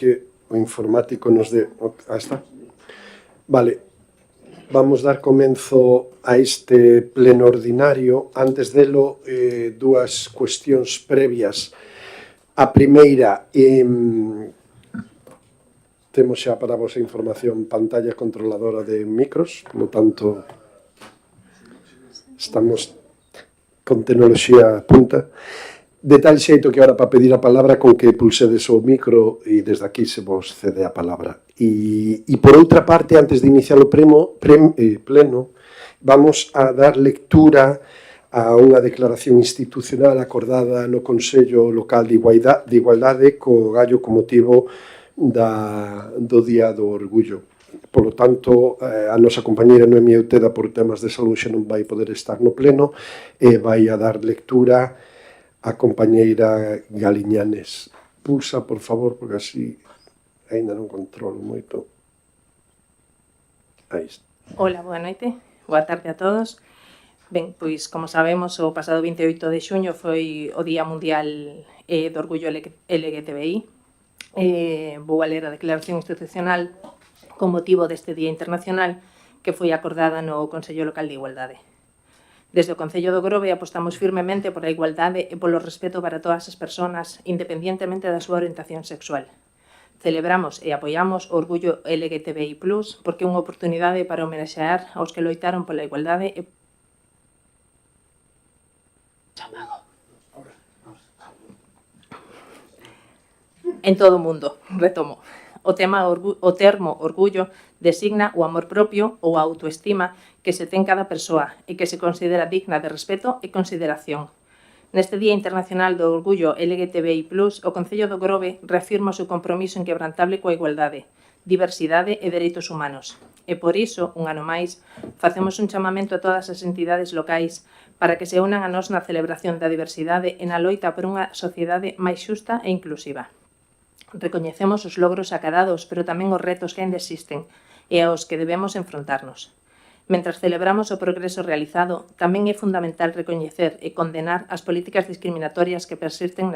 que o informático nos dé... está. Vale, vamos dar comenzo a este pleno ordinario. Antes delo, dúas cuestións previas. A primeira, temos xa para a vosa información pantalla controladora de micros, polo tanto, estamos con tecnoloxía punta. De tal xeito que ahora para pedir a palabra con que pulsedes o micro e desde aquí se vos cede a palabra. E por outra parte, antes de iniciar o pleno, vamos a dar lectura a unha declaración institucional acordada no Consello Local de Igualdade co Gallo con motivo do Día do Orgullo. Polo tanto, a nosa compañeira Noemí Euteda por temas de saúde xa non vai poder estar no pleno e vai a dar lectura a compañeira Galiñanes. Pulsa, por favor, porque así ainda non controlo moito. Aí está. Hola, boa noite. Boa tarde a todos. Ben, pois, como sabemos, o pasado 28 de xuño foi o Día Mundial do Orgullo LGTBI. Vou a ler a declaración institucional con motivo deste Día Internacional que foi acordada no Consello Local de Igualdade. Desde o Concello do Grove apostamos firmemente por a igualdade e polo respeto para todas as persoas, independientemente da súa orientación sexual. Celebramos e apoiamos o orgullo LGTBI+, porque é unha oportunidade para homenaxear aos que loitaron pola igualdade e en todo o mundo. Retomo. O termo orgullo designa o amor propio ou a autoestima que se ten cada persoa e que se considera digna de respeto e consideración. Neste Día Internacional do Orgullo LGTBI+, o Concello do Grove reafirma o seu compromiso inquebrantable coa igualdade, diversidade e dereitos humanos. E por iso, un ano máis, facemos un chamamento a todas as entidades locais para que se unan a nós na celebración da diversidade e na loita por unha sociedade máis xusta e inclusiva. Recoñecemos os logros acadados, pero tamén os retos que ainda existen e aos que debemos enfrontarnos. Mentras celebramos o progreso realizado, tamén é fundamental recoñecer e condenar as políticas discriminatorias que persisten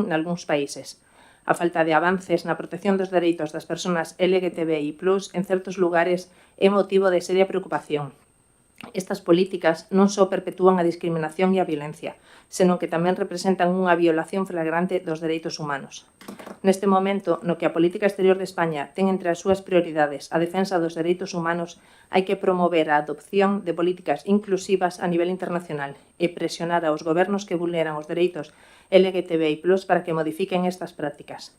nalgúns países. A falta de avances na protección dos dereitos das persoas LGTBI+, en certos lugares, é motivo de seria preocupación. Estas políticas non só perpetúan a discriminación e a violencia, senón que tamén representan unha violación flagrante dos dereitos humanos. Neste momento, no que a política exterior de España ten entre as súas prioridades a defensa dos dereitos humanos, hai que promover a adopción de políticas inclusivas a nivel internacional e presionar aos gobernos que vulneran os dereitos LGTBI+, para que modifiquen estas prácticas.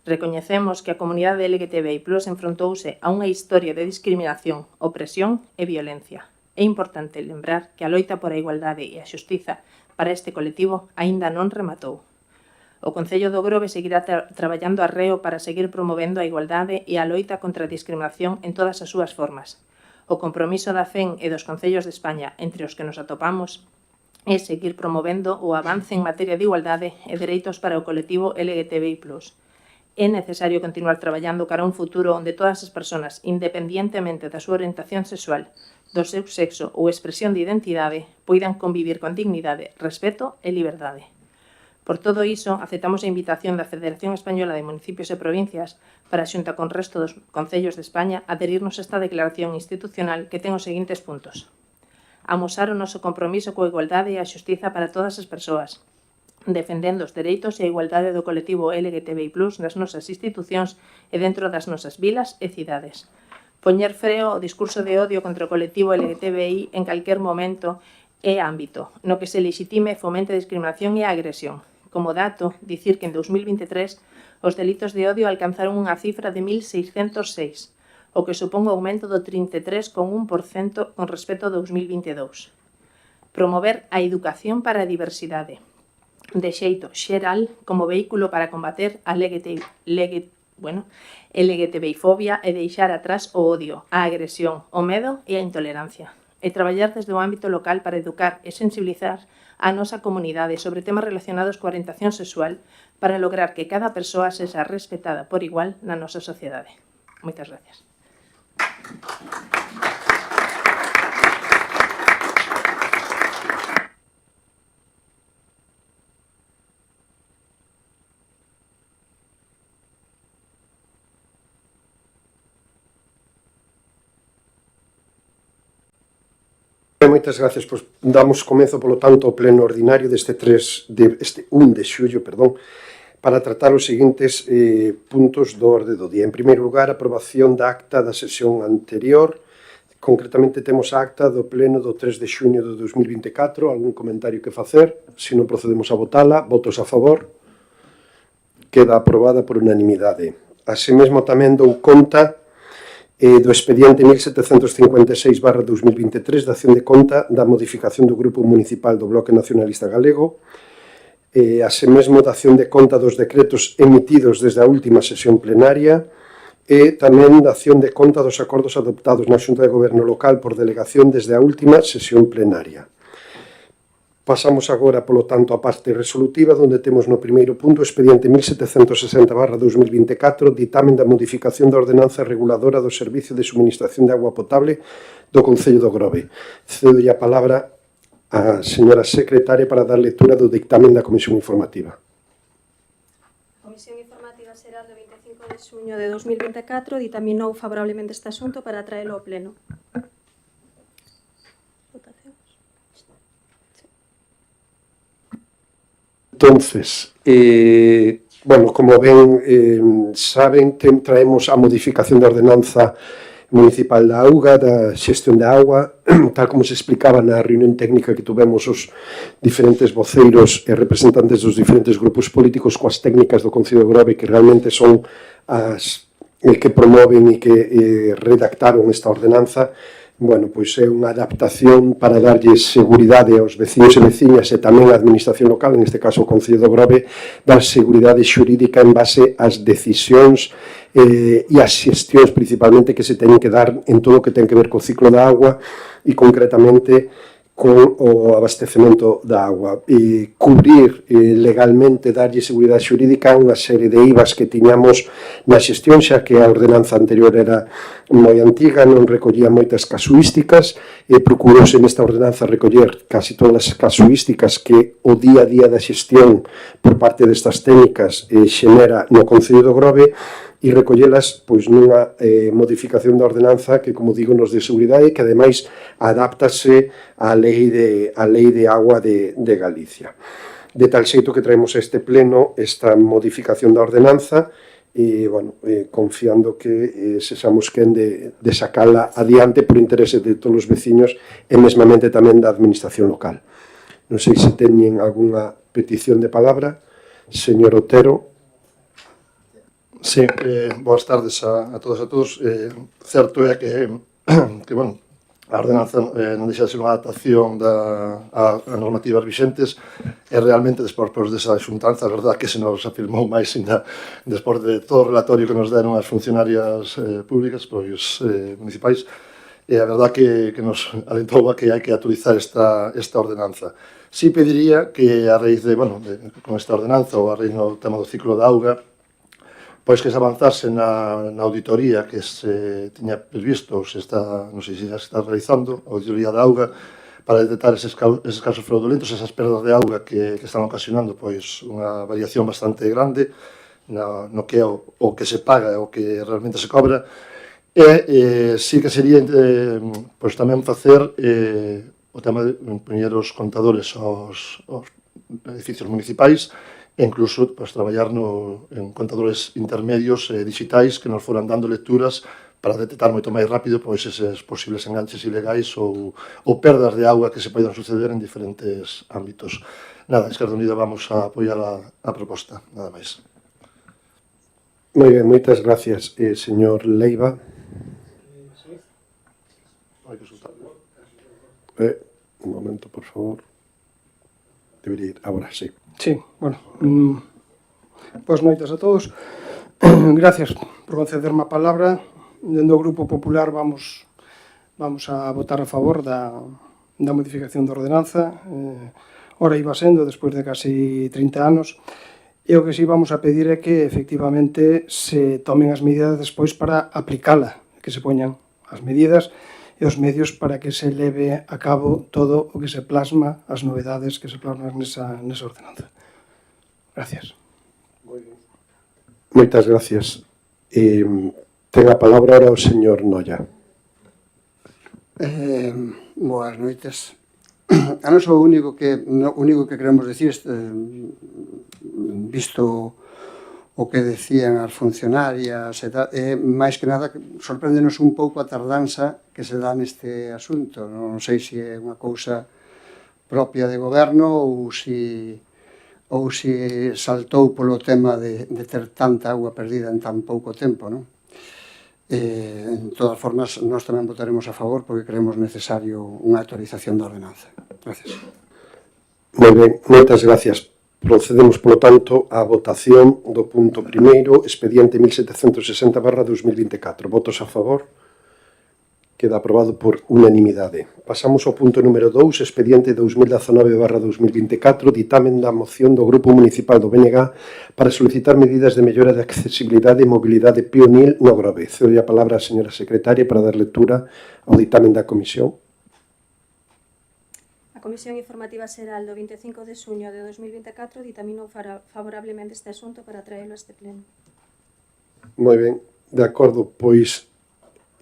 Recoñecemos que a comunidade LGTBI+ enfrontouse a unha historia de discriminación, opresión e violencia. É importante lembrar que a loita por a igualdade e a xustiza para este colectivo aínda non rematou. O Concello do Grove seguirá traballando arreo para seguir promovendo a igualdade e a loita contra a discriminación en todas as súas formas. O compromiso da FEN e dos Concellos de España, entre os que nos atopamos, é seguir promovendo o avance en materia de igualdade e dereitos para o colectivo LGTBI+. É necesario continuar traballando cara a un futuro onde todas as persoas, independientemente da súa orientación sexual, do seu sexo ou expresión de identidade, poidan convivir con dignidade, respeto e liberdade. Por todo iso, aceptamos a invitación da Federación Española de Municipios e Provincias para, xunta con resto dos concellos de España, adherirnos a esta declaración institucional que ten os seguintes puntos. Amosar o noso compromiso coa igualdade e a xustiza para todas as persoas, defendendo os dereitos e a igualdade do colectivo LGTBI+, nas nosas institucións e dentro das nosas vilas e cidades. Poñer freo ao discurso de odio contra o colectivo LGTBI en calquer momento e ámbito, no que se legitime e fomente a discriminación e a agresión. Como dato, dicir que en 2023 os delitos de odio alcanzaron unha cifra de 1.606, o que supón un aumento do 33,1% con respecto a 2022. Promover a educación para a diversidade, de xeito xeral como vehículo para combater a LGTBI-fobia e deixar atrás o odio, a agresión, o medo e a intolerancia. E traballar desde o ámbito local para educar e sensibilizar a nosa comunidade sobre temas relacionados coa orientación sexual para lograr que cada persoa sexa respetada por igual na nosa sociedade. Moitas gracias. Moitas gracias. Pois damos comezo, polo tanto, ao pleno ordinario deste 1 de xullo, para tratar os seguintes puntos do orde do día. En primeiro lugar, a aprobación da acta da sesión anterior. Concretamente temos a acta do pleno do 3 de xuño de 2024. Algún comentario que facer? Se non procedemos a votala. Votos a favor? Queda aprobada por unanimidade. Así mesmo tamén dou conta do expediente 1756/2023 da acción de conta da modificación do Grupo Municipal do Bloque Nacionalista Galego, así mesmo da acción de conta dos decretos emitidos desde a última sesión plenaria e tamén da acción de conta dos acordos adoptados na Xunta de Goberno Local por delegación desde a última sesión plenaria. Pasamos agora, polo tanto, á parte resolutiva, onde temos no primeiro punto o expediente 1760/2024, ditamen da modificación da ordenanza reguladora do Servicio de Suministración de Agua Potable do Concello do Grove. Cedo a palabra á señora secretaria para dar lectura do dictamen da Comisión Informativa. A Comisión Informativa Xeral do 25 de xuño de 2024 ditaminou favorablemente este asunto para traelo ao pleno. Entonces, bueno, como ben saben, traemos a modificación da ordenanza municipal da auga, da xestión da auga, tal como se explicaba na reunión técnica que tuvemos os diferentes voceiros e representantes dos diferentes grupos políticos coas técnicas do Concello de Grove, que realmente son as que promoven e que redactaron esta ordenanza. Bueno, pois é unha adaptación para darlle seguridade aos veciños e veciñas e tamén á administración local, en este caso o Concello do Grove, dar seguridade xurídica en base ás decisións e ás xestións principalmente que se teñen que dar en todo o que ten que ver co ciclo da agua e concretamente con o abastecemento da agua e cubrir legalmente, darlle seguridade xurídica a unha serie de IVAs que tiñamos na xestión, xa que a ordenanza anterior era moi antiga, non recollía moitas casuísticas e procurouse nesta ordenanza recoller casi todas as casuísticas que o día a día da xestión por parte destas técnicas xenera no Concello do Grove e recollelas pois nunha modificación da ordenanza que, como digo, nos de seguridade e que ademais adáptase á lei de agua de Galicia. De tal xeito que traemos a este pleno esta modificación da ordenanza e, bueno, confiando que sexamos quen de sacala adiante por interese de todos os veciños e mesmamente tamén da administración local. Non sei se teñen algunha petición de palabra. Señor Otero. Sí, boas tardes a todas e a todos. Certo é que bueno, a ordenanza non deixa de ser unha adaptación a normativas vixentes e realmente despois desa xuntanza, a verdad que se nos afirmou máis ainda despois de todo o relatorio que nos deron as funcionarias públicas, pois municipais, e a verdad que nos alentou a que hai que actualizar esta ordenanza. Si pediría que a raíz de, bueno, con esta ordenanza ou a raíz no tema do ciclo da auga, pois que se avanzase na auditoría que se tiña previsto, se está, non sei se já se está realizando, a auditoría da auga, para detectar eses casos fraudulentos, esas perdas de auga que están ocasionando pois unha variación bastante grande no que é o que se paga e o que realmente se cobra. E sí que sería pois tamén facer o tema de poñer os contadores aos edificios municipais e incluso pues, traballar en contadores intermedios digitais que nos foran dando lecturas para detectar moito máis rápido pois, eses posibles enganches ilegais ou perdas de auga que se poidan suceder en diferentes ámbitos. Nada, Esquerda Unida vamos a apoiar a proposta, nada máis. Moi ben, moitas gracias, señor Leiva. Un momento, por favor. Debería ir agora, sí. Sí, bueno, pois noites a todos. Gracias por concederme a palabra. Dende o Grupo Popular vamos a votar a favor da modificación da ordenanza. Ora iba sendo, despois de casi 30 anos. E o que sí vamos a pedir é que, efectivamente, se tomen as medidas despois para aplicala, que se poñan as medidas e os medios para que se leve a cabo todo o que se plasma, as novedades que se plasman nesa ordenanza. Gracias. Moitas gracias. Ten a palabra ahora o señor Noia. Boas noites. A nós o único que queremos decir, visto o que decían as funcionarias e tal, máis que nada sorpréndenos un pouco a tardanza que se dá neste asunto. Non sei se é unha cousa propia de goberno ou se saltou polo tema de ter tanta auga perdida en tan pouco tempo, non? En todas formas, nós tamén votaremos a favor porque creemos necesario unha actualización da ordenanza. Gracias. Moi ben, moitas gracias. Procedemos, polo tanto, á votación do punto primeiro, expediente 1760/2024. Votos a favor? Queda aprobado por unanimidade. Pasamos ao punto número 2, expediente 2019/2024, ditamen da moción do Grupo Municipal do BNG para solicitar medidas de mellora de accesibilidade e mobilidade peonil no Grove. Cedo a palabra á señora secretaria para dar lectura ao ditamen da comisión. A Comisión Informativa Xeral do 25 de xuño de 2024 ditaminou favorablemente este asunto para traelo a este pleno. Moi ben, de acordo, pois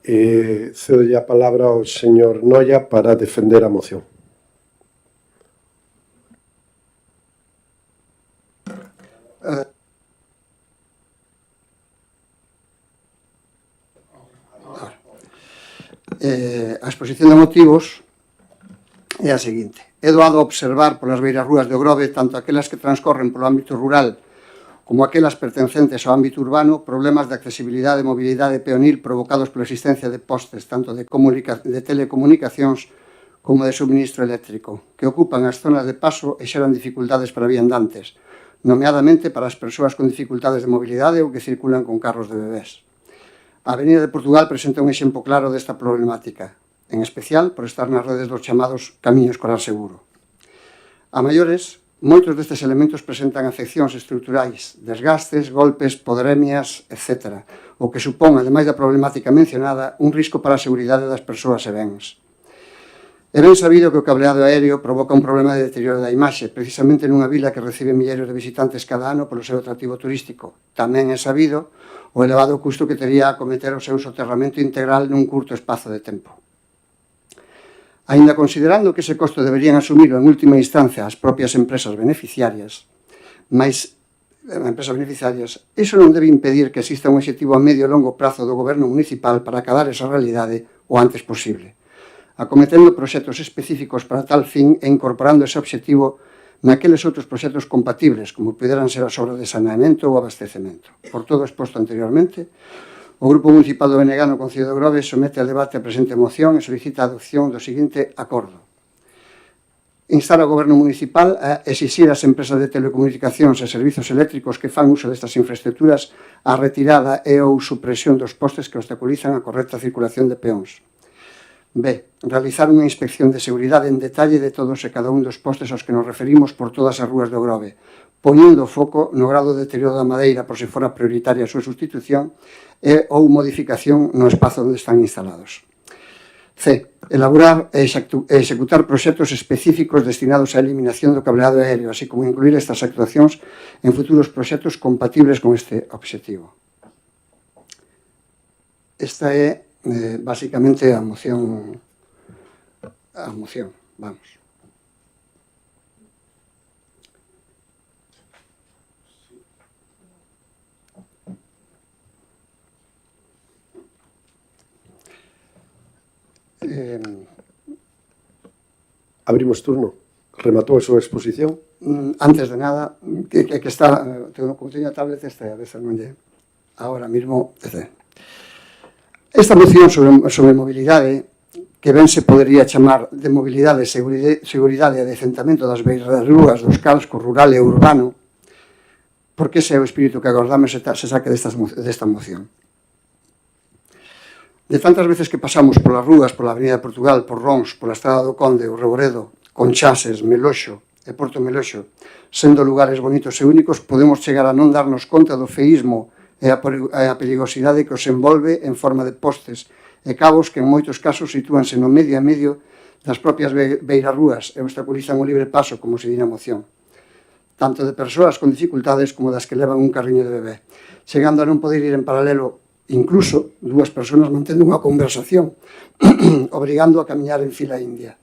cedo a palabra ao señor Noia para defender a moción. A exposición de motivos é a seguinte. É doado observar polas beiras rúas do Grove, tanto aquelas que transcorren polo ámbito rural como aquelas pertencentes ao ámbito urbano, problemas de accesibilidade e mobilidade peonil provocados pola existencia de postes tanto de telecomunicacións como de suministro eléctrico, que ocupan as zonas de paso e xeran dificultades para viandantes, nomeadamente para as persoas con dificultades de mobilidade ou que circulan con carros de bebés. A Avenida de Portugal presenta un exemplo claro desta problemática, en especial por estar nas redes dos chamados camiños escolar seguro. A maiores, moitos destes elementos presentan afeccións estruturais, desgastes, golpes, podremias, etc., o que supón, ademais da problemática mencionada, un risco para a seguridade das persoas e bens. É ben sabido que o cableado aéreo provoca un problema de deterioro da imaxe, precisamente nunha vila que recibe milleiros de visitantes cada ano polo seu atractivo turístico. Tamén é sabido o elevado custo que tería a acometer o seu soterramento integral nun curto espazo de tempo. Aínda considerando que ese costo deberían asumirlo en última instancia as propias empresas beneficiarias, iso non debe impedir que exista un objetivo a medio e longo prazo do goberno municipal para acadar esa realidade o antes posible, acometendo proxectos específicos para tal fin e incorporando ese objetivo naqueles outros proxectos compatibles, como puderan ser as obras de saneamento ou abastecemento. Por todo exposto anteriormente, o Grupo Municipal do BNG no Concello do Grove somete a debate a presente moción e solicita a adopción do seguinte acordo. Instar ao Goberno Municipal a exixir ás empresas de telecomunicacións e servizos eléctricos que fan uso destas infraestructuras a retirada e ou supresión dos postes que obstaculizan a correcta circulación de peóns. B. Realizar unha inspección de seguridade en detalle de todos e cada un dos postes aos que nos referimos por todas as rúas do Grove, poñendo o foco no grado de deterioro da madeira por se fora prioritaria a súa sustitución e ou modificación no espazo onde están instalados. C. Elaborar e executar proxectos específicos destinados á eliminación do cableado aéreo, así como incluir estas actuacións en futuros proxectos compatibles con este obxectivo. Esta é, basicamente, a moción. Vamos. Abrimos turno. Rematou a súa exposición? Antes de nada, que está, como teño a tablet, a veces non lle. Ahora mismo, esta moción sobre mobilidade, que ben se podería chamar de mobilidade, seguridade e decentamento das beiras das rúas, dos cascos rural e urbano, porque ese é o espírito que agardamos se saque desta moción. De tantas veces que pasamos polas rúas, pola Avenida de Portugal, por Rons, pola Estrada do Conde, o Reboredo, Conchases, Meloxo e Porto Meloxo, sendo lugares bonitos e únicos, podemos chegar a non darnos conta do feísmo e a perigosidade que os envolve en forma de postes e cabos que en moitos casos sitúanse no medio a medio das propias beirarrúas e obstaculizan o libre paso, como se di na moción, tanto de persoas con dificultades como das que levan un carriño de bebé, chegando a non poder ir en paralelo incluso dúas persoas mantendo unha conversación, obrigando a camiñar en fila india.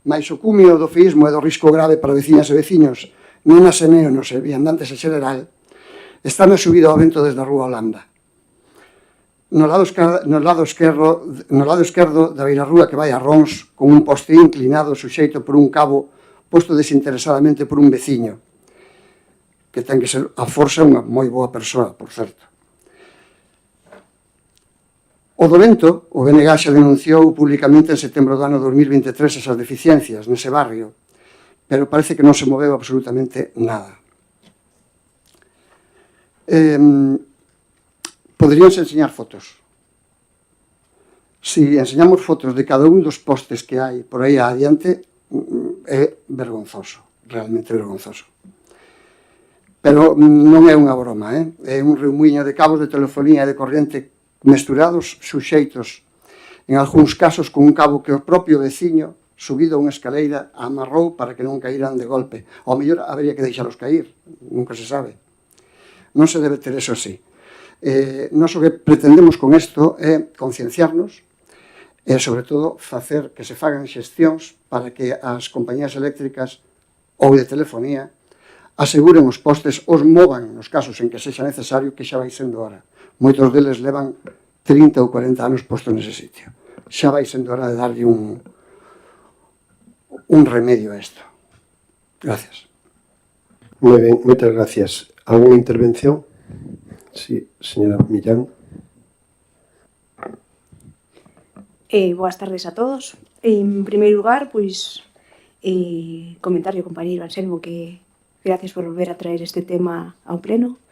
Mais o cumio do feísmo e do risco grave para veciñas e veciños, non a senéonos e viandantes en xeral, está na subida ao vento desde a Rúa Holanda. No lado esquerdo da beirarrúa que vai a Rons, con un poste inclinado suxeito por un cabo posto desinteresadamente por un veciño, que ten que ser a forza unha moi boa persoa, por certo. O do vento, o BNG xa denunciou públicamente en setembro do ano 2023 esas deficiencias nese barrio, pero parece que non se moveu absolutamente nada. Poderíanse enseñar fotos. Si enseñamos fotos de cada un dos postes que hai por aí adiante, é vergonzoso, realmente vergonzoso. Pero non é unha broma, é un reumuiño de cabos de telefonía e de corriente mesturados, suxeitos, en algúns casos con un cabo que o propio veciño, subido a unha escaleira, amarrou para que non caíran de golpe. Ao mellor habería que deixalos cair, nunca se sabe. Non se debe ter eso así. Nós o que pretendemos con isto é concienciarnos e, sobre todo, facer que se fagan xestións para que as compañías eléctricas ou de telefonía aseguren os postes, os movan nos casos en que sexa necesario, que xa vai sendo hora. Moitos deles levan 30 ou 40 anos postos nese sitio. Xa vai sendo hora de darlle un remedio a isto. Gracias. Moi ben, moitas gracias. ¿Alguna intervención? Sí, señora Millán. Boas tardes a todos. En primeiro lugar, pois, comentarlle ao compañeiro Anselmo que gracias por volver a traer este tema ao pleno.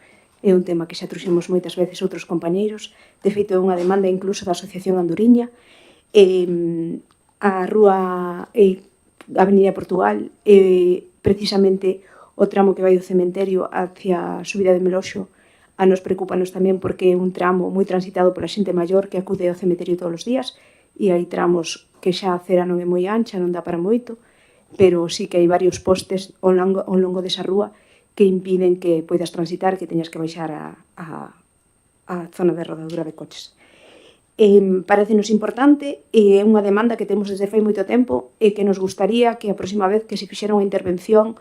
É un tema que xa trouxemos moitas veces outros compañeiros. De feito, é unha demanda incluso da Asociación Anduriña. A rúa Avenida Portugal é precisamente o tramo que vai do cementerio hacia a subida de Meloxo. A nos preocupanos tamén porque é un tramo moi transitado pola xente maior que acude ao cementerio todos os días e hai tramos que xa a acera non é moi ancha, non dá para moito, pero sí que hai varios postes ao longo desa rúa que impiden que poidas transitar, que teñas que baixar a zona de rodadura de coches. Parecenos importante e é unha demanda que temos desde fai moito tempo e que nos gustaría que a próxima vez que se fixera unha intervención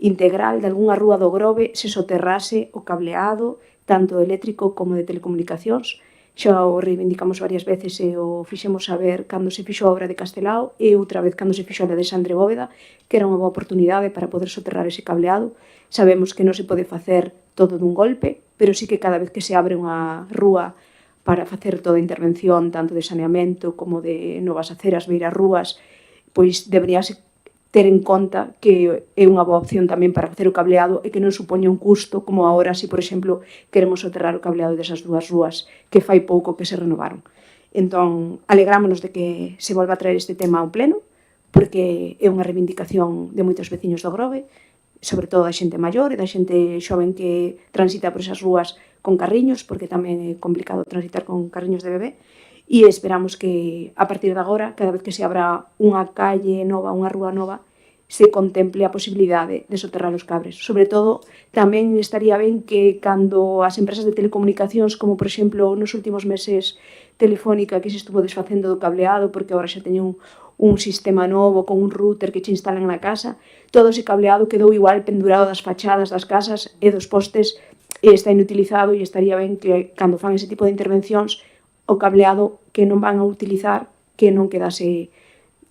integral de algunha rúa do Grove se soterrase o cableado tanto eléctrico como de telecomunicacións. Xa o reivindicamos varias veces e o fixemos saber cando se fixo a obra de Castelao e outra vez cando se fixo a de Sandre Bóveda, que era unha boa oportunidade para poder soterrar ese cableado. Sabemos que non se pode facer todo dun golpe, pero sí que cada vez que se abre unha rúa para facer toda a intervención, tanto de saneamento como de novas aceras, beirarrúas, pois deberíase ter en conta que é unha boa opción tamén para facer o cableado e que non supoña un custo como agora se, por exemplo, queremos soterrar o cableado desas dúas rúas que fai pouco que se renovaron. Entón, alegrámonos de que se volva a traer este tema ao pleno, porque é unha reivindicación de moitos veciños do Grove, sobre todo da xente maior e da xente xoven que transita por esas rúas con carriños, porque tamén é complicado transitar con carriños de bebé, e esperamos que a partir de agora, cada vez que se abra unha calle nova, unha rúa nova, se contemple a posibilidade de soterrar os cabres. Sobre todo, tamén estaría ben que cando as empresas de telecomunicacións, como por exemplo nos últimos meses Telefónica, que se estuvo desfacendo do cableado porque agora xa teñen un sistema novo con un router que che instalan na casa, todo ese cableado quedou igual pendurado das fachadas das casas e dos postes e está inutilizado e estaría ben que cando fan ese tipo de intervencións o cableado que non van a utilizar que non quedase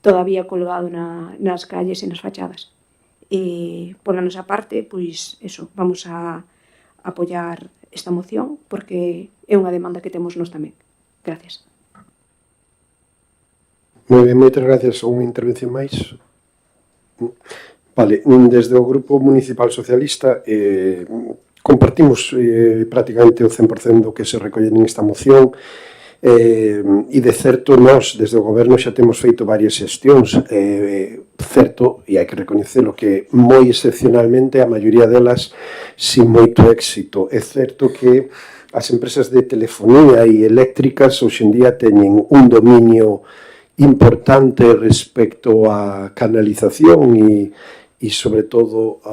todavía colgado nas calles e nas fachadas. E, pola nosa parte, pois, eso, vamos a apoiar esta moción porque é unha demanda que temos nós tamén. Gracias. Moi ben, moitas gracias. Unha intervención máis? Vale, desde o Grupo Municipal Socialista compartimos prácticamente o 100% do que se recolle nesta moción. E de certo nós desde o goberno xa temos feito varias xestións, certo, e hai que recoñecelo que moi excepcionalmente a maioría delas sin moito éxito. É certo que as empresas de telefonía e eléctricas hoxendía teñen un dominio importante respecto á canalización e sobre todo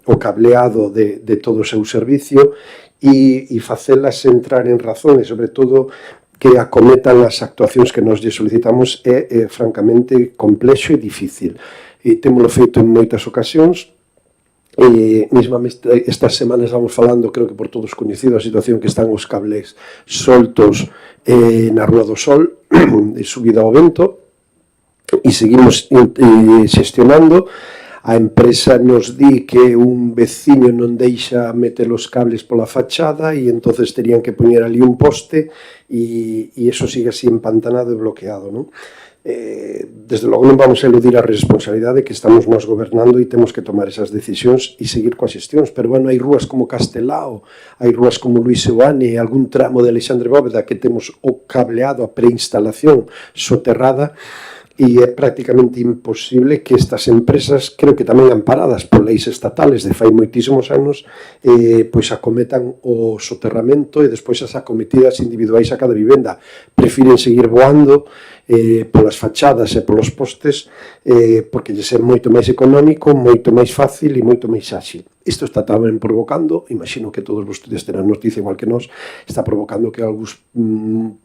o cableado de todo o seu servicio e facelas entrar en razón e, sobre todo, que acometan as actuacións que nos lle solicitamos é francamente complexo e difícil. E témolo feito en moitas ocasións. Mesmamente estas semanas vamos falando, creo que por todos coñecido, a situación que están os cables soltos na Rúa do Sol, de subida ao vento, e seguimos xestionando. A empresa nos di que un veciño non deixa meter os cables pola fachada e entonces terían que poñer ali un poste e eso sigue así empantanado e bloqueado, non? Desde logo non vamos a eludir a responsabilidade que estamos nos gobernando e temos que tomar esas decisións e seguir coas xestións, pero bueno, hai rúas como Castelao, hai rúas como Luis Seoane e algún tramo de Alexandre Bóveda que temos o cableado, a preinstalación soterrada, e é prácticamente imposible que estas empresas, creo que tamén amparadas por leis estatales de fai moitísimos anos, pois acometan o soterramento e despois as acometidas individuais a cada vivenda. Prefiren seguir voando polas fachadas e polos postes porque lles é moito máis económico, moito máis fácil e moito máis áxil. Isto está tamén provocando, imagino que todos vostedes terán noticia igual que nós, está provocando que algúns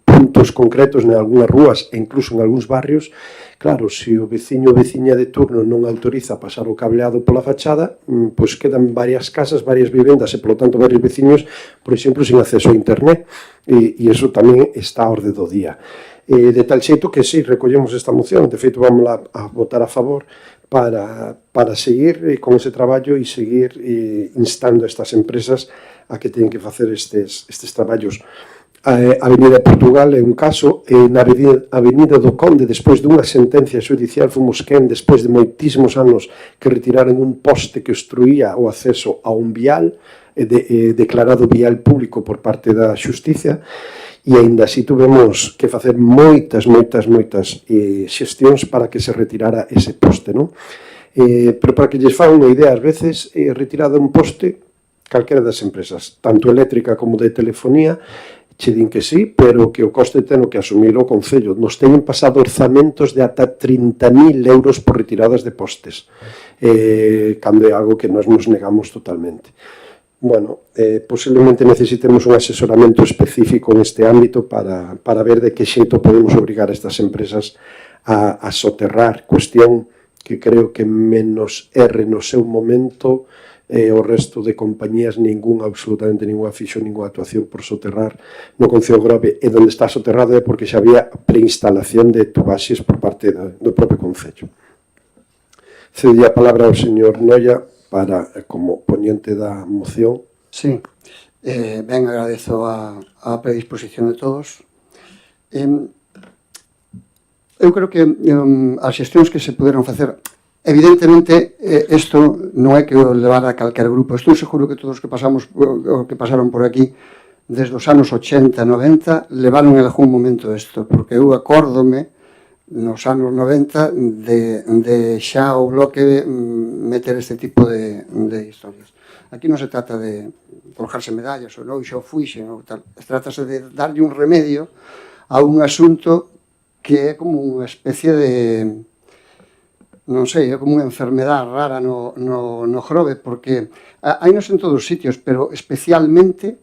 puntos concretos en algunhas rúas e incluso en algúns barrios, claro, se o veciño ou veciña de turno non autoriza pasar o cableado pola fachada, pois quedan varias casas, varias vivendas e, polo tanto, varios veciños, por exemplo, sin acceso a internet, e iso tamén está a orde do día. De tal xeito que, sí, recollemos esta moción, de feito, vamos a votar a favor para seguir con ese traballo e seguir instando a estas empresas a que teñen que facer estes traballos. A Avenida de Portugal é un caso, na Avenida do Conde, despois dunha sentencia xudicial, fomos quen, despois de moitísimos anos, que retiraran un poste que obstruía o acceso a un vial, declarado vial público por parte da Xustiza, e aínda así tuvemos que facer moitas xestións para que se retirara ese poste, non? Pero para que lles fagan unha idea, ás veces, retirada un poste, calquera das empresas, tanto eléctrica como de telefonía, che din que sí, pero que o coste ten que asumir o Concello. Nos teñen pasado orzamentos de ata 30.000 euros por retiradas de postes, cando é algo que nós nos negamos totalmente. Bueno, posiblemente necesitemos un asesoramento específico neste ámbito para ver de que xeito podemos obrigar a estas empresas a soterrar, cuestión que creo que menos R no seu momento, o resto de compañías absolutamente ninguna fixo ninguna actuación por soterrar no Concello de Grove, e onde está soterrado é porque xa había preinstalación de tubaxes por parte do propio Concello. Cedía a palabra ao señor Noia para, como ponente da moción. Sí, ben, agradezo a predisposición de todos. Eu creo que as xestións que se puderon facer, evidentemente, isto non é que o levar a calquer grupo. Estou seguro que todos que pasaron por aquí desde os anos 80, 90, levaron en algún momento isto, porque eu acórdome nos anos 90 de xa o bloque meter este tipo de historias. Aquí non se trata de colgarse medallas ou non, xa o fuixen ou tal. Trátase de darlle un remedio a un asunto que é como unha especie de, non sei, é como unha enfermedade rara no Grove, porque hainos en todos os sitios, pero especialmente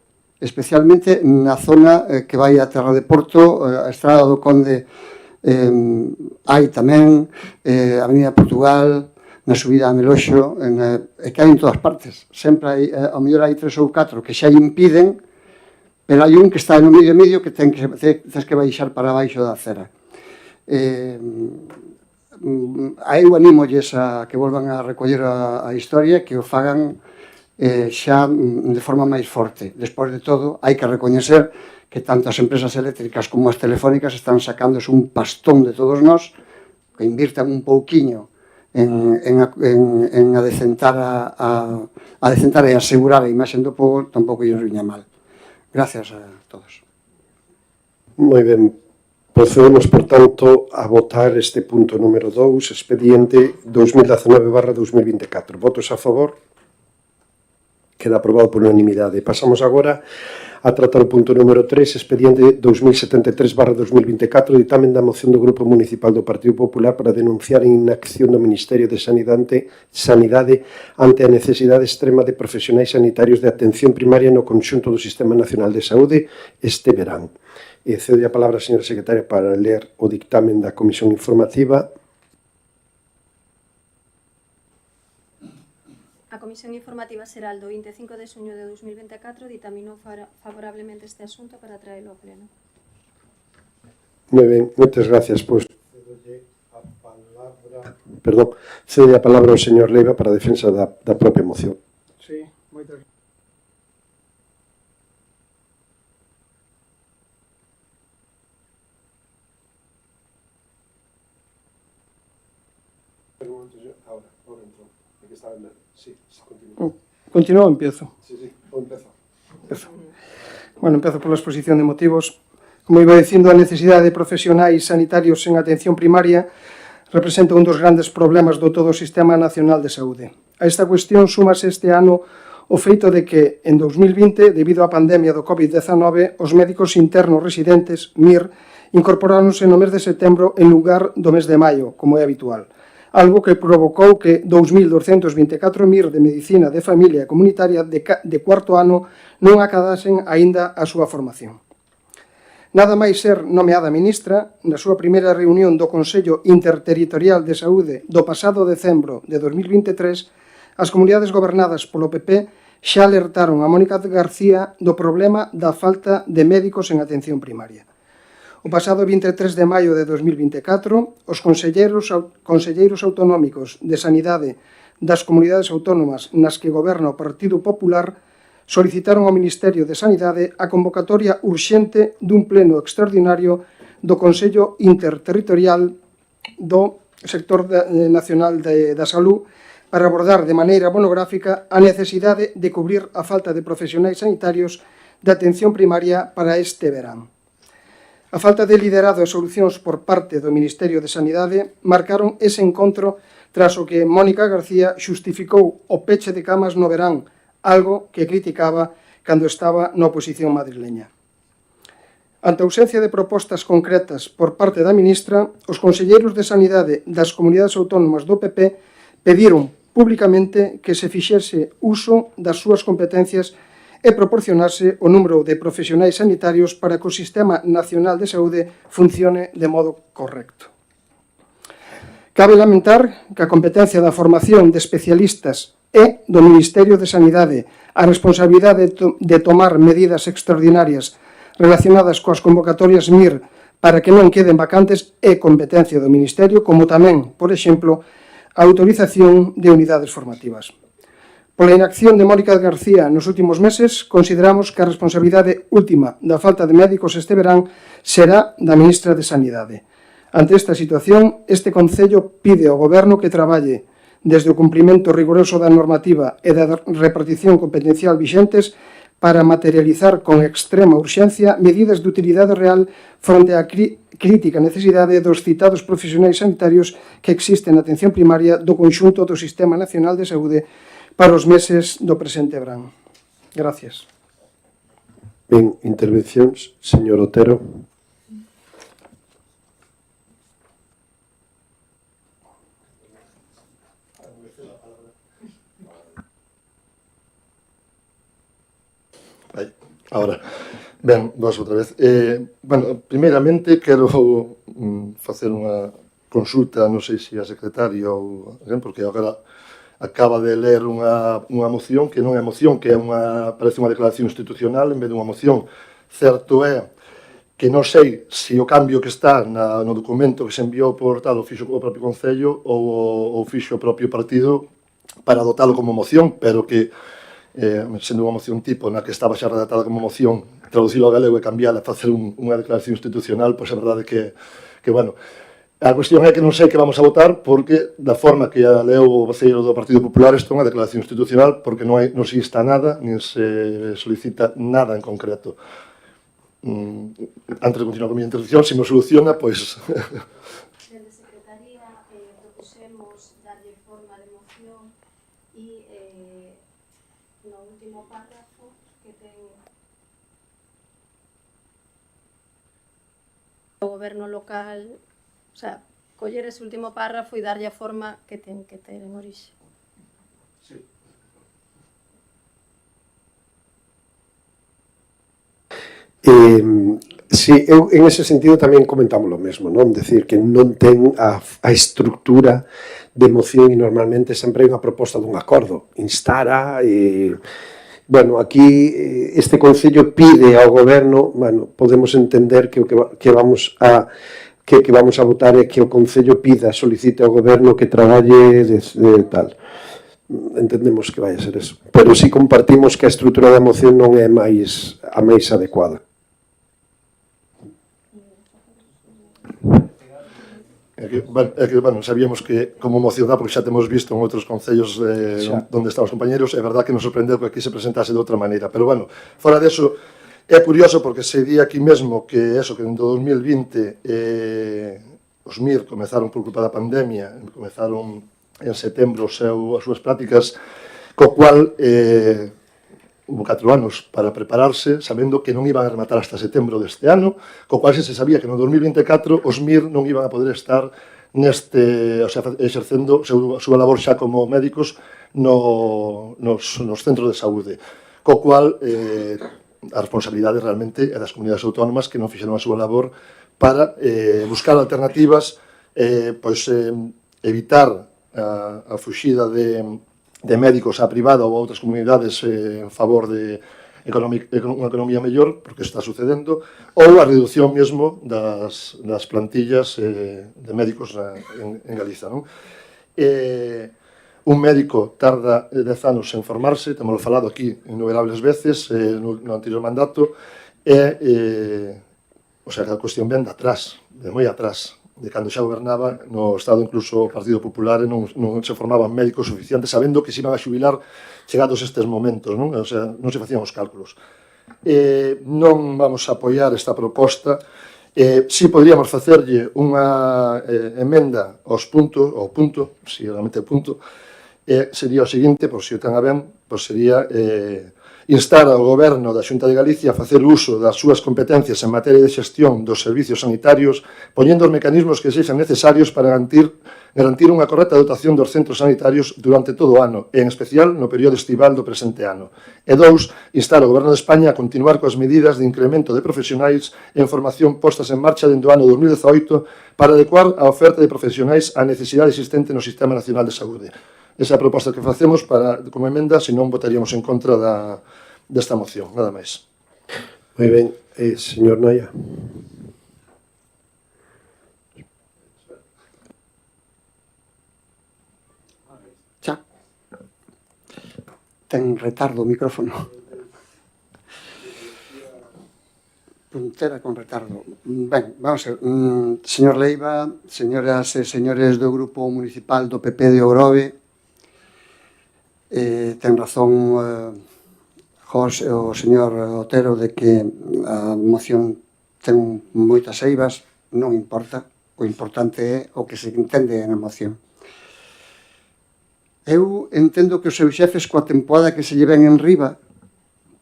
na zona que vai a Terra de Porto, a Estrada do Conde, hai tamén a Avenida Portugal, na subida a Meloxo, e que hai en todas partes. Sempre hai, ao mellor hai 3 ou 4 que xa impiden, pero hai un que está no medio que tens que baixar para baixo da acera. Eu anímolles a que volvan a recoller a historia, que o fagan xa de forma máis forte. Despois de todo, hai que recoñecer que tanto as empresas eléctricas como as telefónicas están sacándose un pastón de todos nós, que invirtan un pouquiño en adecentar e asegurar a imaxe do povo, tampouco lles viña mal. Gracias a todos. Moi ben. Procedemos, por tanto, a votar este punto número 2, expediente 2019/2024. Votos a favor? Queda aprobado por unanimidade. Pasamos agora a tratar o punto número 3, expediente 2073/2024, ditamen da moción do Grupo Municipal do Partido Popular para denunciar a inacción do Ministerio de Sanidade ante a necesidade extrema de profesionais sanitarios de atención primaria no conxunto do Sistema Nacional de Saúde este verán. Cedo a palabra á señora secretaria para ler o dictamen da Comisión Informativa. A Comisión Informativa Xeral do 25 de xuño de 2024 ditaminou favorablemente este asunto para traelo ao pleno. Moi ben, moitas gracias. Pois, cede a palabra ao señor Leiva para a defensa da propia moción. Sí, moitas gracias. Ahora entrou. Aquí estaba en verde. Sí, continúa. Continúo, empiezo. Sí, empeza. Bueno, empezo pola exposición de motivos. Como iba dicindo, a necesidade de profesionais sanitarios en atención primaria representa un dos grandes problemas do todo o Sistema Nacional de Saúde. A esta cuestión súmase este ano o feito de que, en 2020, debido á pandemia do COVID-19, os médicos internos residentes, MIR, incorporáronse no mes de setembro en lugar do mes de maio, como é habitual. Algo que provocou que 2.224 MIR de Medicina de Familia Comunitaria de cuarto ano non acadasen aínda a súa formación. Nada máis ser nomeada ministra, na súa primeira reunión do Consello Interterritorial de Saúde do pasado decembro de 2023, as comunidades gobernadas polo PP xa alertaron a Mónica García do problema da falta de médicos en atención primaria. O pasado 23 de maio de 2024, os conselleiros autonómicos de Sanidade das comunidades autónomas nas que goberna o Partido Popular solicitaron ao Ministerio de Sanidade a convocatoria urxente dun pleno extraordinario do Consello Interterritorial do Sector Nacional da Salud para abordar de maneira monográfica a necesidade de cubrir a falta de profesionais sanitarios de atención primaria para este verán. A falta de liderado e solucións por parte do Ministerio de Sanidade marcaron ese encontro tras o que Mónica García xustificou o peche de camas no verán, algo que criticaba cando estaba na oposición madrileña. Ante a ausencia de propostas concretas por parte da ministra, os conselleiros de Sanidade das comunidades autónomas do PP pediron públicamente que se fixese uso das súas competencias e proporcionarse o número de profesionais sanitarios para que o Sistema Nacional de Saúde funcione de modo correcto. Cabe lamentar que a competencia da formación de especialistas é do Ministerio de Sanidade, a responsabilidade de tomar medidas extraordinarias relacionadas coas convocatorias MIR para que non queden vacantes é competencia do Ministerio, como tamén, por exemplo, a autorización de unidades formativas. Pola inacción de Mónica García nos últimos meses, consideramos que a responsabilidade última da falta de médicos este verán será da ministra de Sanidade. Ante esta situación, este Concello pide ao Goberno que traballe desde o cumprimento riguroso da normativa e da repartición competencial vixentes para materializar con extrema urxencia medidas de utilidade real fronte á crítica necesidade dos citados profesionais sanitarios que existen na atención primaria do conxunto do Sistema Nacional de Saúde para os meses do presente verán. Gracias. Ben, intervencións, señor Otero. Ahora, ben, vos outra vez. Primeiramente, quero facer unha consulta, non sei se a secretaria ou alguén, porque agora acaba de ler unha moción que non é moción, que parece unha declaración institucional en vez de unha moción. Certo é que non sei se o cambio que está no documento que se enviou por tal o fixo o propio Concello ou fixo o propio partido para adoptalo como moción, pero que sendo unha moción tipo na que estaba xa redactada como moción, traducilo ao galego e cambiala a facer unha declaración institucional, pois é verdade que bueno, a cuestión é que non sei que vamos a votar porque da forma que a leu o voceiro do Partido Popular isto é unha declaración institucional porque non se insta nada, nin se solicita nada en concreto. Antes de continuar con a miña intervención, se me soluciona, pois... Desde Secretaría propusemos darlle forma de moción e no último párrafo que ten o goberno local, o sea, coller ese último párrafo e darlle a forma que ten que ter en orixe. Sí, eu en ese sentido tamén comentamos o mesmo, non? Decir que non ten a estructura de moción e normalmente sempre hai unha proposta dun acordo, instara e... Bueno, aquí este Concello pide ao Goberno, bueno, podemos entender que o que vamos a votar é que o Concello pida, solicite ao Goberno que traballe de tal. Entendemos que vai a ser eso. Pero si compartimos que a estrutura da moción non é a máis adecuada. Bueno, sabíamos que como moción dá, porque xa temos visto en outros concellos onde están os compañeros, é verdad que nos sorprendeu que aquí se presentase de outra maneira, pero bueno, fora deso, é curioso porque se di aquí mesmo que eso, que en 2020 os MIR comezaron por culpa da pandemia, comezaron en setembro as súas prácticas, co cual hubo 4 anos para prepararse, sabendo que non iban a rematar hasta setembro deste ano, co cual se sabía que no 2024 os MIR non iban a poder estar neste, o sea, exercendo a súa labor xa como médicos nos centros de saúde, co cual a responsabilidade realmente é das comunidades autónomas que non fixeron a súa labor para buscar alternativas, evitar a fuxida de médicos a privada ou a outras comunidades en favor de unha economía mellor, porque está sucedendo, ou a reducción mesmo das plantillas de médicos en Galiza. Un médico tarda 10 anos en formarse, temos falado aquí innumerables veces no anterior mandato, o sea, que a cuestión ven de atrás, de moi atrás, de cando xa gobernaba no Estado, incluso o Partido Popular, non se formaban médicos suficientes, sabendo que se iban a xubilar chegados estes momentos, non? O sea, non se facían os cálculos. Non vamos a apoiar esta proposta. Si podríamos facerlle unha emenda ao punto, si realmente é punto, sería o seguinte, por se o ten a ben, sería instar ao Goberno da Xunta de Galicia a facer uso das súas competencias en materia de xestión dos servicios sanitarios, poñendo os mecanismos que sexan necesarios para garantir unha correcta dotación dos centros sanitarios durante todo o ano, e en especial no período estival do presente ano. E 2, instar ao Goberno de España a continuar coas medidas de incremento de profesionais en formación postas en marcha dende o ano 2018 para adecuar a oferta de profesionais á necesidade existente no Sistema Nacional de Saúde. Esa é a proposta que facemos como emenda, senón votaríamos en contra desta moción, nada máis. Moi ben, señor Naya. Xa. Ten retardo o micrófono. Puntera con retardo. Ben, vamos a ver. Señor Leiva, señoras e señores do Grupo Municipal do PP de Ogrove, ten razón o señor Otero de que a moción ten moitas eivas, non importa, o importante é o que se entende na moción. Eu entendo que os seus xefes coa tempoada que se lle ven en riba,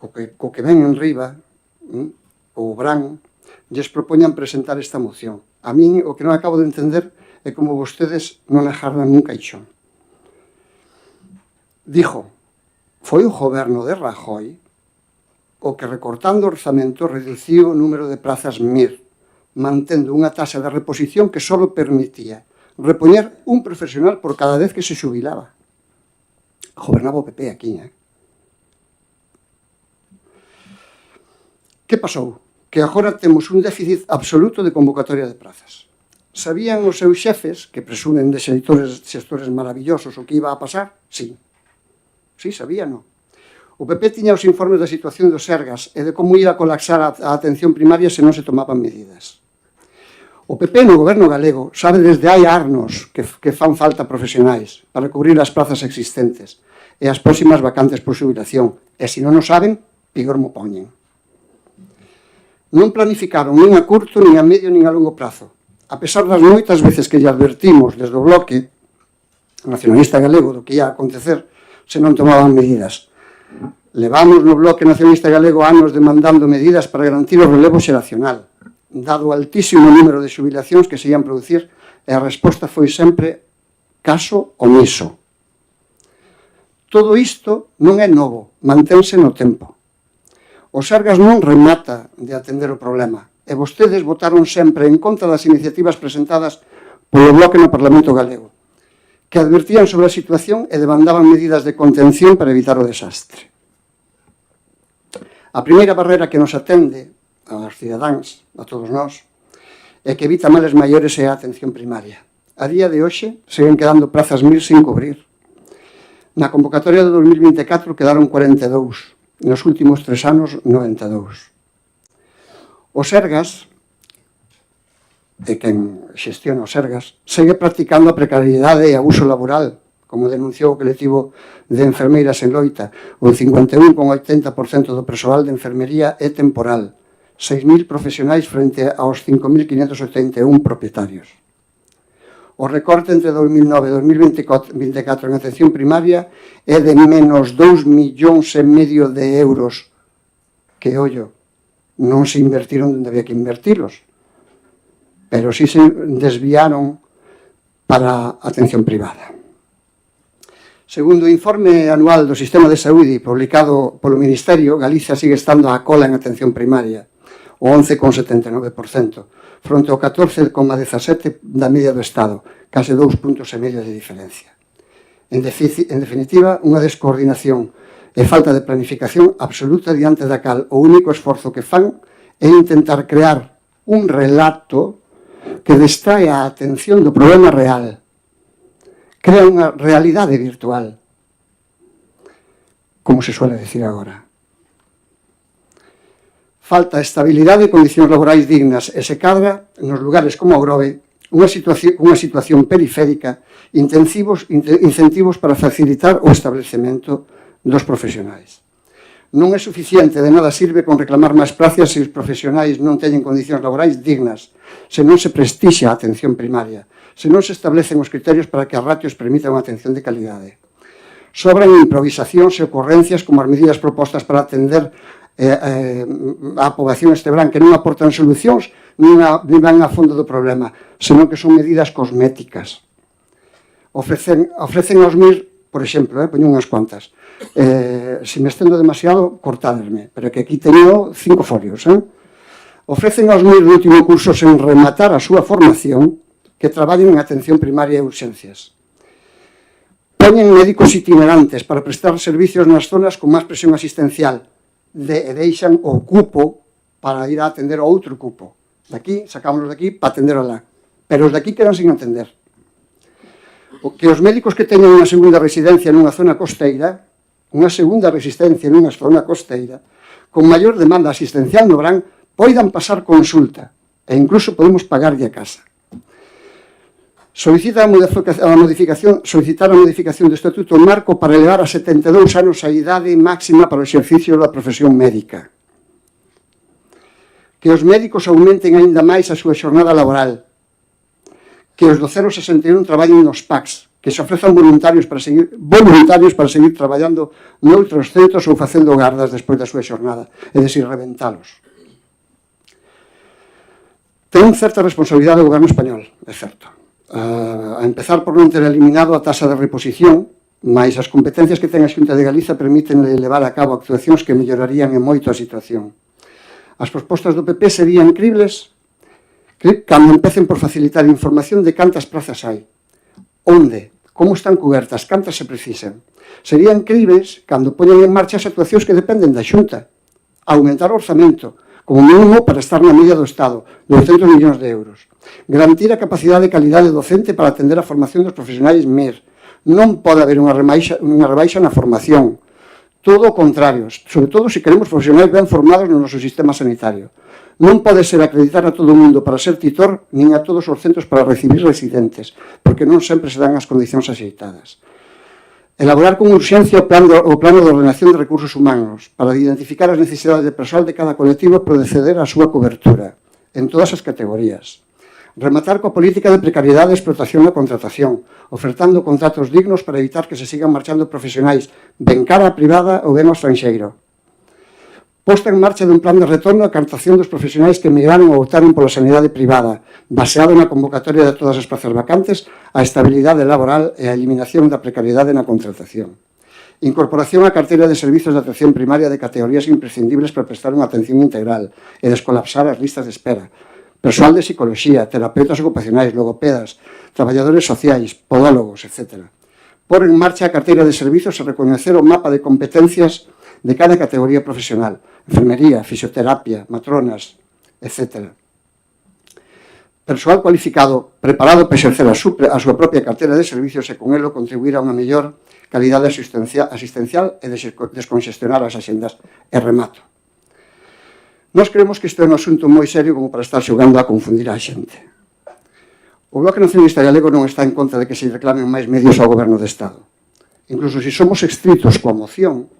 co que ven en riba, o Bran, lles propoñan presentar esta moción. A min o que non acabo de entender é como vostedes non a jardan nun caixón. Dijo, foi o goberno de Rajoy o que recortando o orzamento reduciu o número de prazas MIR, mantendo unha taxa de reposición que só permitía repoñer un profesional por cada vez que se xubilaba. Gobernaba o PP aquí, Que pasou? Que agora temos un déficit absoluto de convocatoria de prazas. Sabían os seus xefes, que presumen de xestores maravillosos, o que iba a pasar? Sí. Sí, sabíano. O PP tiña os informes da situación dos Sergas e de como iba a colapsar a atención primaria se non se tomaban medidas. O PP no goberno galego sabe desde hai anos que fan falta profesionais para cubrir as plazas existentes e as próximas vacantes por xubilación. E se non o saben, pior mo poñen. Non planificaron nin a curto, nin a medio, nin a longo prazo. A pesar das moitas veces que lle advertimos desde o bloque nacionalista galego do que ia acontecer se non tomaban medidas. Levamos no bloque nacionalista galego anos demandando medidas para garantir o relevo xeracional. dado o altísimo número de xubilacións que se ian producir, e a resposta foi sempre caso omiso. Todo isto non é novo, mantense no tempo. O Sergas non remata de atender o problema, e vostedes votaron sempre en contra das iniciativas presentadas polo Bloque no Parlamento Galego, que advertían sobre a situación e demandaban medidas de contención para evitar o desastre. A primeira barrera que nos atende aos cidadáns, a todos nós, e que evita males maiores é a atención primaria. A día de hoxe, seguen quedando prazas 1000 sin cubrir. Na convocatoria de 2024 quedaron 42, nos últimos 3 anos 92. O Sergas, e quen xestiona o Sergas, segue practicando a precariedade e abuso laboral, como denunciou o colectivo de enfermeiras en Loita. O 51,80% do persoal de enfermería é temporal, 6.000 profesionais frente aos 5.581 propietarios. O recorte entre 2009 e 2024 en atención primaria é de menos 2,5 millóns de euros, que, ollo, non se invertiron onde había que invertilos, pero sí se desviaron para a atención privada. Segundo o informe anual do Sistema de Saúde publicado polo Ministerio, Galicia sigue estando á cola en atención primaria, o 11,79%, fronte ao 14,17% da media do Estado, case 2,5 puntos de diferencia. En definitiva, unha descoordinación e falta de planificación absoluta diante da cal o único esforzo que fan é intentar crear un relato que distrae a atención do problema real. Crea unha realidade virtual, como se suele decir agora. Falta estabilidade e condicións laborais dignas e se cadra, nos lugares como o Grove, unha situación periférica, incentivos para facilitar o establecemento dos profesionais. Non é suficiente, de nada sirve con reclamar máis plazas se os profesionais non teñen condicións laborais dignas, se non se prestixa a atención primaria, se non se establecen os criterios para que as ratios permitan unha atención de calidade. Sobran improvisacións e ocorrencias como as medidas propostas para atender a poboación este verán, que non aportan solucións nin van a fondo do problema, senón que son medidas cosméticas. Ofrecen aos MIR, por exemplo, poño unhas cuantas, se me estendo demasiado, cortádesme, pero que aquí teño 5 folios. Ofrecen aos MIR do último curso sen rematar a súa formación que traballen en atención primaria e urxencias. Poñen médicos itinerantes para prestar servicios nas zonas con máis presión asistencial, e deixan o cupo para ir a atender o outro cupo. Daqui, sacámonos daqui para atender alá. Pero os daqui quedan sin atender. Que os médicos que teñen unha segunda residencia nunha zona costeira, con maior demanda asistencial no verán, poidan pasar consulta e incluso podemos pagarlle a casa. Solicitar a modificación do Estatuto Marco para elevar a 72 anos a idade máxima para o exercicio da profesión médica. Que os médicos aumenten aínda máis a súa xornada laboral. Que os do 061 traballen nos PACs, que se ofrezan voluntarios para seguir traballando noutros centros ou facendo gardas despois da súa xornada, é dicir, reventalos. Ten certa responsabilidade o goberno español, é certo. A empezar por non ter eliminado a taxa de reposición, mais as competencias que ten a Xunta de Galiza permiten levar a cabo actuacións que mellorarían en moito a situación. As propostas do PP serían cribles cando empecen por facilitar información de cantas prazas hai, onde, como están cubertas, cantas se precisan. Serían cribles cando poñen en marcha as actuacións que dependen da Xunta, aumentar o orzamento, como mínimo para estar na media do Estado, 200 millóns de euros. Garantir a capacidade e calidade docente para atender a formación dos profesionais MIR. Non pode haber unha rebaixa na formación. Todo o contrario, sobre todo se queremos profesionais ben formados no noso sistema sanitario. Non pode ser acreditar a todo o mundo para ser titor, nin a todos os centros para recibir residentes, porque non sempre se dan as condicións axeitadas. Elaborar con urxencia o plano de ordenación de recursos humanos para identificar as necesidades de persoal de cada colectivo e proceder á súa cobertura en todas as categorías. Rematar coa política de precariedade e explotación na contratación, ofertando contratos dignos para evitar que se sigan marchando profesionais, ben cara a privada ou ben ao estranxeiro. Posta en marcha dun plan de retorno a captación dos profesionais que emigraron ou optaron pola sanidade privada, baseado na convocatoria de todas as plazas vacantes, a estabilidade laboral e a eliminación da precariedade na contratación. Incorporación á carteira de servizos de atención primaria de categorías imprescindibles para prestar unha atención integral e descolapsar as listas de espera. Persoal de psicología, terapeutas ocupacionais, logopedas, traballadores sociais, podólogos, etc. Por en marcha a carteira de servizos e recoñecer o mapa de competencias de cada categoría profesional, enfermería, fisioterapia, matronas, etc. Persoal cualificado, preparado para exercer a súa propia carteira de servicios e con elo contribuir a unha mellor calidade asistencial e desconxestionar as axendas. E remato. Nós creemos que isto é un asunto moi serio como para estar xogando a confundir a xente. O Bloque Nacionalista Galego non está en contra de que se reclamen máis medios ao Goberno do Estado. Incluso se somos estritos coa moción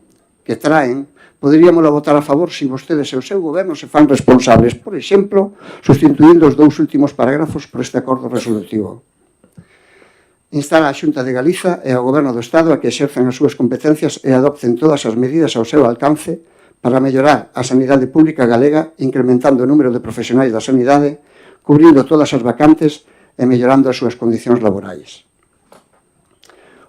que traen, poderíamos votar a favor se vostedes e o seu goberno se fan responsables, por exemplo, sustituindo os dous últimos parágrafos por este acordo resolutivo. Instar a Xunta de Galiza e ao Goberno do Estado a que exercen as súas competencias e adopten todas as medidas ao seu alcance para mellorar a sanidade pública galega, incrementando o número de profesionais da sanidade, cubrindo todas as vacantes e mellorando as súas condicións laborais.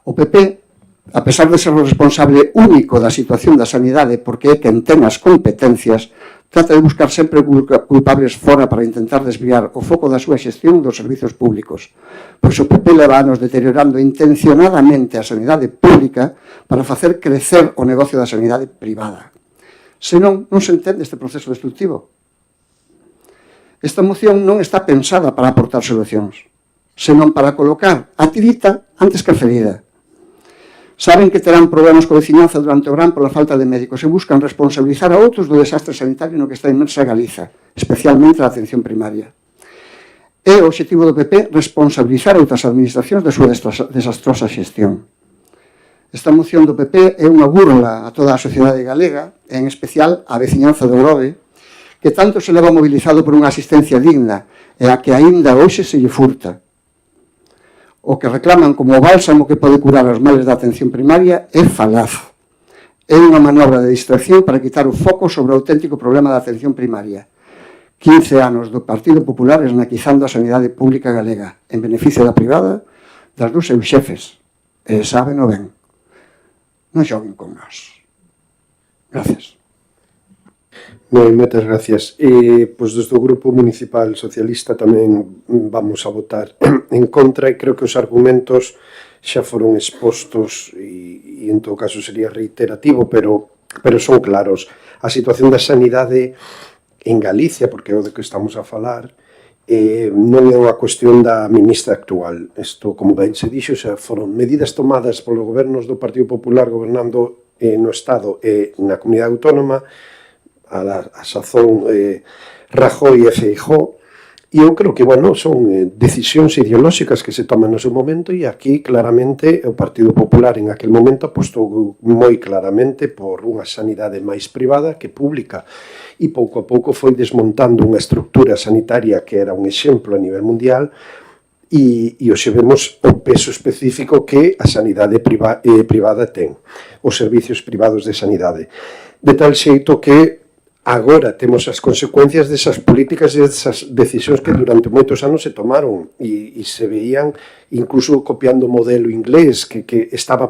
O PP, a pesar de ser o responsable único da situación da sanidade porque é quen ten as competencias, trata de buscar sempre culpables fora para intentar desviar o foco da súa xestión dos servizos públicos, pois o PP leva anos deteriorando intencionadamente a sanidade pública para facer crecer o negocio da sanidade privada. Senón, non se entende este proceso destructivo. Esta moción non está pensada para aportar solucións, senón para colocar a tirita antes que a ferida. Saben que terán problemas coa veciñanza durante o verán pola falta de médicos e buscan responsabilizar a outros do desastre sanitario no que está inmersa Galiza, especialmente a atención primaria. É o obxectivo do PP responsabilizar outras administracións da súa desastrosa xestión. Esta moción do PP é unha burla a toda a sociedade galega, e en especial a veciñanza do Grove, que tanto se leva mobilizado por unha asistencia digna e a que aínda hoxe se lle furta. O que reclaman como o bálsamo que pode curar os males da atención primaria é falaz. É unha manobra de distracción para quitar o foco sobre o auténtico problema da atención primaria. 15 anos do Partido Popular esnaquizando a sanidade pública galega, en beneficio da privada, das dos seus xefes. E sábeno ben. Non xoguen con nós. Gracias. Moitas gracias. Pois desde o Grupo Municipal Socialista tamén vamos a votar en contra e creo que os argumentos xa foron expostos e en todo caso sería reiterativo, pero son claros. A situación da sanidade en Galicia, porque é o de que estamos a falar, non é unha cuestión da ministra actual. Isto, como ben se dixo, xa foron medidas tomadas polos gobernos do Partido Popular gobernando no Estado e na comunidade autónoma, a sazón Rajoy e Feijóo, e eu creo que, bueno, son decisións ideolóxicas que se toman no seu momento e aquí claramente o Partido Popular en aquel momento apostou moi claramente por unha sanidade máis privada que pública e pouco a pouco foi desmontando unha estructura sanitaria que era un exemplo a nivel mundial e hoxe vemos o peso específico que a sanidade privada ten, os servicios privados de sanidade, de tal xeito que agora temos as consecuencias desas políticas e desas decisións que durante moitos anos se tomaron e se veían incluso copiando o modelo inglés que estaba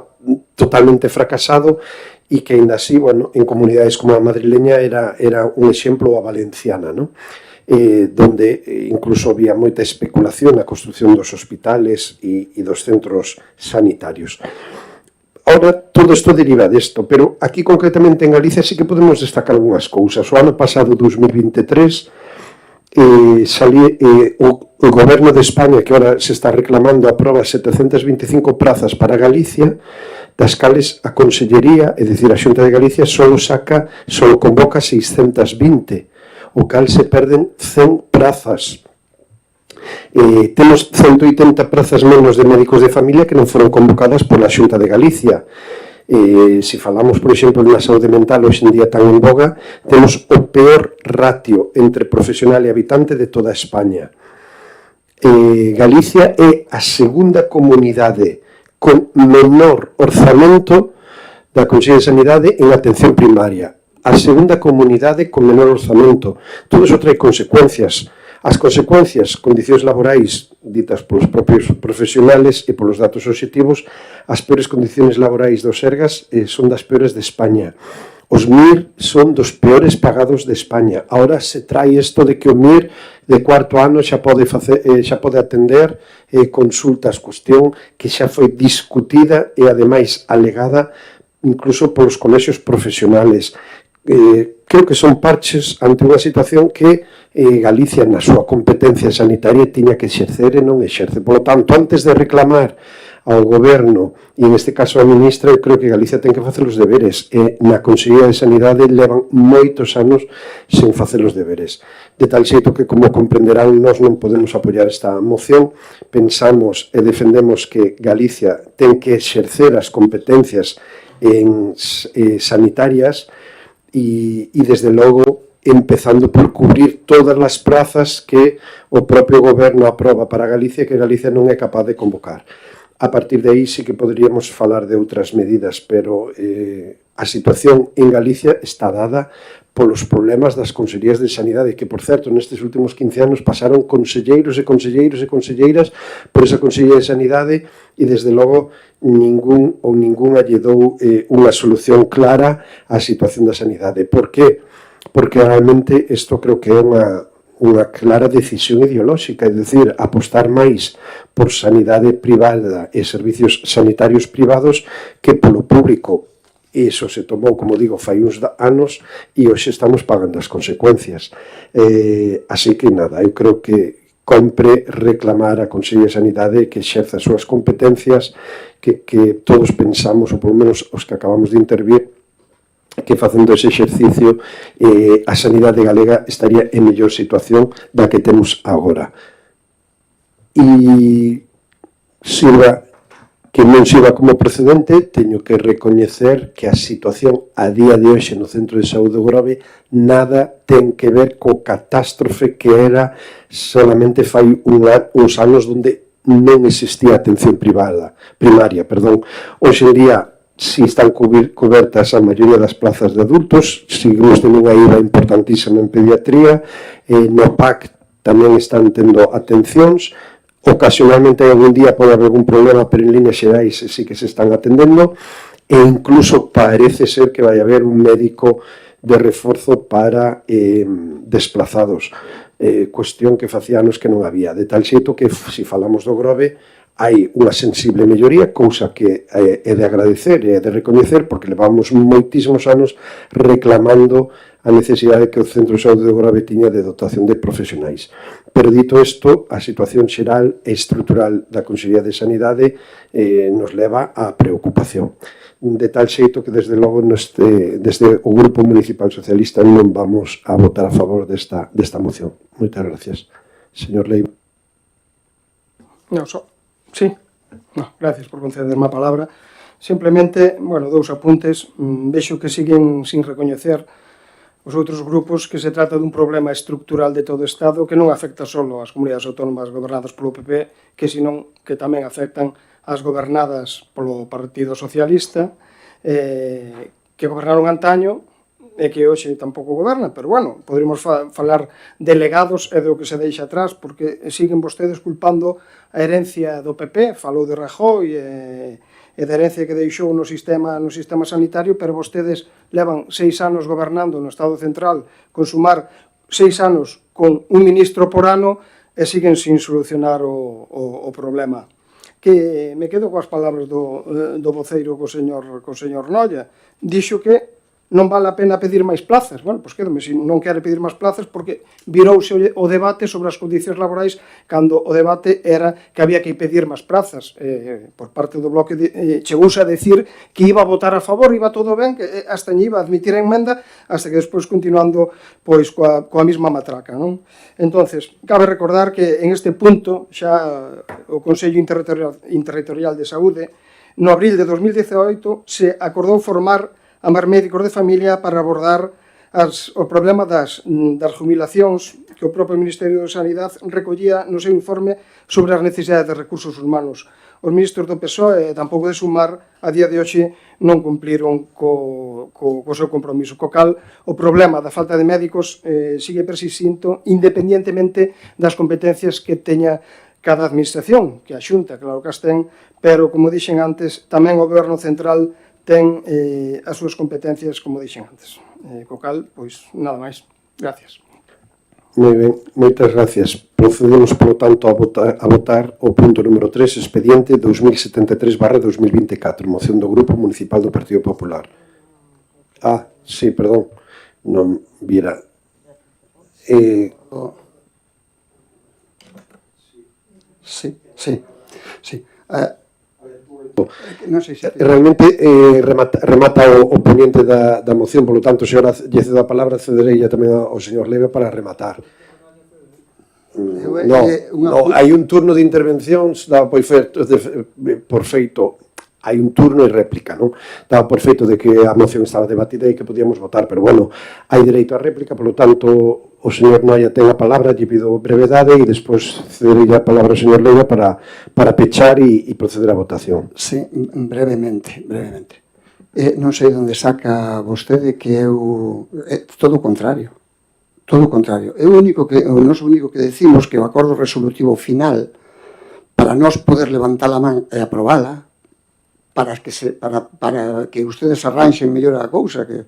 totalmente fracasado e que ainda así, bueno, en comunidades como a madrileña era un exemplo a valenciana, ¿no? Donde incluso había moita especulación na construción dos hospitales e dos centros sanitarios. Ahora, todo isto deriva desto, pero aquí concretamente en Galicia sí que podemos destacar algunhas cousas. O ano pasado, 2023, o Goberno de España, que ahora se está reclamando, aproba 725 prazas para Galicia, das cales a Consellería, é dicir, a Xunta de Galicia, só convoca 620, o cal se perden 100 prazas. Temos 180 prazas menos de médicos de familia que non foron convocadas pola Xunta de Galicia. Se falamos, por exemplo, na saúde mental hoxe en día tan en boga, temos o peor ratio entre profesional e habitante de toda España. Galicia é a segunda comunidade con menor orzamento da Consellería de Sanidade en atención primaria. a segunda comunidade con menor orzamento. Todo iso trae consecuencias. As consecuencias, condicións laborais ditas polos propios profesionales e polos datos obxectivos, as peores condicións laborais dos Sergas son das peores de España. Os MIR son dos peores pagados de España. Ahora se trae isto de que o MIR de cuarto ano xa pode atender consultas, cuestión que xa foi discutida e ademais alegada incluso polos colexios profesionales. Creo que son parches ante unha situación que Galicia na súa competencia sanitaria tiña que exercer e non exerce. Por lo tanto, antes de reclamar ao goberno e neste caso a ministra, eu creo que Galicia ten que facer os deberes e na Consellería de Sanidade levan moitos anos sen facer os deberes. De tal xeito que, como comprenderán, nós non podemos apoiar esta moción. Pensamos e defendemos que Galicia ten que exercer as competencias sanitarias e desde logo empezando por cubrir todas as plazas que o propio goberno aproba para Galicia que Galicia non é capaz de convocar. A partir de aí sí que poderíamos falar de outras medidas, pero a situación en Galicia está dada polos problemas das consellerías de sanidade, que, por certo, nestes últimos 15 anos pasaron conselleiros e conselleiros e conselleiras por esa consellería de sanidade e, desde logo, ningunha lle dou unha solución clara á situación da sanidade. Por que? Porque realmente isto creo que é unha clara decisión ideolóxica, é dicir, apostar máis por sanidade privada e servicios sanitarios privados que polo público. Iso se tomou, como digo, fai uns anos e hoxe estamos pagando as consecuencias. Así que nada, eu creo que compre reclamar a Consellería de Sanidade que exerza as súas competencias, que todos pensamos, ou polo menos os que acabamos de intervir, que facendo ese exercicio a sanidade galega estaría en mellor situación da que temos agora. E que non sirva como precedente, teño que recoñecer que a situación a día de hoxe no Centro de Saúde do Grove nada ten que ver co catástrofe que era solamente fai uns anos onde non existía atención primaria. Hoxe en día, si están cobertas a maioría das plazas de adultos, seguimos tendo unha IVA importantísima en pediatría, no PAC tamén están tendo atencións, ocasionalmente algún día pode haber algún problema, pero en líneas xerais sí que se están atendendo, e incluso parece ser que vai haber un médico de reforzo para desplazados, cuestión que facía anos que non había, de tal xeito que, se falamos do Grove, hai unha sensible melloría, cousa que é de agradecer e de recoñecer, porque levamos moitísimos anos reclamando a necesidade que o Centro de Saúde do Grove tiña de dotación de profesionais. Pero dito isto, a situación xeral e estrutural da Consellería de Sanidade nos leva á preocupación. De tal xeito que, desde logo, desde o Grupo Municipal Socialista non vamos a votar a favor desta moción. Moitas gracias. Señor Leiva. Sí, gracias por concederme a palabra. Simplemente, dous apuntes. Vexo que siguen sin recoñecer os outros grupos que se trata dun problema estructural de todo o Estado que non afecta só ás comunidades autónomas gobernadas polo PP, que senón que tamén afectan as gobernadas polo Partido Socialista, que gobernaron antaño e que hoxe tampouco goberna, pero poderíamos falar de legados e do que se deixa atrás, porque siguen vostedes culpando a herencia do PP, falou de Rajoy e da herencia que deixou no sistema sanitario, pero vostedes levan 6 anos gobernando no Estado Central, con sumar 6 anos con un ministro por ano, e siguen sin solucionar o problema. Que me quedo coas palabras do voceiro co señor Noia. Dixo que non vale a pena pedir máis plazas. Pois quédome, se non quere pedir máis plazas, porque virouse o debate sobre as condicións laborais cando o debate era que había que pedir máis plazas. Por parte do bloque chegouse a decir que iba a votar a favor, iba todo ben, que hasta iba a admitir a emenda, hasta que despois continuando pois coa mesma matraca, non? Entonces, cabe recordar que en este punto xa o Consello Interterritorial de Saúde no abril de 2018 se acordou formar a máis médicos de familia para abordar o problema das jubilacións que o propio Ministerio de Sanidade recollía no seu informe sobre as necesidades de recursos humanos. Os ministros do PSOE, tampouco de Sumar, a día de hoxe non cumpliron co seu compromiso. Co cal, o problema da falta de médicos sigue persistindo independientemente das competencias que teña cada administración, que a Xunta, claro que as ten, pero, como dixen antes, tamén o Goberno Central ten as súas competencias, como dixen antes. Co cal, pois, nada máis. Gracias. Moi ben, moitas gracias. Procedemos, polo tanto, a votar o punto número 3, expediente 2073/2024, moción do Grupo Municipal do Partido Popular. Sí, perdón, non vira. Sí. Non sei se... Realmente remata o ponente da moción, polo tanto, se ahora lle cedo a palabra, cederei tamén ao señor Leiva para rematar. Hai un turno de intervencións, daba por feito, hai un turno e réplica, non? Daba por feito de que a moción estaba debatida e que podíamos votar, pero bueno, hai dereito a réplica, polo tanto, o señor Noia ten a palabra, lle pido brevedade e despois cederei a palabra ao señor Leiva para pechar e proceder á votación. Sí, brevemente. Non sei onde saca vostede que eu... todo o contrario. Todo o contrario. O noso único que decimos que o acordo resolutivo final para nós poder levantar a man e aprobala para que ustedes arranxen mellor a cousa, que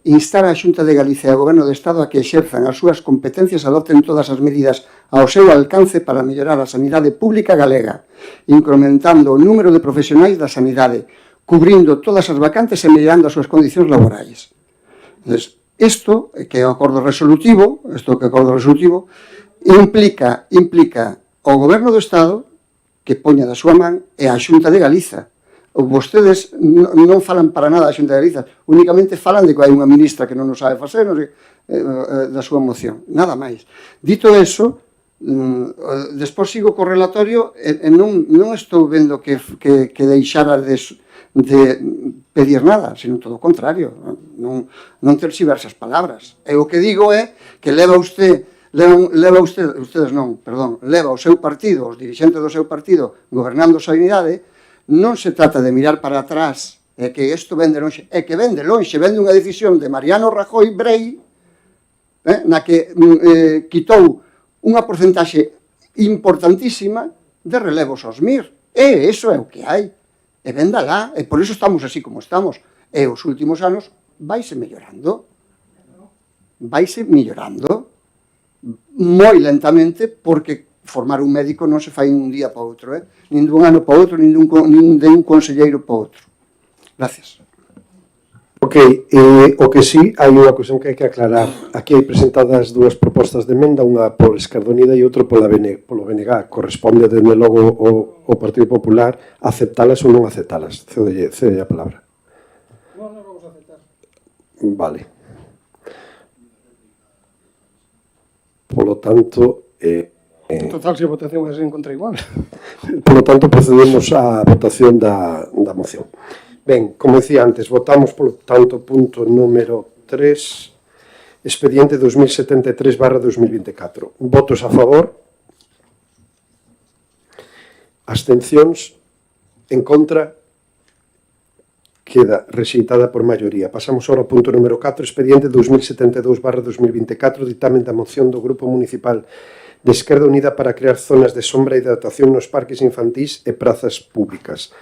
instar a Xunta de Galicia e ao Goberno de Estado a que exerzan as súas competencias, adopten todas as medidas ao seu alcance para mellorar a sanidade pública galega, incrementando o número de profesionais da sanidade, cubrindo todas as vacantes e mellorando as súas condicións laborais. Entón, isto que é o acordo resolutivo, implica ao Goberno do Estado que poña da súa man e a Xunta de Galiza. Vostedes non falan para nada da Xunta de Galiza, únicamente falan de que hai unha ministra que non o sabe facer, da súa moción, nada máis. Dito eso, despois sigo co relatorio e non estou vendo que deixara de pedir nada, sino todo o contrario, non terxiverse as palabras. E o que digo é que leva o seu partido, os dirixentes do seu partido, gobernando a sanidade. Non se trata de mirar para atrás e que isto vende lonxe, é que vende lonxe, vende unha decisión de Mariano Rajoy Brei na que quitou unha porcentaxe importantísima de relevos aos MIR. E iso é o que hai. E venda lá, e por iso estamos así como estamos. E os últimos anos vaise mellorando. Moi lentamente, porque formar un médico non se fai un día para outro, nin dun ano para outro, nin de un conselleiro para outro. Gracias. Ok, o que sí, hai unha cuestión que hai que aclarar. Aquí hai presentadas dúas propostas de emenda, unha por Esquerda Unida e outra polo BNG. Corresponde, desde logo, ao Partido Popular aceptalas ou non aceptalas. Cede a palabra. Non vamos a aceptar. Vale. Polo tanto... En total, se a votación é en contra igual. Por lo tanto, procedemos á votación da moción. Ben, como decía antes, votamos, por lo tanto, punto número 3, expediente 2073/2024. Votos a favor? Abstencións? En contra? Queda rexeitada por maioría. Pasamos ahora ao punto número 4, expediente 2072/2024, ditamen da moción do Grupo Municipal de Esquerda Unida para crear zonas de sombra e hidratación nos parques infantís e prazas públicas.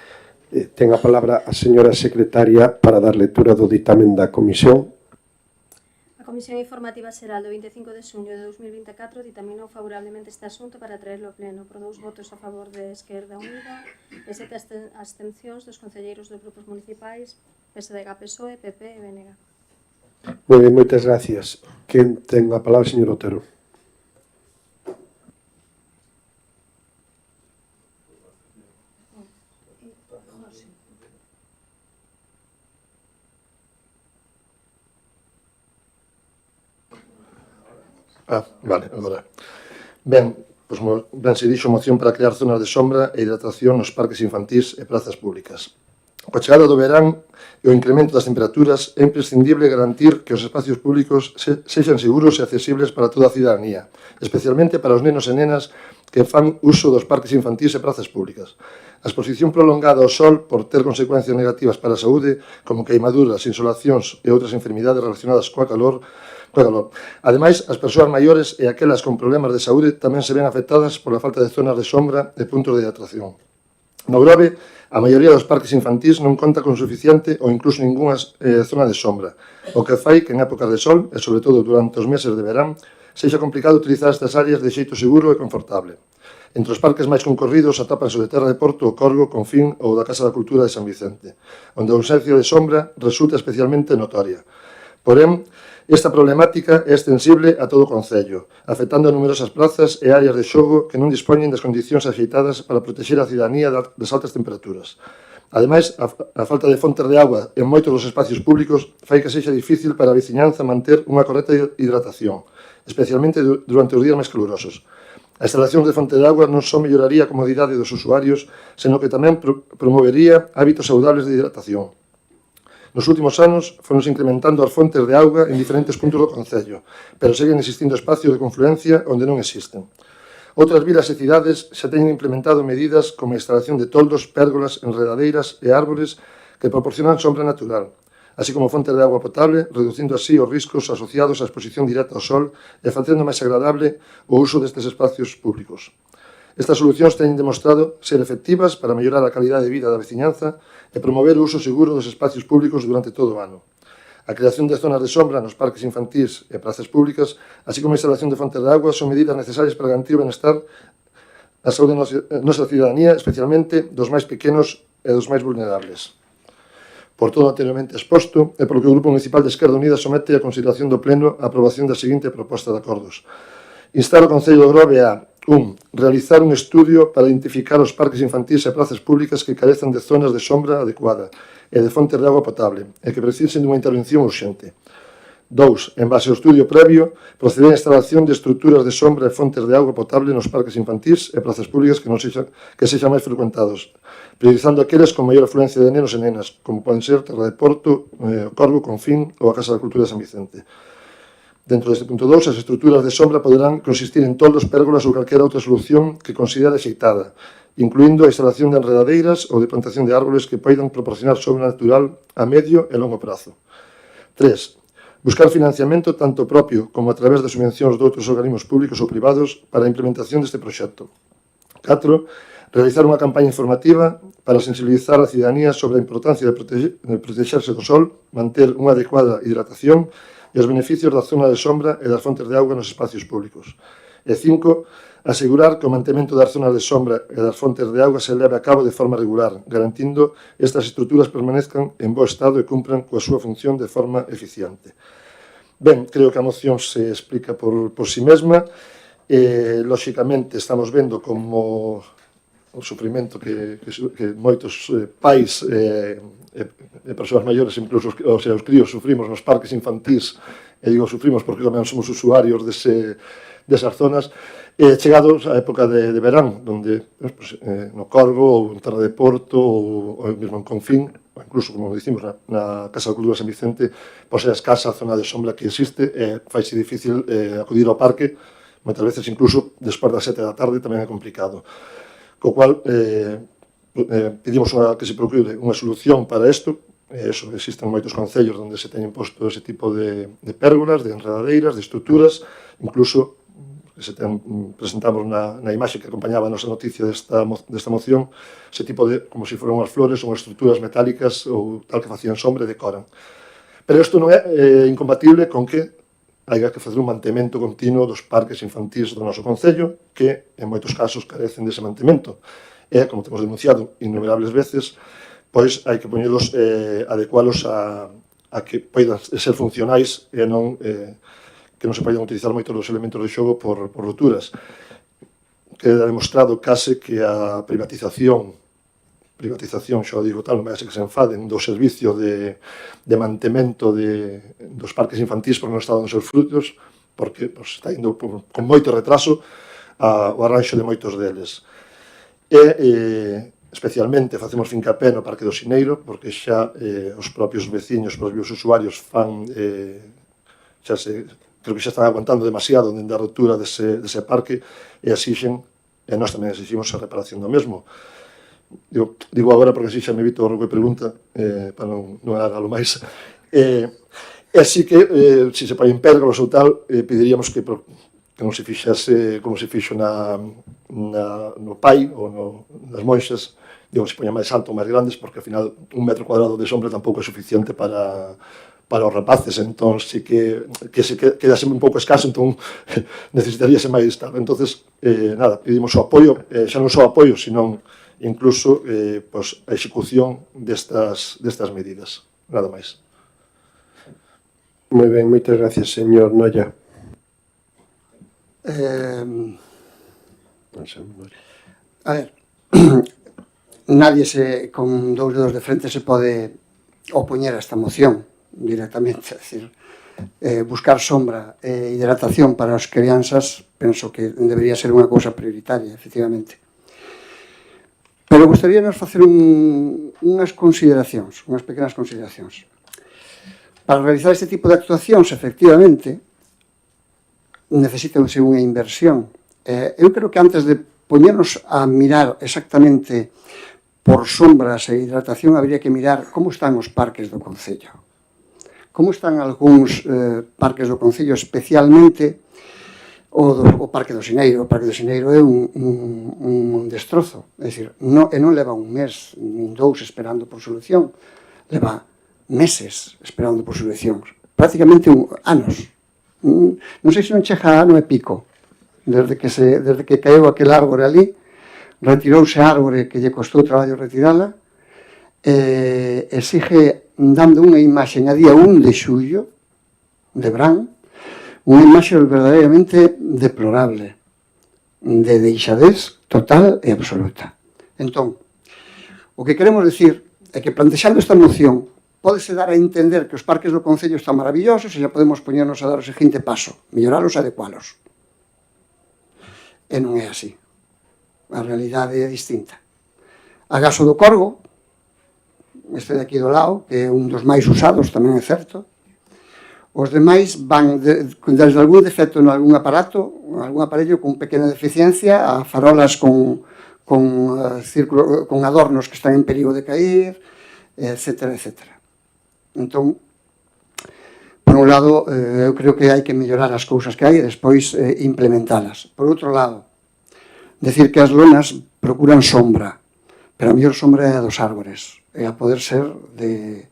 Ten a palabra a señora secretaria para dar lectura do ditamen da comisión. A Comisión Informativa Xeral do 25 de xuño de 2024 ditaminou favorablemente este asunto para traerlo ao pleno por 2 votos a favor de Esquerda Unida e 7 abstencións dos concelleiros dos grupos municipais PSDG, PSOE, PP e BNG. Moi ben, moitas gracias. Quen ten a palabra, señor Otero? Vale, agora. Ben se dixo moción para crear zonas de sombra e hidratación nos parques infantís e prazas públicas. Coa chegada do verán e o incremento das temperaturas é imprescindible garantir que os espacios públicos sexan seguros e accesibles para toda a cidadanía, especialmente para os nenos e nenas que fan uso dos parques infantís e prazas públicas. A exposición prolongada ao sol por ter consecuencias negativas para a saúde, como queimaduras, insolacións e outras enfermidades relacionadas coa calor. Ademais, as persoas maiores e aquelas con problemas de saúde tamén se ven afectadas pola falta de zonas de sombra e puntos de atracción. No Grove, a maioría dos parques infantís non conta con suficiente ou incluso ningunha zona de sombra, o que fai que en épocas de sol, e sobre todo durante os meses de verán, sexa complicado utilizar estas áreas de xeito seguro e confortable. Entre os parques máis concorridos atópanse o de Terra de Porto, o Corgo, Confín ou da Casa da Cultura de San Vicente, onde a ausencia de sombra resulta especialmente notoria. Porén, esta problemática é extensible a todo o concello, afectando a numerosas plazas e áreas de xogo que non dispoñen das condicións axeitadas para protexer a cidadanía das altas temperaturas. Ademais, a falta de fontes de agua en moitos dos espacios públicos fai que sexa difícil para a veciñanza manter unha correcta hidratación, especialmente durante os días máis calurosos. A instalación de fonte de agua non só melloraría a comodidade dos usuarios, senón que tamén promovería hábitos saudables de hidratación. Nos últimos anos foronse incrementando as fontes de auga en diferentes puntos do concello, pero seguen existindo espacios de confluencia onde non existen. Outras vilas e cidades xa teñen implementado medidas como a instalación de toldos, pérgolas, enredadeiras e árbores que proporcionan sombra natural, así como fontes de agua potable, reducindo así os riscos asociados á exposición directa ao sol e facendo máis agradable o uso destes espacios públicos. Estas solucións teñen demostrado ser efectivas para mellorar a calidade de vida da veciñanza e promover o uso seguro dos espacios públicos durante todo o ano. A creación de zonas de sombra nos parques infantís e prazas públicas, así como a instalación de fontes de agua, son medidas necesarias para garantir o benestar a saúde da nosa cidadanía, especialmente dos máis pequenos e dos máis vulnerables. Por todo o anteriormente exposto, é polo que o Grupo Municipal de Esquerda Unida somete a consideración do Pleno a aprobación da seguinte proposta de acordos. Instar o Concello de Grove a 1. Realizar un estudio para identificar os parques infantís e prazas públicas que carezan de zonas de sombra adecuada e de fontes de agua potable e que precisen dunha intervención urxente. 2. En base ao estudio previo, proceder á instalación de estruturas de sombra e fontes de agua potable nos parques infantís e prazas públicas que sexan máis frecuentados, priorizando aqueles con maior afluencia de nenos e nenas, como poden ser Terra de Porto, o Corgo, Confín ou a Casa da Cultura de San Vicente. Dentro deste punto 2, as estruturas de sombra poderán consistir en toldos, pérgolas ou calquera outra solución que considere axeitada, incluindo a instalación de enredadeiras ou de plantación de árboles que poidan proporcionar sombra natural a medio e longo prazo. 3. Buscar financiamento tanto propio como a través de subvencións de outros organismos públicos ou privados para a implementación deste proxecto. 4. Realizar unha campaña informativa para sensibilizar a cidadanía sobre a importancia de protexerse do sol, manter unha adecuada hidratación e os beneficios da zona de sombra e das fontes de auga nos espacios públicos. E 5. Asegurar que o mantemento das zonas de sombra e das fontes de auga se leve a cabo de forma regular, garantindo estas estruturas permanezcan en bo estado e cumpran coa súa función de forma eficiente. Ben, creo que a moción se explica por si mesma. Lóxicamente, estamos vendo como o sufrimento que moitos pais e persoas maiores, incluso os seus críos, sufrimos nos parques infantís, e digo sufrimos porque tamén somos usuarios desas zonas, chegados á época de verán, onde no Corgo, ou en Terra de Porto, ou mesmo en Confín, ou incluso, como dicimos, na Casa da Cultura de San Vicente, pois é escasa a zona de sombra que existe, e faise difícil acudir ao parque, moitas veces incluso despois das 7 da tarde tamén é complicado. Co cual, pedimos que se procure unha solución para isto. Existen moitos concellos onde se teñen posto ese tipo de pérgolas, de enredadeiras, de estruturas, incluso presentamos na imaxe que acompañaba a nosa noticia desta moción, ese tipo de, como se foran unhas flores ou estruturas metálicas ou tal que facían sombra e decoran. Pero isto non é incompatible con que haiga que facer un mantemento continuo dos parques infantís do noso concello, que en moitos casos carecen dese mantemento. E, como temos denunciado innumerables veces, pois hai que poñelos, adecualos a que poidan ser funcionais e non que non se poidan utilizar moitos dos elementos de xogo por roturas. Queda demostrado case que a privatización, xa digo tal, non vai ser que se enfaden, do servicio de mantemento dos parques infantís porque non está dando os seus frutos, porque está indo con moito retraso o arranxo de moitos deles. E especialmente facemos fincapé no Parque do Sineiro, porque xa os propios veciños, os propios usuarios fan, creo que xa están aguantando demasiado dende a ruptura dese parque e exixen, e nós tamén exiximos a reparación do mesmo. Digo agora porque así xa me evito o que pregunta, para non alargalo máis. E así que, se se poñen pérgolos ou tal, pediríamos que non se fixase como se fixo no Pai ou nas Monxas, digo, se poña máis alto ou máis grandes, porque ao final 1 metro cuadrado de sombra tampouco é suficiente para os rapaces, entón si que se quedase un pouco escaso, entón necesitaríase máis tal. Entonces, nada, pedimos o apoio, xa non só o apoio, sino incluso a execución destas medidas. Nada máis. Moi ben, moitas gracias, señor Noia. A ver, nadie con 2 dedos de frente se pode opoñer a esta moción directamente, é dicir, buscar sombra e hidratación para as crianzas penso que debería ser unha cousa prioritaria, efectivamente. Pero gustaríanos facer unhas consideracións, unhas pequenas consideracións. Para realizar este tipo de actuacións, efectivamente, necesítanse unha inversión. Eu creo que antes de poñernos a mirar exactamente por sombras e hidratación, habría que mirar como están os parques do Concello. Como están algúns parques do Concello, especialmente o Parque do Sineiro. O Parque do Sineiro é un destrozo. É dicir, non leva un mes, nin 2 esperando por solución. Leva meses esperando por solucións. Prácticamente anos. Non sei se non chega ano e pico. Desde que caeu aquel árbore ali, retirouse a árbore que lle costou traballo retirala, e sigue dando unha imaxe a día 1 de xullo, de verán, unha imaxe verdadeiramente deplorable, de deixadez total e absoluta. Entón, o que queremos decir é que plantexando esta moción pódese dar a entender que os parques do Concello están maravillosos e xa podemos poñernos a dar o seguinte paso, melloralos e adecualos. E non é así. A realidade é distinta. A Gaso do Corgo, este de aquí do lado, que é un dos máis usados, tamén é certo. Os demais van desde algún defecto en algún aparato, algún aparello con pequena deficiencia, a farolas con adornos que están en perigo de caer, etcétera, etcétera. Entón, por un lado, eu creo que hai que mellorar as cousas que hai e despois implementalas. Por outro lado, decir que as lonas procuran sombra, pero a mellor sombra é a dos árbores, é a poder ser de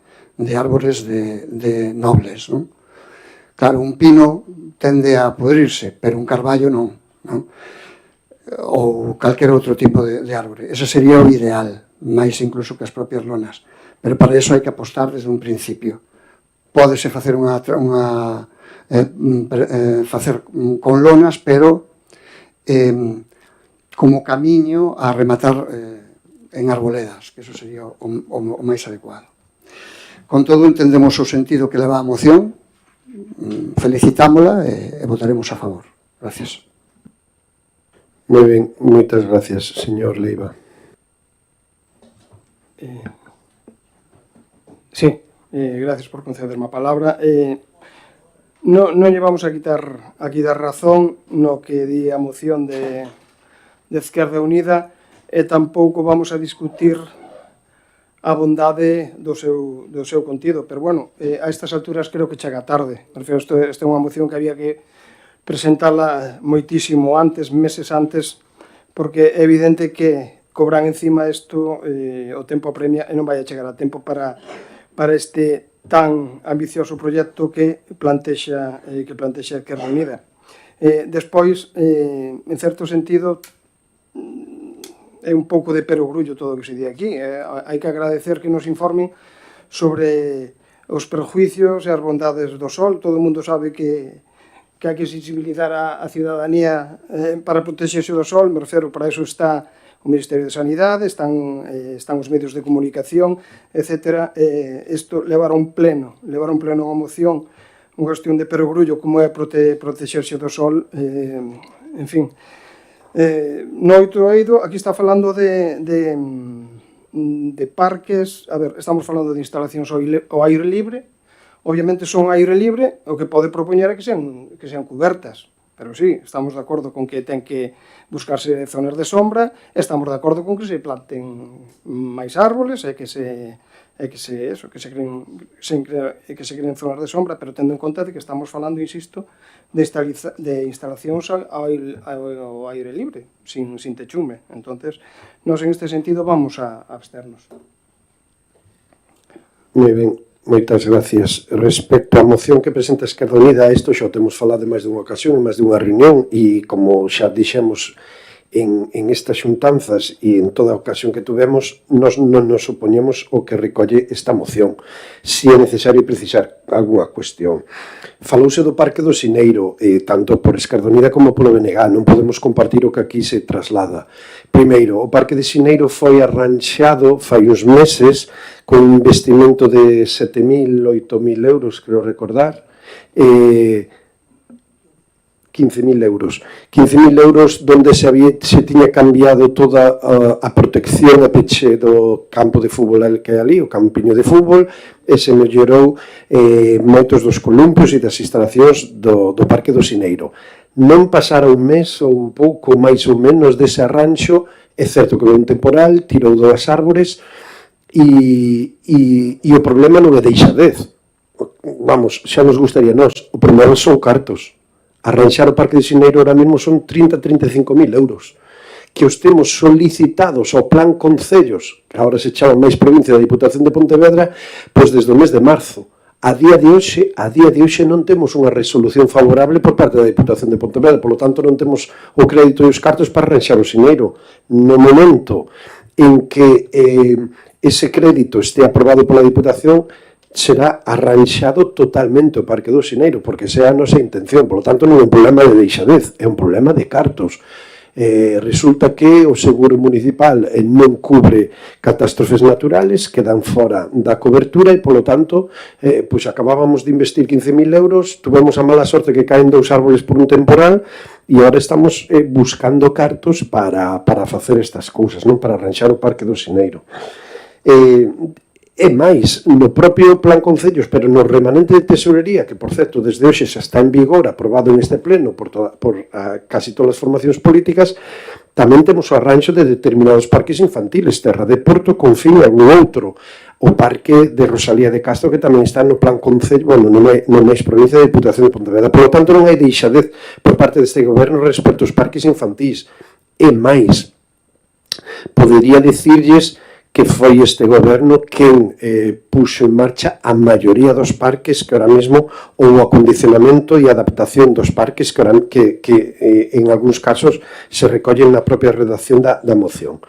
árbores de nobles, non? Claro, un pino tende a podrirse, pero un carballo non, ou calquer outro tipo de árbore. Ese sería o ideal, máis incluso que as propias lonas. Pero para iso hai que apostar desde un principio. Pódese facer facer con lonas, pero como camiño a rematar en arboledas, que eso sería o máis adecuado. Con todo, entendemos o sentido que leva a moción, felicitámola e votaremos a favor. Gracias. Moi ben, moitas gracias, señor Leiva. Sí, gracias por concederme a palabra. Non lle vamos a quitar razón no que di a moción de Esquerda Unida e tampouco vamos a discutir a bondade do seu contido, pero bueno, a estas alturas creo que chega tarde. Esta é unha moción que había que presentala moitísimo antes, meses antes, porque é evidente que cobran encima isto, o tempo apremia e non vai a chegar a tempo para este tan ambicioso proxecto que plantexa Esquerda Unida. Despois, en certo sentido, é un pouco de perogrullo todo o que se di aquí. Hai que agradecer que nos informen sobre os perjuicios e as bondades do sol. Todo o mundo sabe que hai que sensibilizar a ciudadanía para protexerse do sol. Me refiro, para iso está o Ministerio de Sanidade, están os medios de comunicación, etc. Isto levar a un pleno unha moción, unha cuestión de perogrullo como é protexerse do sol, en fin. No outro eido, aquí está falando de de parques, a ver, estamos falando de instalacións ao aire libre, obviamente son aire libre, o que pode propoñer é que sean cubertas, pero sí, estamos de acordo con que ten que buscarse zonas de sombra, estamos de acordo con que se planten máis árboles e que se creen zonas de sombra, pero tendo en conta de que estamos falando, insisto, de instalacións ao aire libre, sin techume. Entonces, nós en este sentido vamos a absternos. Moi ben, moitas gracias. Respecto á moción que presenta Esquerda Unida, isto xa o temos falado en máis dunha ocasión, en máis dunha reunión, e como xa dixemos en estas xuntanzas e en toda a ocasión que tuvemos, nós non nos opoñemos o que recolle esta moción, se é necesario precisar algunha cuestión. Falouse do Parque do Sineiro, tanto por Esquerda Unida como polo BNG, non podemos compartir o que aquí se traslada. Primeiro, o Parque de Sineiro foi arranxado fai uns meses con un investimento de 7.000, 8.000 euros, creo recordar, 15.000 euros. 15.000 euros donde se tiña cambiado toda a protección a peche do campo de fútbol que hai ali, o campiño de fútbol, e se mellorou moitos dos columpios e das instalacións do Parque do Sineiro. Non pasara un mes ou pouco máis ou menos dese arranxo, é certo que un temporal tirou das árbores e o problema non é deixadez. Vamos, xa nos gustaría nós, o problema son cartos. Arranxar o Parque de Sineiro ahora mesmo son 30-35.000 euros, que os temos solicitados ao Plan Concellos, que agora se chama máis provincia da Diputación de Pontevedra, pois desde o mes de marzo. A día de hoxe non temos unha resolución favorable por parte da Diputación de Pontevedra, polo tanto non temos o crédito e os cartos para arranxar o Sineiro. No momento en que ese crédito este aprobado pola Diputación, será arranxado totalmente o Parque do Sineiro, porque esa é a nosa intención. Por lo tanto, non é un problema de deixadez, é un problema de cartos. Resulta que o seguro municipal non cubre catástrofes naturales, quedan fora da cobertura e, polo tanto, pois acabábamos de investir 15.000 euros, tuvemos a mala sorte que caen 2 árboles por un temporal e agora estamos buscando cartos para facer estas cousas, non, para arranxar o Parque do Sineiro. E máis, no propio Plan Concellos, pero no remanente de tesorería, que, por certo, desde hoxe xa está en vigor, aprobado neste pleno por casi todas as formacións políticas, tamén temos o arranxo de determinados parques infantiles, Terra de Porto, Confín e algún outro. O Parque de Rosalía de Castro, que tamén está no Plan Concello, bueno, non é provincia da Diputación de Pontevedra. Por lo tanto, non hai deixadez por parte deste goberno respecto aos parques infantís. E máis, podería dicirlles que foi este goberno quen puxo en marcha a maioría dos parques que ahora mesmo, ou o acondicionamento e adaptación dos parques que en algúns casos se recollen na propia redacción da moción.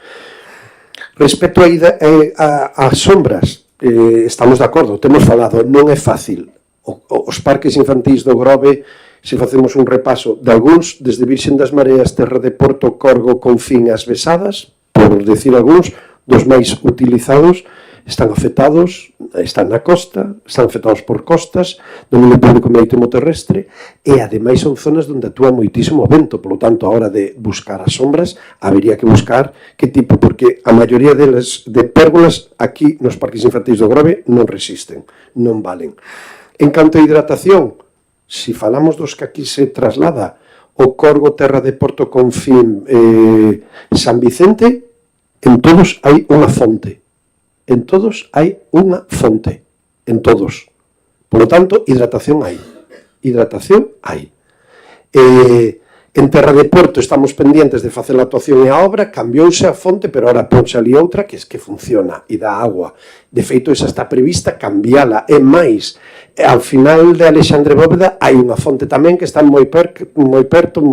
Respecto a sombras, estamos de acordo, temos falado, non é fácil. Os parques infantís do Grove, se facemos un repaso de algúns, desde Virxen das Mareas, Terra de Porto, Corgo, Confín, As Besadas, por decir algúns, dos máis utilizados, están afectados, están na costa, están afectados por costas, dominio público marítimo terrestre, e ademais son zonas onde actúa moitísimo vento, polo tanto, a hora de buscar as sombras, habería que buscar que tipo, porque a maioría delas de pérgolas aquí nos parques infantis do Grove non resisten, non valen. En canto a hidratación, se falamos dos que aquí se traslada, o Corgo, Terra de Porto, Confín, San Vicente, en todos hai unha fonte. En todos hai unha fonte. En todos. Por lo tanto, hidratación hai. Hidratación hai. En Terra de Porto estamos pendientes de facer a actuación e a obra, cambiouse a fonte, pero ahora ponse ali outra que funciona e dá agua. De feito, esa está prevista cambiala. E máis, ao final de Alexandre Bóveda hai unha fonte tamén que está moi perto,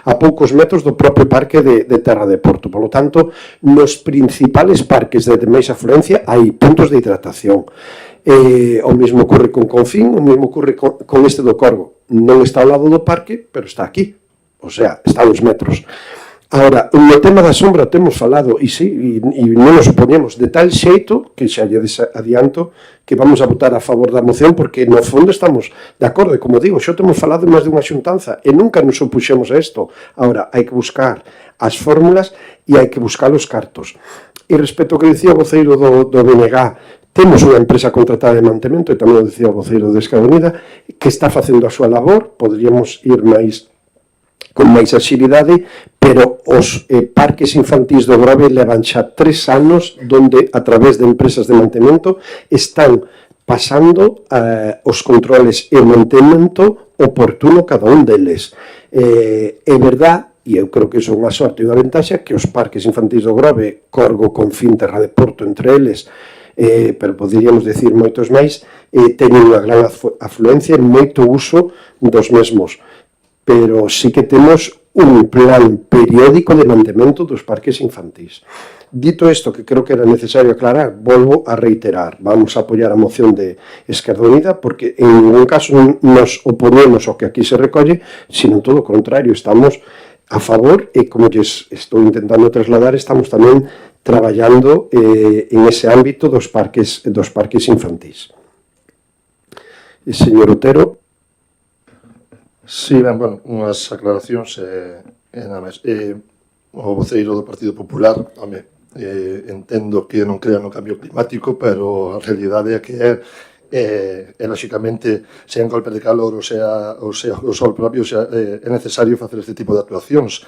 a poucos metros do propio parque de Terra de Porto. Por lo tanto, nos principales parques de máis afluencia hai puntos de hidratación. O mesmo ocorre con Confín, o mesmo ocorre con este do Corgo. Non está ao lado do parque, pero está aquí. O sea, está a 2 metros. Ahora, no tema da sombra temos falado, e sí, e non nos opoñemos, de tal xeito que xa lle adianto que vamos a votar a favor da moción, porque no fondo estamos de acordo, e como digo, xo temos falado máis de unha xuntanza, e nunca nos opuxemos a isto. Ahora, hai que buscar as fórmulas e hai que buscar os cartos. E respecto ao que dicía o voceiro do BNG, temos unha empresa contratada de mantemento, e tamén o dicía o voceiro de Esquerda Unida, que está facendo a súa labor, poderíamos ir máis con máis axilidade, pero os parques infantís do Grove levan xa 3 anos donde, a través de empresas de mantemento, están pasando os controles e o mantemento oportuno cada un deles. É verdad, e eu creo que iso é unha sorte e unha ventaxa, que os parques infantís do Grove, Corgo, Confín, Terra de Porto, entre eles, pero poderíamos decir moitos máis, teñen unha gran afluencia e moito uso dos mesmos. Pero sí que temos un plan periódico de mantemento dos parques infantís. Dito isto, que creo que era necesario aclarar, volvo a reiterar, vamos a apoiar a moción de Esquerda Unida, porque en ningún caso nos oponemos ao que aquí se recolle, sino todo o contrario, estamos a favor e, como lles estou intentando trasladar, estamos tamén traballando en ese ámbito dos parques infantís. Señor Otero. Sí, ben, bueno, unhas aclaracións nada máis. O voceiro do Partido Popular, home, entendo que non crea no cambio climático, pero a realidade é que lógicamente, sea en golpe de calor ou sea o sol propio, é necesario facer este tipo de actuacións.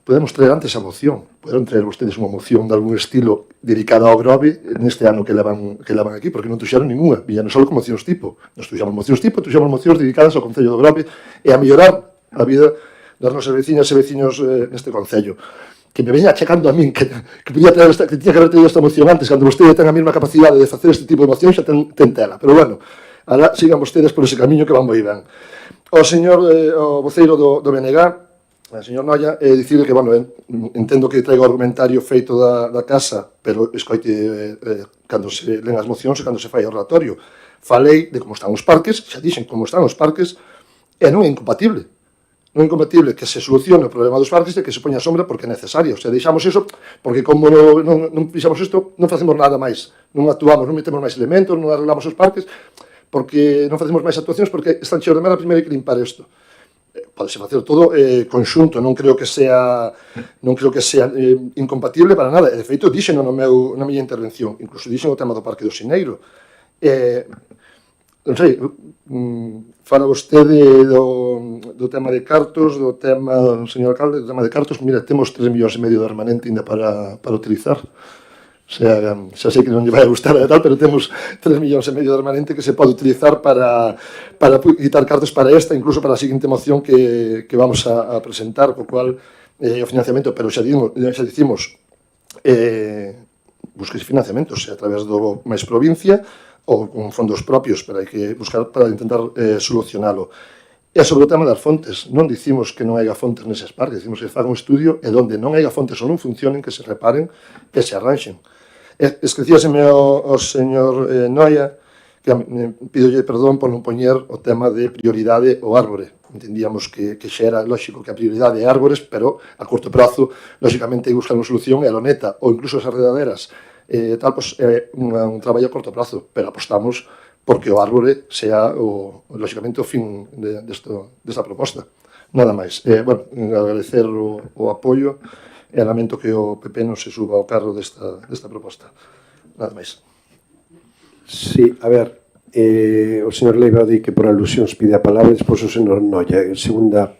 Podemos traer antes a moción, poderon traer vostedes unha moción de algún estilo dedicada ao Grove neste ano que levan aquí, porque non trouxeron ninguna, viñan só con mocións tipo. Nos trouxamos mocións tipo, trouxamos mocións dedicadas ao Concello do Grove e a mellorar a vida das nosas veciñas e veciños neste Concello. Que me veña achacando a min que podía traer que tiña que haber traído esta moción antes, cando vostede ten a mesma capacidade de facer este tipo de moción, xa ten tela. Pero bueno, ahora sigan vostedes por ese camiño que van moi ben. O señor, o voceiro do BNG, o señor Noia, dicirle que, bueno, entendo que traigo o argumentario feito da casa, pero escoite cando se len as mocións e cando se fai o relatorio. Falei de como están os parques, xa dixen como están os parques, e non é incompatible. Non é incompatible que se solucione o problema dos parques e que se poña a sombra porque é necesario. O sea, deixamos iso porque como non fixamos isto, non facemos nada máis. Non actuamos, non metemos máis elementos, non arreglamos os parques, porque non facemos máis actuacións porque están cheos de merda, primeiro hai que limpar isto. Podese facer todo conxunto, non creo que sea incompatible para nada. De feito, dixen na miña intervención, incluso dixen o tema do Parque do Sineiro. Non sei, fala vostede do tema de cartos, do tema, señor alcalde, do tema de cartos. Mira, temos 3,5 millóns de remanente ainda para utilizar. O sea, xa sei que non lle vai a gustar e tal, pero temos 3,5 millóns de remanente que se pode utilizar para quitar cartos para esta, incluso para a seguinte moción que vamos a presentar, co cual o financiamento, pero xa dicimos, busques financiamentos a través do máis provincia ou con fondos propios, pero hai que buscar para intentar solucionalo. E sobre o tema das fontes, non dicimos que non haiga fontes neses parques, dicimos que faga un estudio e onde non haiga fontes ou non funcionen, que se reparen, que se arranxen. Esquecíaseme o señor Noia, que pidolle perdón por non poñer o tema de prioridade o árbore. Entendíamos que xa era lógico que a prioridade é árbores, pero a corto prazo, lógicamente, hai que buscar unha solución e a loneta, ou incluso as arredaderas, tal, pois, é un traballo a corto prazo, pero apostamos porque o árbore sea, lógicamente, o fin desta proposta. Nada máis. Bueno, agradecer o apoio e lamento que o PP non se suba ao carro desta proposta. Nada máis. Sí, a ver, o señor Leiva di que por alusións pide a palabra, despois o señor Noia. En segunda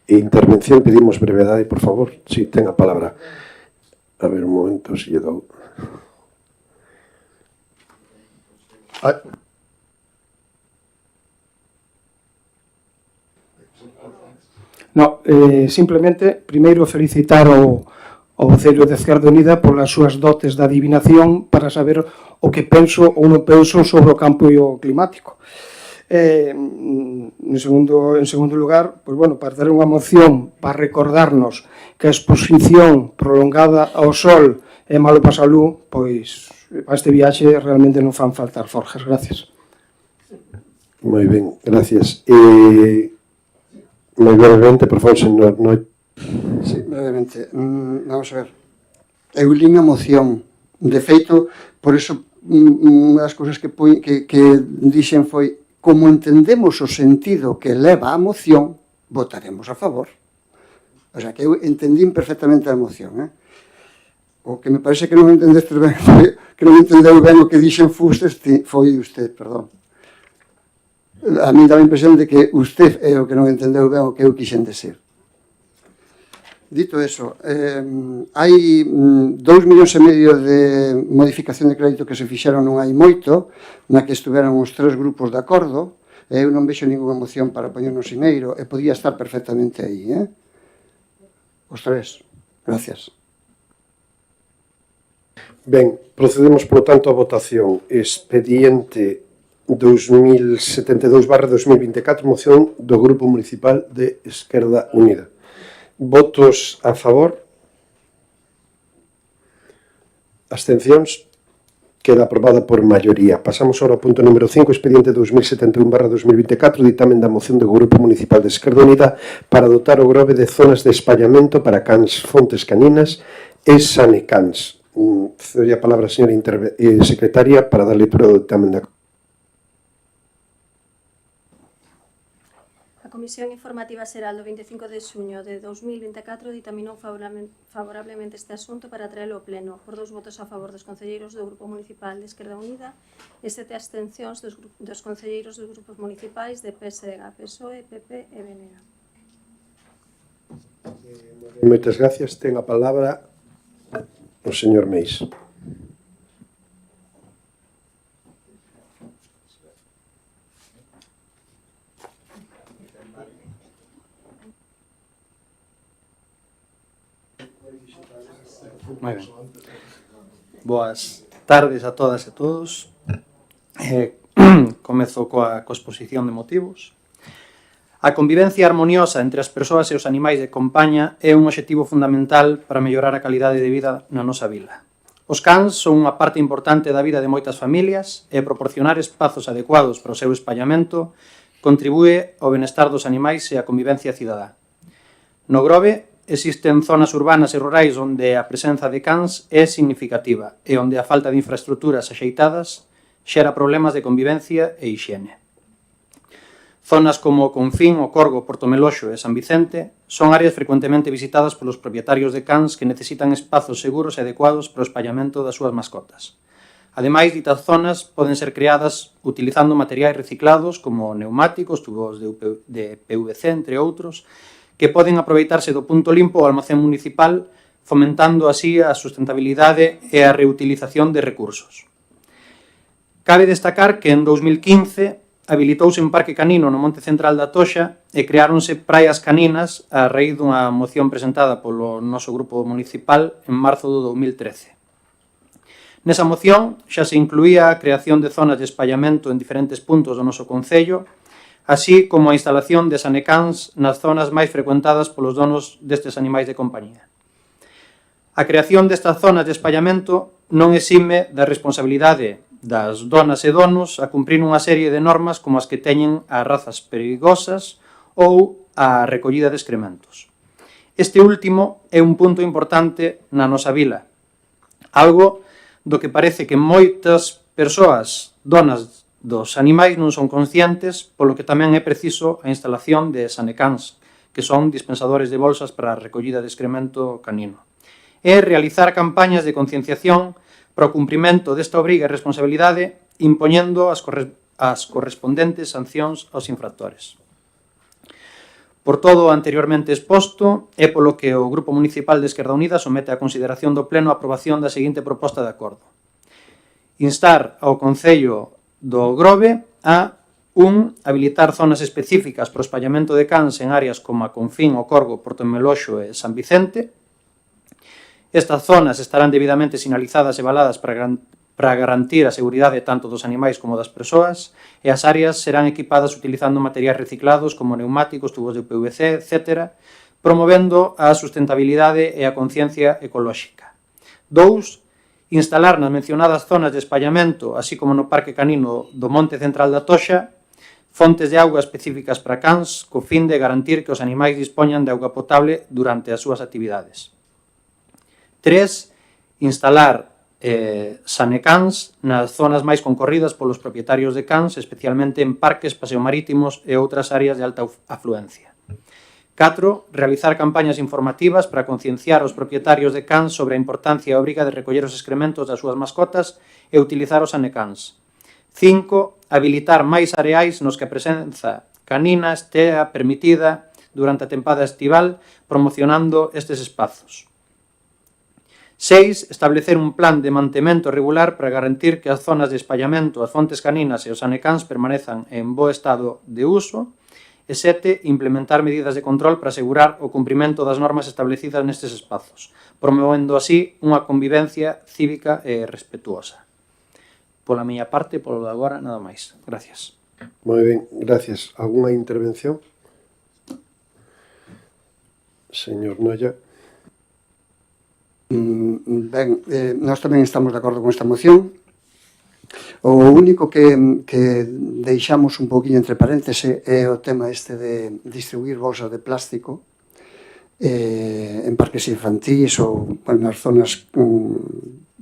intervención pedimos brevedade, por favor. Si, ten a palabra. A ver, un momento, se lle dou. No, simplemente, primeiro felicitar o voceiro de Esquerda Unida polas súas dotes de adivinación para saber o que penso ou non penso sobre o cambio climático. En segundo lugar, pois, bueno, para ter unha moción para recordarnos que a exposición prolongada ao sol é malo para a salud, pois para este viaxe realmente non fan faltar forjas. Gracias. Moi ben, gracias. Moi brevemente, por favor, señor Noia. Sí, brevemente. Vamos a ver. Eu lín a moción. De feito, por eso, unha das cousas que dixen foi como entendemos o sentido que leva a moción, votaremos a favor. O sea, que eu entendín perfectamente a moción. O que me parece que non entendeste ben, que non entendeu ben o que dixen foi usted, perdón. A mí dá a impresión de que usted é o que non entendeu ben o que eu quixen decir. Dito eso, hai 2,5 millóns de modificación de crédito que se fixeron non hai moito, na que estuveron os 3 grupos de acordo, e eu non vexo ninguna moción para poñer no sineiro, e podía estar perfectamente aí, Os 3. Gracias. Ben, procedemos, por tanto, a votación. Expediente 2072/2024, moción do Grupo Municipal de Esquerda Unida. Votos a favor? Abstencións? Queda aprobada por maioría. Pasamos ahora ao punto número 5, expediente 2071/2024, ditamen da moción do Grupo Municipal de Esquerda Unida para dotar o Grove de zonas de espallamento para cans, fontes caninas e sanecans. Cedolle a palabra a señora secretaria para dar lectura do ditamen da A Comisión Informativa Xeral do 25 de xuño de 2024 ditaminou favorablemente este asunto para traelo ao pleno por 2 votos a favor dos concelleiros do Grupo Municipal de Esquerda Unida e 7 abstencións dos concelleiros dos grupos municipais de PSDG, PSOE, PP e BNG. Moitas gracias. Ten a palabra o señor Meis. Moi ben. Boas tardes a todas e todos. Comezo coa exposición de motivos. A convivencia armoniosa entre as persoas e os animais de compañía é un obxectivo fundamental para mellorar a calidade de vida na nosa vila. Os cans son unha parte importante da vida de moitas familias e proporcionar espazos adecuados para o seu espallamento contribúe ao benestar dos animais e a convivencia cidadá. No Grove existen zonas urbanas e rurais onde a presenza de cans é significativa e onde a falta de infraestructuras axeitadas xera problemas de convivencia e hixiene. Zonas como Confín, O Corgo, Portomeloxo e San Vicente son áreas frecuentemente visitadas polos propietarios de cans que necesitan espazos seguros e adecuados para o espallamento das súas mascotas. Ademais, ditas zonas poden ser creadas utilizando materiais reciclados como neumáticos, tubos de PVC, entre outros, que poden aproveitarse do punto limpo ao almacén municipal, fomentando así a sustentabilidade e a reutilización de recursos. Cabe destacar que en 2015 habilitouse un parque canino no Monte Central da Toxa e creáronse praias caninas a raíz dunha moción presentada polo noso grupo municipal en marzo do 2013. Nesa moción xa se incluía a creación de zonas de espallamento en diferentes puntos do noso concello, así como a instalación de sanecans nas zonas máis frecuentadas polos donos destes animais de compañía. A creación destas zonas de espallamento non exime da responsabilidade das donas e donos a cumprir unha serie de normas como as que teñen as razas perigosas ou a recollida de excrementos. Este último é un punto importante na nosa vila, algo do que parece que moitas persoas, donas dos animais, non son conscientes, polo que tamén é preciso a instalación de sanecans, que son dispensadores de bolsas para a recollida de excremento canino. E realizar campañas de concienciación para o cumprimento desta obriga e responsabilidade, impoñendo as correspondentes sancións aos infractores. Por todo o anteriormente exposto, é polo que o Grupo Municipal de Esquerda Unida somete a consideración do Pleno a aprobación da seguinte proposta de acordo. Instar ao Concello do Grove a 1. Habilitar zonas específicas para o espallamento de cans en áreas como a Confín, O Corgo, Portomeloxo e San Vicente. Estas zonas estarán debidamente sinalizadas e valadas para garantir a seguridade tanto dos animais como das persoas, e as áreas serán equipadas utilizando materiais reciclados como neumáticos, tubos de PVC, etc., promovendo a sustentabilidade e a conciencia ecolóxica. 2. Instalar nas mencionadas zonas de espallamento, así como no Parque Canino do Monte Central da Toxa, fontes de auga específicas para cans, co fin de garantir que os animais dispoñan de auga potable durante as súas actividades. 3. Instalar sanecans nas zonas máis concorridas polos propietarios de cans, especialmente en parques, paseos marítimos e outras áreas de alta afluencia. 4. Realizar campañas informativas para concienciar os propietarios de cans sobre a importancia e a obriga de recoller os excrementos das súas mascotas e utilizar os sanecans. 5. Habilitar máis areais nos que a presenza canina estea permitida durante a tempada estival, promocionando estes espazos. 6. Establecer un plan de mantemento regular para garantir que as zonas de espallamento, as fontes caninas e os sanecans permanezan en bo estado de uso. E 7. Implementar medidas de control para asegurar o cumprimento das normas establecidas nestes espazos, promovendo así unha convivencia cívica e respetuosa. Pola miña parte, polo de agora, nada máis. Gracias. Moi ben, gracias. Alguna intervención? Señor Noia. Ben, nós tamén estamos de acordo con esta moción. O único que deixamos un poquinho entre parénteses é o tema este de distribuir bolsas de plástico en parques infantís ou nas zonas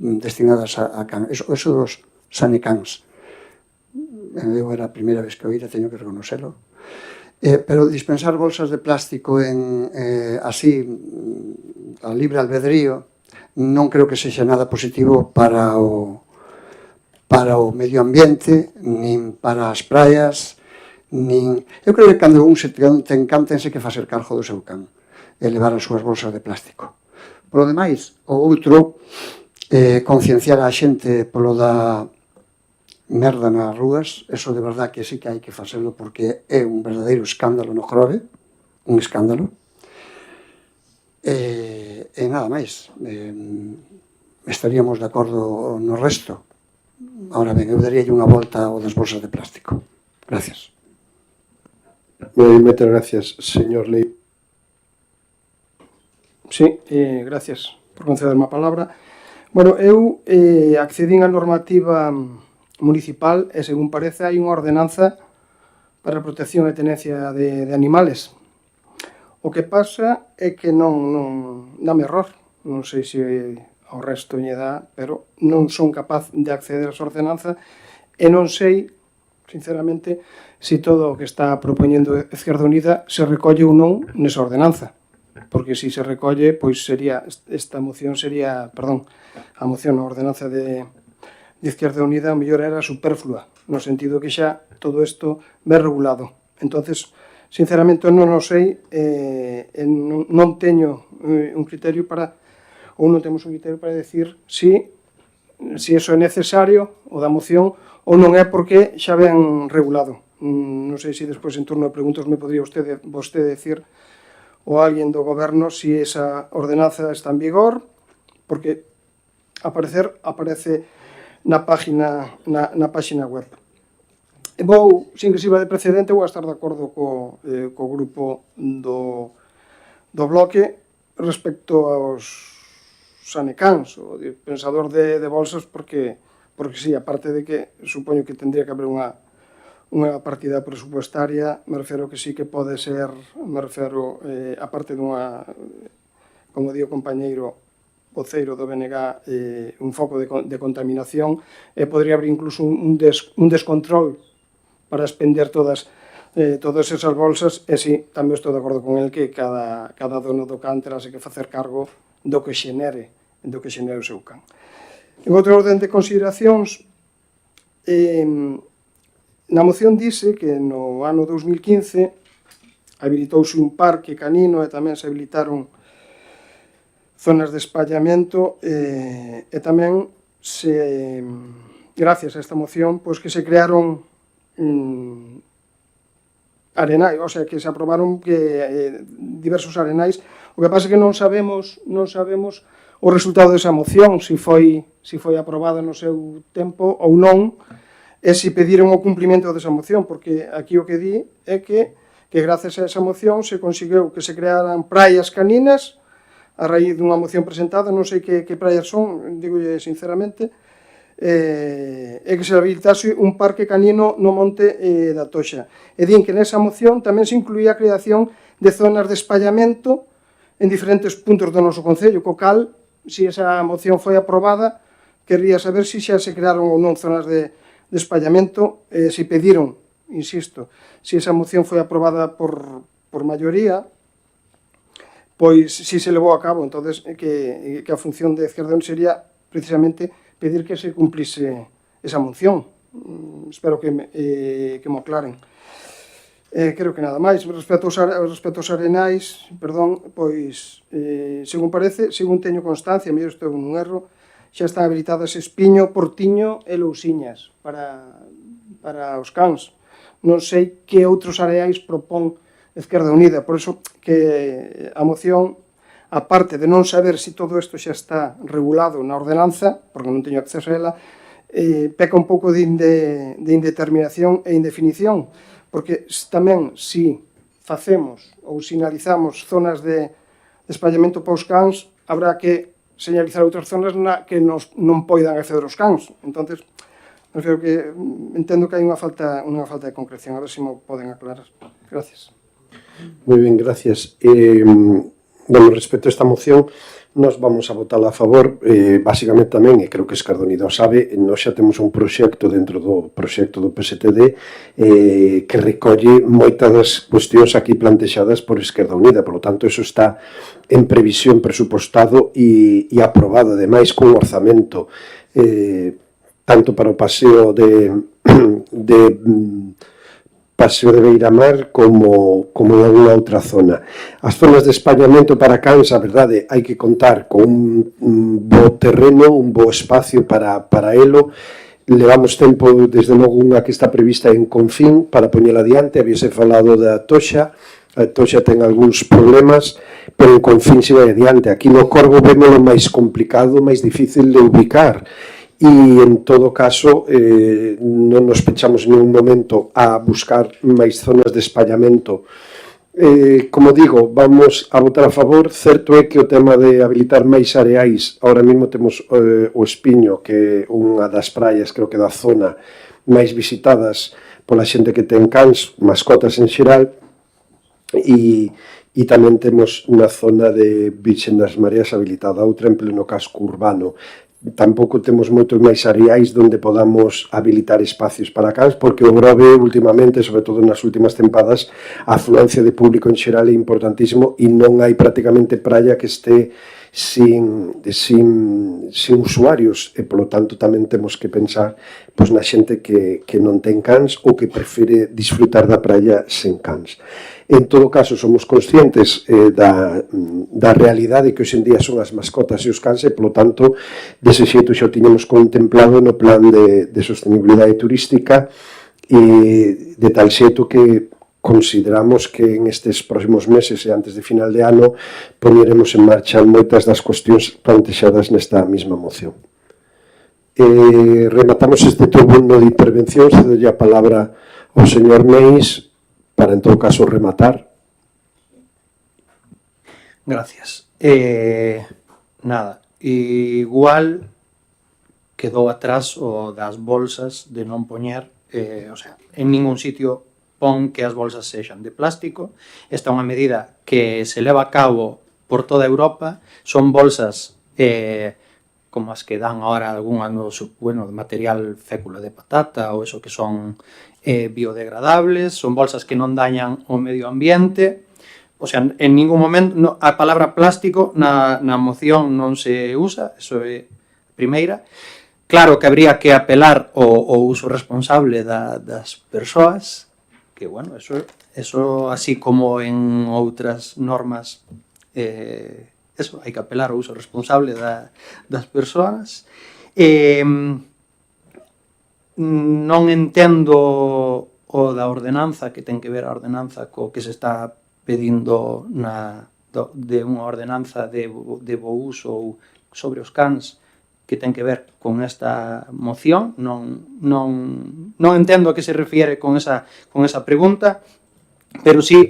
destinadas a can. Eso dos sanecans. Eu era a primeira vez que oíra, teño que reconocelo. Pero dispensar bolsas de plástico así a libre albedrío non creo que sexa nada positivo para o medio ambiente, nin para as praias, nin... Eu creo que cando un se ten can, tense que facer cargo do seu can e levar as súas bolsas de plástico. Por lo demais, o outro, concienciar a xente polo da merda nas rúas, eso de verdad que sí que hai que facelo porque é un verdadeiro escándalo no Grove, un escándalo. E nada máis, estaríamos de acordo no resto. Ahora ben, eu daríalle unha volta ao das bolsas de plástico. Gracias. Moitas gracias, señor Lei. Sí, gracias por concederme a palabra. Bueno, eu accedín á normativa municipal e, según parece, hai unha ordenanza para a protección e tenencia de animales. O que pasa é que non dame error. Non sei se ao resto lle dá, pero non son capaz de acceder a esa ordenanza e non sei, sinceramente, se todo o que está propoñendo Izquierda Unida se recolle ou non nesa ordenanza. Porque se se recolle, pois sería, esta moción sería, perdón, a moción na ordenanza de Izquierda Unida, o mellor era superflua, no sentido que xa todo isto ve regulado. Entonces, sinceramente, non o sei, non teño un criterio para, ou non temos un criterio para decir si eso é necesario, o da moción, ou non é porque xa ven regulado. Non sei se despois en turno de preguntas me podría vostede decir ou alguén do goberno si esa ordenanza está en vigor, porque aparece na página web. E vou, sin que sirva de precedente, vou a estar de acordo co grupo do bloque respecto aos sanecans, o dispensador de bolsas, porque sí, aparte de que supoño que tendría que haber unha partida presupuestaria, me refero que sí que pode ser, aparte dunha, como di o compañeiro voceiro do BNG, un foco de contaminación, podría haber incluso un descontrol para expender todas esas bolsas, e sí, tamén estou de acordo con el que cada dono do can terase que facer cargo do que xenere o seu can. En outro orden de consideracións, na moción dice que no ano 2015 habilitouse un parque canino e tamén se habilitaron zonas de espallamento e tamén gracias a esta moción, pois que se crearon arenais, o sea, que se aprobaron diversos arenais. O que pasa é que non sabemos o resultado desa moción, se foi aprobada no seu tempo ou non, e se pediron o cumprimento desa moción, porque aquí o que di é que gracias a esa moción se conseguiu que se crearan praias caninas a raíz dunha moción presentada, non sei que praias son, digolle sinceramente, e que se habilitase un parque canino no monte da Toxa. E din que nesa moción tamén se incluía a creación de zonas de espallamento en diferentes puntos do noso concello, co cal, se esa moción foi aprobada, querría saber se xa se crearon ou non zonas de espallamento, se pediron, insisto, se esa moción foi aprobada por maioría, pois si se levou a cabo, entonces que a función de Izquierda Unida sería precisamente pedir que se cumplise esa moción. Espero que me aclaren. Creo que nada máis. Respecto aos arenais, perdón, pois, según parece, según teño constancia, mellor estou nun erro, xa están habilitadas Espiño, Portiño e Lousiñas para os cans. Non sei que outros areais propón Izquierda Unida, por iso que a moción, aparte de non saber se todo isto xa está regulado na ordenanza, porque non teño acceso a ela, peca un pouco de indeterminación e indefinición, porque tamén se facemos ou sinalizamos zonas de espallamento para os cans, habrá que señalizar outras zonas na que non poidan acceder os cans. Entonces, entendo que hai unha falta de concreción, a ver se me poden aclarar. Gracias. Moi ben, gracias. Bueno, respecto a esta moción, nós vamos a votarla a favor, basicamente tamén, e creo que Izquierda Unida o sabe, nós xa temos un proxecto dentro do proxecto do PSTD que recolle moitas das cuestións aquí plantexadas por Izquierda Unida, por lo tanto, eso está en previsión presupuestado e aprobado, ademais, cun orzamento tanto para o paseo de Paseo de Beiramar como en alguna outra zona. As zonas de espallamento para cans, a verdade, hai que contar con un bo terreno, un bo espacio para elo. Levamos tempo, desde logo, unha que está prevista en Confín para poñela adiante. Habíase falado da Toxa. A Toxa ten algúns problemas, pero en Confín se vai adiante. Aquí no Corgo vémolo máis complicado, máis difícil de ubicar. E, en todo caso, non nos pechamos en un momento a buscar máis zonas de espallamento. Como digo, vamos a votar a favor. Certo é que o tema de habilitar máis areais, ahora mesmo temos o Espiño, que é unha das praias, creo que da zona, máis visitadas pola xente que ten cans, mascotas en xeral, e tamén temos unha zona de Virxen das Mareas habilitada, outra en pleno casco urbano. Tampouco temos moitos máis areais onde podamos habilitar espacios para cans, porque o Grove últimamente, sobre todo nas últimas tempadas, a afluencia de público en xeral é importantísimo e non hai prácticamente praia que este sin usuarios, e polo tanto tamén temos que pensar pois, na xente que non ten cans ou que prefere disfrutar da praia sen cans. En todo caso, somos conscientes da realidade que hoxe en día son as mascotas e os cans, e, polo tanto, dese xeito xa o tiñamos contemplado no plan de sostenibilidade turística, e de tal xeito que consideramos que en estes próximos meses e antes de final de ano poñeremos en marcha moitas das cuestións plantexadas nesta mesma moción. Rematamos este turno de intervencións, cedolle a palabra ao señor Meis para, en todo caso, rematar. Gracias. Nada, igual quedou atrás o das bolsas de non poñer, en ningún sitio pon que as bolsas sexan de plástico. Esta é unha medida que se leva a cabo por toda Europa. Son bolsas como as que dan ahora algunhas de material fécula de patata ou eso que son biodegradables. Son bolsas que non dañan o medio ambiente. O sea, en ningún momento a palabra plástico na moción non se usa, eso é a primeira. Claro que habría que apelar ao uso responsable das persoas, que, bueno, eso así como en outras normas, eso, hai que apelar ao uso responsable das persoas. Non entendo o da ordenanza, que ten que ver a ordenanza co que se está pedindo de unha ordenanza de bo uso ou sobre os cans, que ten que ver con esta moción. Non entendo a que se refiere con esa pregunta, pero sí,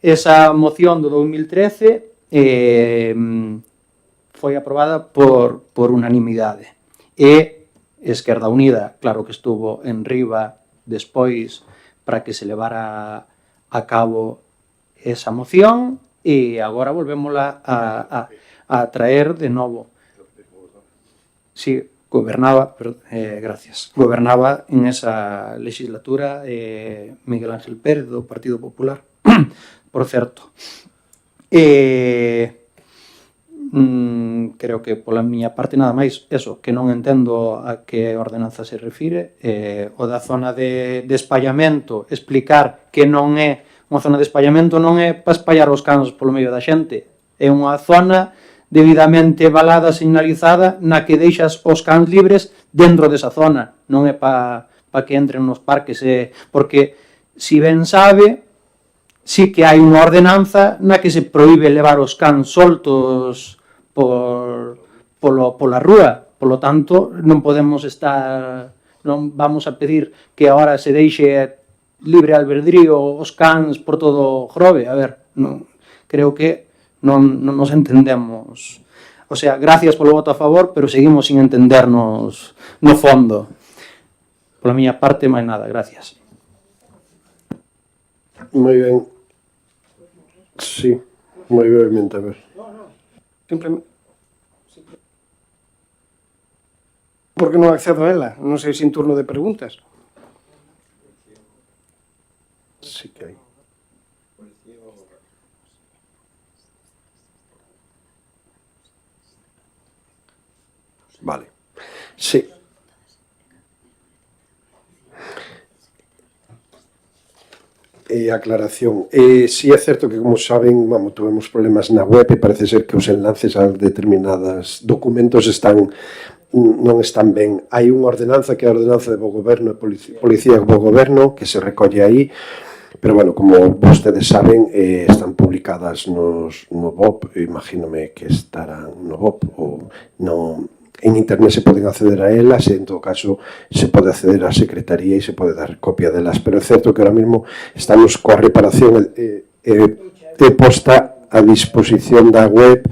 esa moción do 2013 foi aprobada por unanimidade. E Esquerda Unida, claro que estuvo en riba despois para que se levara a cabo esa moción e agora volvémola a traer de novo. Sí, gobernaba, gracias, gobernaba en esa legislatura Miguel Ángel Pérez do Partido Popular, por certo. Creo que pola miña parte nada máis eso, que non entendo a que ordenanza se refire, o da zona de espallamento, explicar que non é unha zona de espallamento, non é para espallar os cans polo medio da xente, é unha zona debidamente valada, señalizada, na que deixas os cans libres dentro desa zona, non é para que entren nos parques, porque, si ben sabe, sí que hai unha ordenanza na que se proíbe levar os cans soltos pola rúa, polo tanto, non podemos estar, non vamos a pedir que agora se deixe libre albedrío os cans por todo o Grove, a ver, non, creo que non nos entendemos. O sea, gracias polo voto a favor, pero seguimos sin entendernos no fondo. Pola miña parte, máis nada, gracias. Moi ben. Sí, moi brevemente, a ver. Simplemente... Porque non accedo a ela? Non sei sin turno de preguntas. Sí que hai. Vale. Sí. Aclaración. Sí é certo que, como saben, tuvemos problemas na web e parece ser que os enlaces a determinados documentos non están ben. Hai unha ordenanza que é a ordenanza de bo goberno e policía de bo goberno que se recolle aí, pero, bueno, como vostedes saben, están publicadas no BOP, imagínome que estarán no BOP ou en internet, se poden acceder a elas e, en todo caso, se pode acceder á secretaría e se pode dar copia delas, pero é certo que ahora mesmo estamos coa reparación posta a disposición da web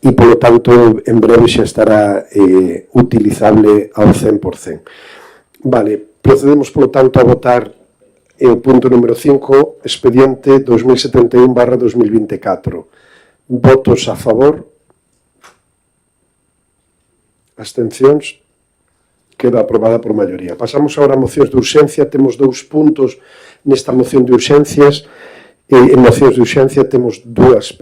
e, polo tanto, en breve xa estará utilizable ao 100%. Vale, procedemos, polo tanto, a votar o punto número 5, expediente 2071/2024. Votos a favor? Abstencións? Queda aprobada por maioría. Pasamos agora a mocións de urxencia. Temos 2 puntos nesta moción de urxencias. En mocións de urxencia temos dúas,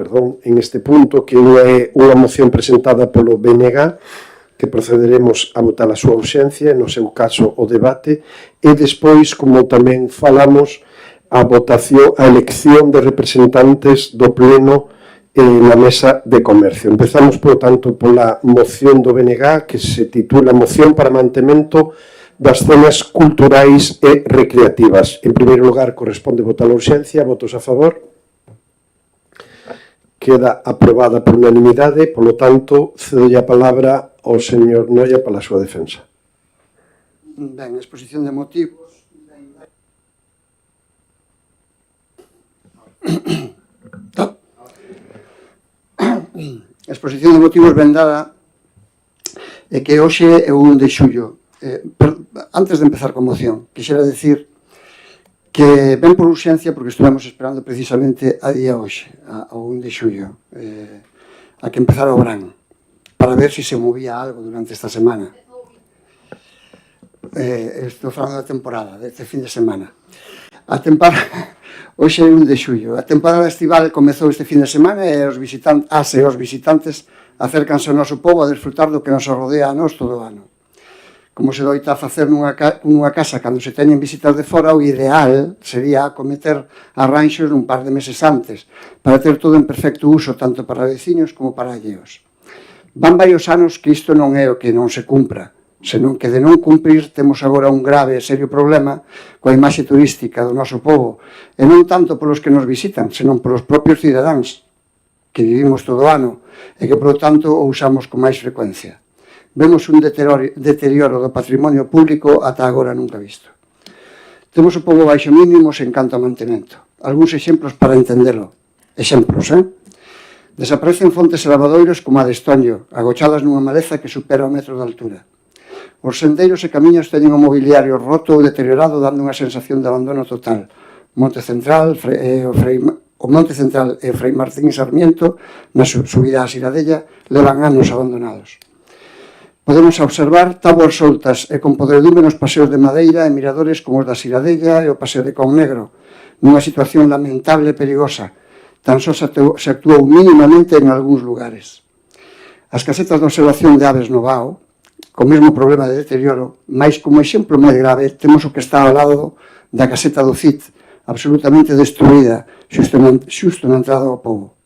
en este punto, que é unha moción presentada polo BNG, que procederemos a votar a súa urxencia, no seu caso o debate, e despois, como tamén falamos, a votación, a elección de representantes do pleno na mesa de comercio. Empezamos, por tanto, pola moción do BNG, que se titula Moción para mantemento das zonas culturais e recreativas. En primeiro lugar, corresponde votar a urxencia. Votos a favor? Queda aprobada por unanimidade. Polo tanto, cedolle a palabra ao señor Noia para a súa defensa. Ben, exposición de motivos. A exposición de motivos ben dada é que hoxe é o 1 de xullo. Antes de empezar con moción, quixera decir que ven por urxencia porque estuvemos esperando precisamente a día hoxe, ao 1 de xullo, a que empezara o verán, para ver se se movía algo durante esta semana. Estou falando da temporada, deste fin de semana. A temporada... Hoxe é 1 de xullo. A temporada estival comezou este fin de semana e os visitantes acércanse ao noso pobo a desfrutar do que nos rodea a nós todo o ano. Como se doita a facer nunha casa cando se teñen visitas de fora, o ideal sería acometer arranxos un par de meses antes para ter todo en perfecto uso tanto para veciños como para alleos. Van varios anos que isto non é o que non se cumpra, senón que de non cumprir temos agora un grave e serio problema coa imaxe turística do noso pobo, e non tanto polos que nos visitan, senón polos propios cidadáns que vivimos todo o ano e que, por lo tanto, o usamos con máis frecuencia. Vemos un deterioro do patrimonio público ata agora nunca visto. Temos o pobo baixo mínimos en canto a mantemento. Algúns exemplos para entendelo. Exemplos, Desaparecen fontes e lavadoiros como a de Estoño, agochadas nunha maleza que supera o metro de altura. Os sendeiros e camiños teñen o mobiliario roto ou deteriorado, dando unha sensación de abandono total. O Monte Central e o Frei Martín Sarmiento, na subida á Siradella, levan anos abandonados. Podemos observar táboas soltas e con podredume nos paseos de madeira e miradores como os da Siradella e o paseo de Con Negro, nunha situación lamentable e perigosa. Tan só se actuou mínimamente en algúns lugares. As casetas de observación de aves no Vao, co mesmo problema de deterioro, mais como exemplo máis grave, temos o que está ao lado da caseta do CIT, absolutamente destruída, xusto na entrada ao pobo.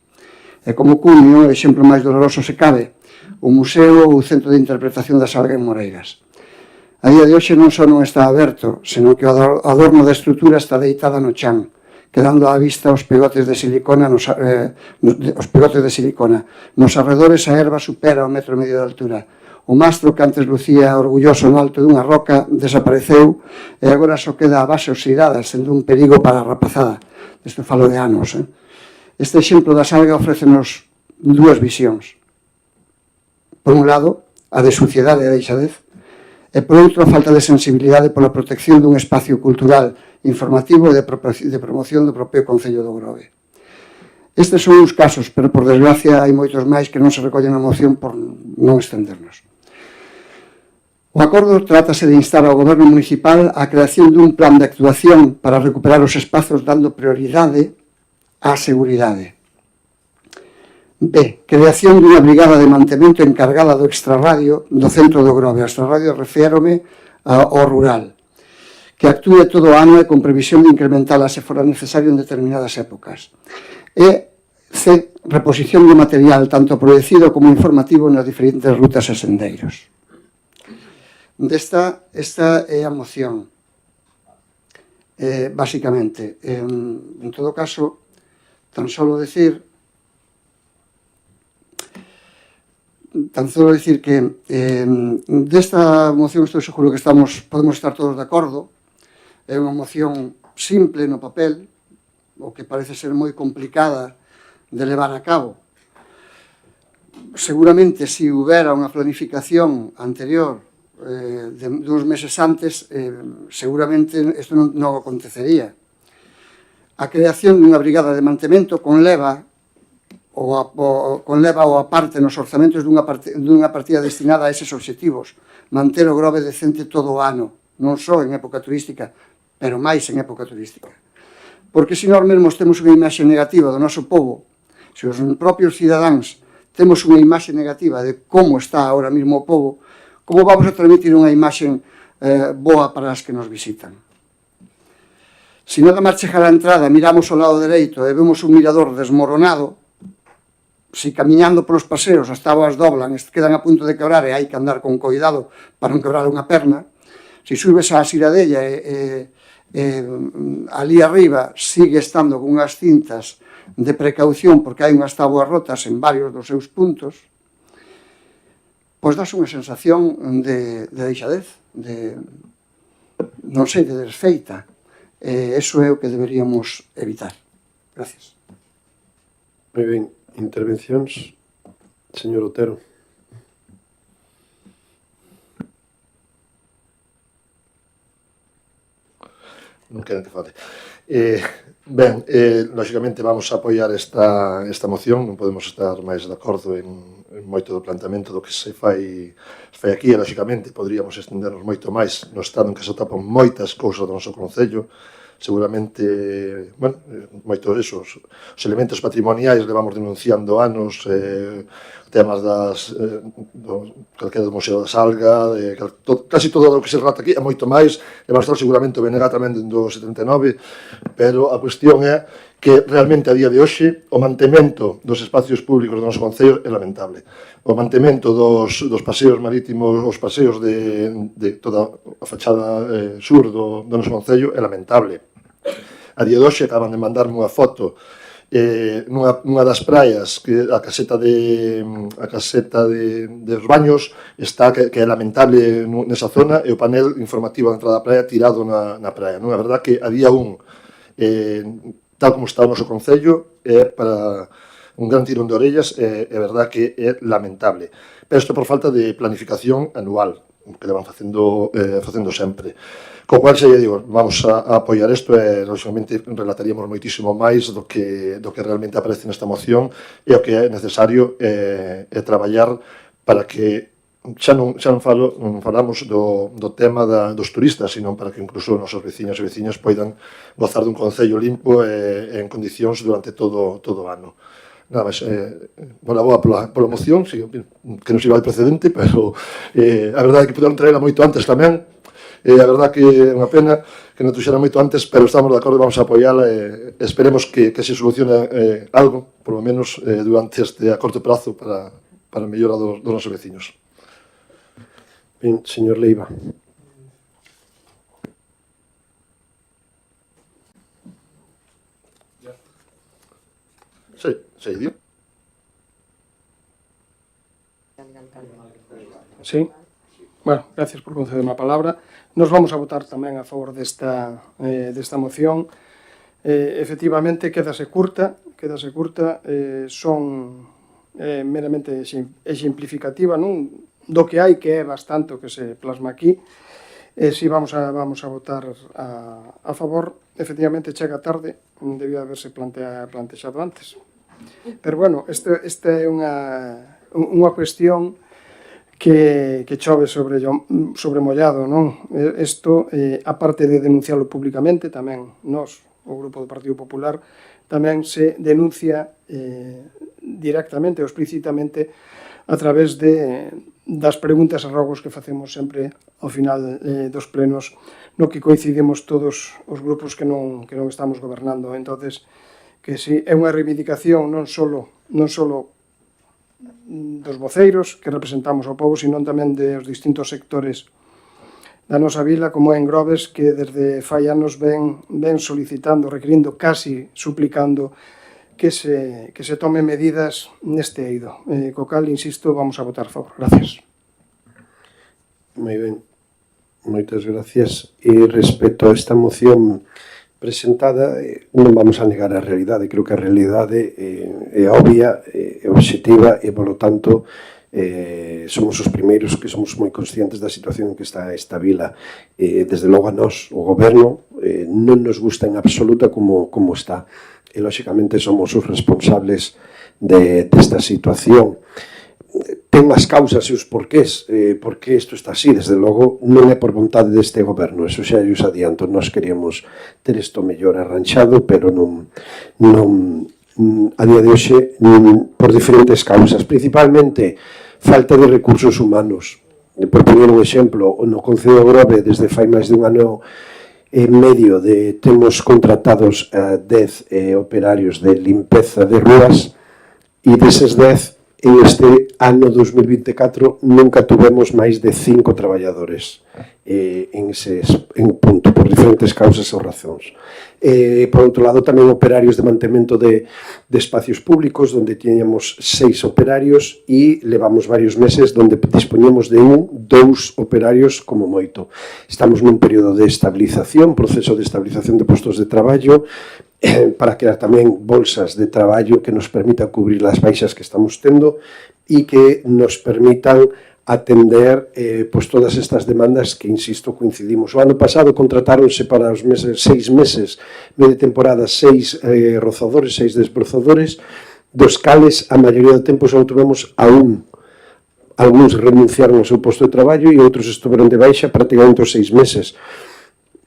E como cunio, o exemplo máis doloroso se cabe, o museo ou o centro de interpretación da Salga en Moreiras. A día de hoxe non só non está aberto, senón que o adorno da estrutura está deitada no chan, quedando á vista os pegotes de silicona. Nos arredores a erva supera o 1,5 metro de altura. O mastro que antes lucía orgulloso no alto dunha roca desapareceu e agora só queda a base oxidada, sendo un perigo para a rapazada. Isto falo de anos. Este exemplo da Salga ofrécenos dúas visións. Por un lado, a de suciedade e a deixadez, e por outro, a falta de sensibilidade pola protección dun espacio cultural, informativo e de promoción do propio Concello do Grove. Estes son uns casos, pero por desgracia hai moitos máis que non se recollen na moción por non estendernos. O acordo trátase de instar ao Goberno Municipal a creación dun plan de actuación para recuperar os espazos dando prioridade á seguridade. B. Creación dunha brigada de mantemento encargada do extrarradio do centro do Grove. O extrarradio refiérome ao rural, que actúe todo o ano e con previsión de incrementala se fora necesario en determinadas épocas. E C. Reposición de material tanto producido como informativo nas diferentes rutas e sendeiros. Esta é a moción. Básicamente, en todo caso, tan solo decir que desta moción estou seguro que podemos estar todos de acordo. É unha moción simple no papel, o que parece ser moi complicada de levar a cabo. Seguramente, se houbera unha planificación anterior dos meses antes, seguramente isto non acontecería. A creación dunha brigada de mantemento conleva ou aparte nos orzamentos dunha partida destinada a eses obxectivos, manter o Grove decente todo o ano, non só en época turística, pero máis en época turística. Porque se nós mesmos temos unha imaxe negativa do noso pobo, se os propios cidadáns temos unha imaxe negativa de como está ahora mesmo o pobo, como vamos a transmitir unha imaxe boa para as que nos visitan? Se nada máis chegar á entrada, miramos ao lado dereito e vemos un mirador desmoronado, se camiñando polos paseos as táboas doblan, quedan a punto de quebrar e hai que andar con coidado para non quebrar unha perna, se subes á Siradella e ali arriba sigue estando con unhas cintas de precaución porque hai unhas táboas rotas en varios dos seus puntos, pois das unha sensación de deixadez, non sei, de desfeita. Eso é o que deberíamos evitar. Gracias. Moi ben. Intervencións. Señor Otero. Non queren que fale. Ben, lógicamente vamos a apoiar esta moción, non podemos estar máis de acordo en moito do planteamento do que se fai aquí, e lógicamente poderíamos estendernos moito máis no estado en que se topan moitas cousas do noso concello. Seguramente, bueno, moito esos os elementos patrimoniais levamos denunciando anos, temas calquera do Museo da Salga, casi todo o que se relata aquí, é moito máis, e vai estar seguramente o BNG tamén do 79, pero a cuestión é que realmente a día de hoxe o mantemento dos espacios públicos do noso concello é lamentable. O mantemento dos paseos marítimos, os paseos de toda a fachada sur do noso concello é lamentable. A día de hoxe acaban de mandarme unha foto nunha das praias, que a caseta de os baños está que é lamentable nesa zona, e o panel informativo da entrada da praia tirado na praia. Non é verdad que a día 1 tal como está o noso concello, é para un gran tirón de orellas, é verdad que é lamentable. Pero isto por falta de planificación anual. levan facendo sempre. Co cual, xa digo, vamos a apoiar isto e, lógicamente, relataríamos moitísimo máis do que realmente aparece nesta moción e o que é necesario é traballar para que xa non falamos do tema dos turistas, sino para que incluso os nosos veciños e veciñas poidan gozar dun concello limpo e en condicións durante todo o ano. Nada máis, boa pola moción, que non sirva de precedente, pero a verdade é que puderon traerla moito antes tamén, a verdade que é unha pena que non tuxera moito antes, pero estamos de acordo, vamos a apoiala e esperemos que se solucione algo, por lo menos durante este a corto prazo, para a mellora dos nosos veciños. Ben, señor Leiva. Sí, dio. Sí. Bueno, gracias por concederme a palabra. Nos vamos a votar tamén a favor desta moción. Efectivamente, quédase curta, son meramente exemplificativa, non? Do que hai, que é bastante o que se plasma aquí. Si vamos a votar a favor, efectivamente chega tarde, debía haberse plantexado antes. Pero bueno, esta é unha cuestión que chove sobre mollado, non? Isto, aparte de denunciarlo públicamente, tamén nós, o Grupo do Partido Popular, tamén se denuncia directamente ou explícitamente a través das preguntas e rogos que facemos sempre ao final dos plenos, no que coincidimos todos os grupos que non estamos gobernando. Entonces, que si é unha reivindicación non só dos voceiros que representamos ao povo, sino tamén dos distintos sectores da nosa vila, como en Groves, que desde fai anos ven solicitando, requirindo, casi suplicando que se tomen medidas neste eido. Co cal, insisto, vamos a votar a favor. Gracias. Moi ben, moitas gracias. E respecto a esta moción presentada, non vamos a negar a realidade. Creo que a realidade é obvia, é obxectiva e, polo tanto, somos os primeiros que somos moi conscientes da situación en que está esta vila. Desde logo a nós, o goberno, non nos gusta en absoluta como está. E, lóxicamente, somos os responsables desta situación. Ten as causas e os porqués, porque isto está así, desde logo, non é por vontade deste goberno, eso xa os adianto. Nós queríamos ter isto mellor arranxado, pero non a día de hoxe, por diferentes causas, principalmente falta de recursos humanos. Por poner un exemplo, no Concello de Grove, desde fai máis de un ano e medio, temos contratados 10 operarios de limpeza de rúas, e deses 10, en este ano 2024 nunca tuvemos máis de 5 traballadores en punto, por diferentes causas ou razóns. Por outro lado, tamén operarios de mantemento de espacios públicos, onde tiñamos 6 operarios e levamos varios meses onde dispoñemos de 2 operarios como moito. Estamos nun período de estabilización, proceso de estabilización de postos de traballo, para crear tamén bolsas de traballo que nos permitan cubrir as baixas que estamos tendo e que nos permitan atender todas estas demandas que, insisto, coincidimos. O ano pasado contrataronse para os 6 meses de temporada 6 rozadores, 6 desbrozadores, dos cales a maioría do tempo só tuvemos a un. Algúns renunciaron ao seu posto de traballo e outros estuveron de baixa praticamente os 6 meses.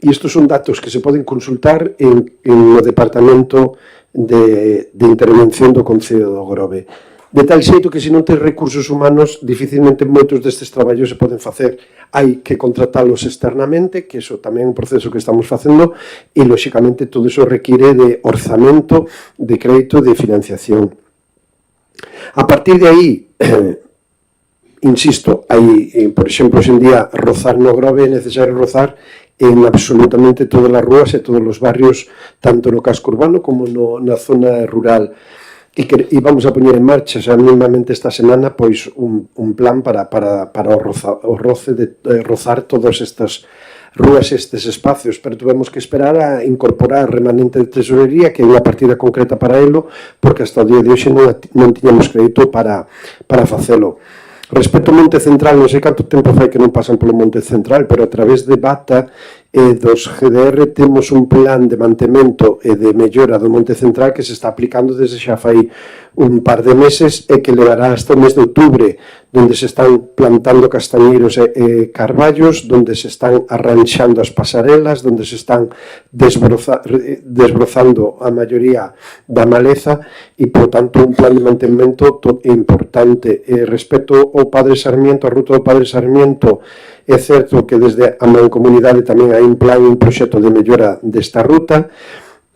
E estes son datos que se poden consultar no Departamento de Intervención do Concello do Grove. De tal xeito que se non ten recursos humanos, dificilmente moitos destes traballos se poden facer. Hai que contratalos externamente, que iso tamén é un proceso que estamos facendo, e, lóxicamente, todo iso require de orzamento, de crédito, de financiación. A partir de aí, insisto, hai, por exemplo, hoxe en día, rozar no Grove é necesario rozar en absolutamente todas as rúas e todos os barrios, tanto no casco urbano como na zona rural. E vamos a poñer en marcha xa mínimamente esta semana pois un plan para o roce de rozar todas estas rúas e estes espacios, pero tuvemos que esperar a incorporar remanente de tesorería, que é unha partida concreta para elo, porque hasta o día de hoxe non tiñamos crédito para facelo. Respecto ao Monte Central, non sei canto tempo fai que non pasan polo Monte Central, pero a través de BATA e dos GDR temos un plan de mantemento e de mellora do Monte Central que se está aplicando desde xa fai un par de meses e que levará hasta o mes de outubro, donde se están plantando castañeiros e carballos, donde se están arranxando as pasarelas, donde se están desbrozando a maioría da maleza e, por tanto, un plan de mantemento importante. Respecto ao Padre Sarmiento, a ruta do Padre Sarmiento, é certo que desde a Mancomunidade tamén hai un plan e un proxecto de mellora desta ruta.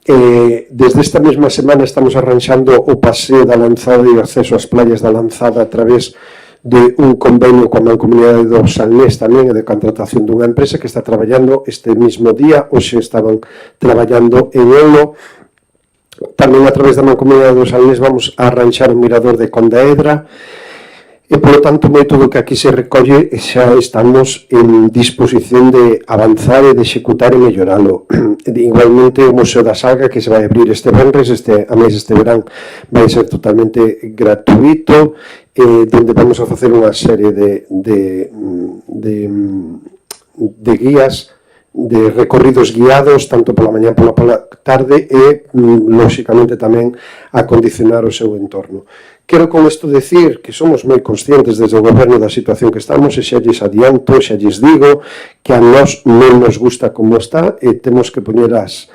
Desde esta mesma semana estamos arranxando o paseo da Lanzada e o acceso ás playas da Lanzada a través de un convenio coa Mancomunidade do Salnés tamén e de contratación dunha empresa que está traballando este mismo día, hoxe estaban traballando en elo. Tamén a través da Mancomunidade do Salnés vamos a arranxar o mirador de Condaedra. E, polo tanto, moito do que aquí se recolle xa estamos en disposición de avanzar e de executar e melloralo. Igualmente, o Museo da Saga, que se vai abrir este venres, a máis este verán, vai ser totalmente gratuito, donde vamos a facer unha serie de guías, de recorridos guiados, tanto pola mañá como pola tarde, e, lóxicamente, tamén acondicionar o seu entorno. Quero con isto decir que somos moi conscientes desde o goberno da situación que estamos e xa lles adianto, xa lles digo que a nós non nos gusta como está e temos que poñer as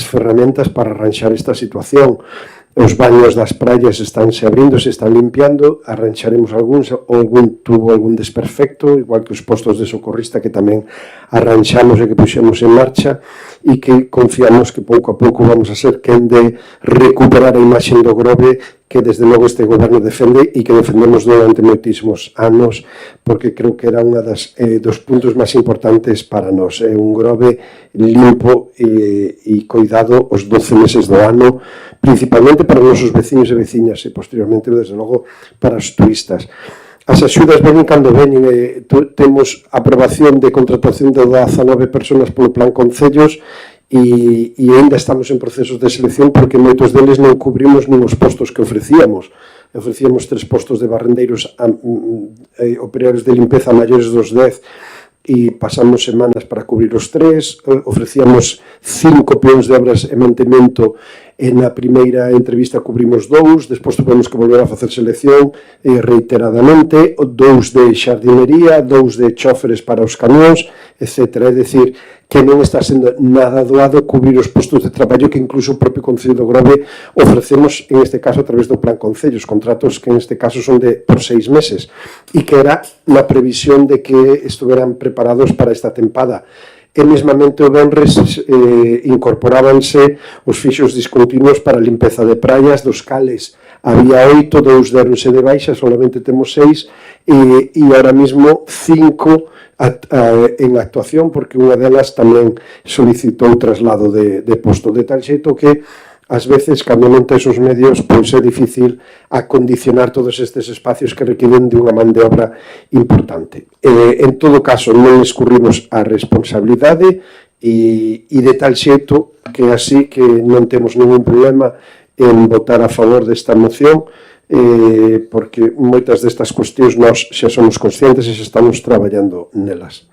ferramentas para arranxar esta situación. Os baños das praias estánse abrindo, se están limpiando, arrancharemos algúns, algún tuvo algún desperfecto, igual que os postos de socorrista que tamén arranxamos e que puxemos en marcha e que confiamos que pouco a pouco vamos a ser quen de recuperar a imaxe do Grove que desde logo este goberno defende e que defendemos durante moitísimos anos, porque creo que era unha dos puntos máis importantes para nós. É un Grove limpo e coidado os 12 meses do ano, principalmente para os nosos veciños e veciñas e posteriormente, desde logo, para os turistas. As axudas veñen cando veñen, temos aprobación de contratación de 19 personas polo Plan Concellos e ainda estamos en procesos de selección porque moitos deles non cubrimos nin os postos que ofrecíamos. Ofrecíamos 3 postos de barrendeiros operarios de limpeza maiores dos 10 e pasamos semanas para cubrir os 3, ofrecíamos 5 peóns de obras e mantemento e na primeira entrevista cubrimos 2, despois tuvemos que volver a facer selección reiteradamente, 2 de xardinería, 2 de chóferes para os camións, etc. É dicir, que non está sendo nada doado cubrir os postos de traballo que incluso o propio Concello do Grove ofrecemos, en este caso, a través do Plan Concellos, contratos que en este caso son por 6 meses, e que era na previsión de que estuveran preparados para esta tempada. E mesmamente o venres incorporábanse os fixos discontinuos para a limpeza de praias, dos cales había 8, 2 deronse de baixa, solamente temos 6, e ahora mismo 5 en actuación, porque unha delas tamén solicitou o traslado de posto, de tal xeito que ás veces, cando non tes os medios, pois é difícil acondicionar todos estes espacios que requiren de unha man de obra importante. En todo caso, non escurrimos a responsabilidade e de tal xeito que así que non temos ningún problema en votar a favor desta moción, porque moitas destas cuestións nós xa somos conscientes e xa estamos traballando nelas.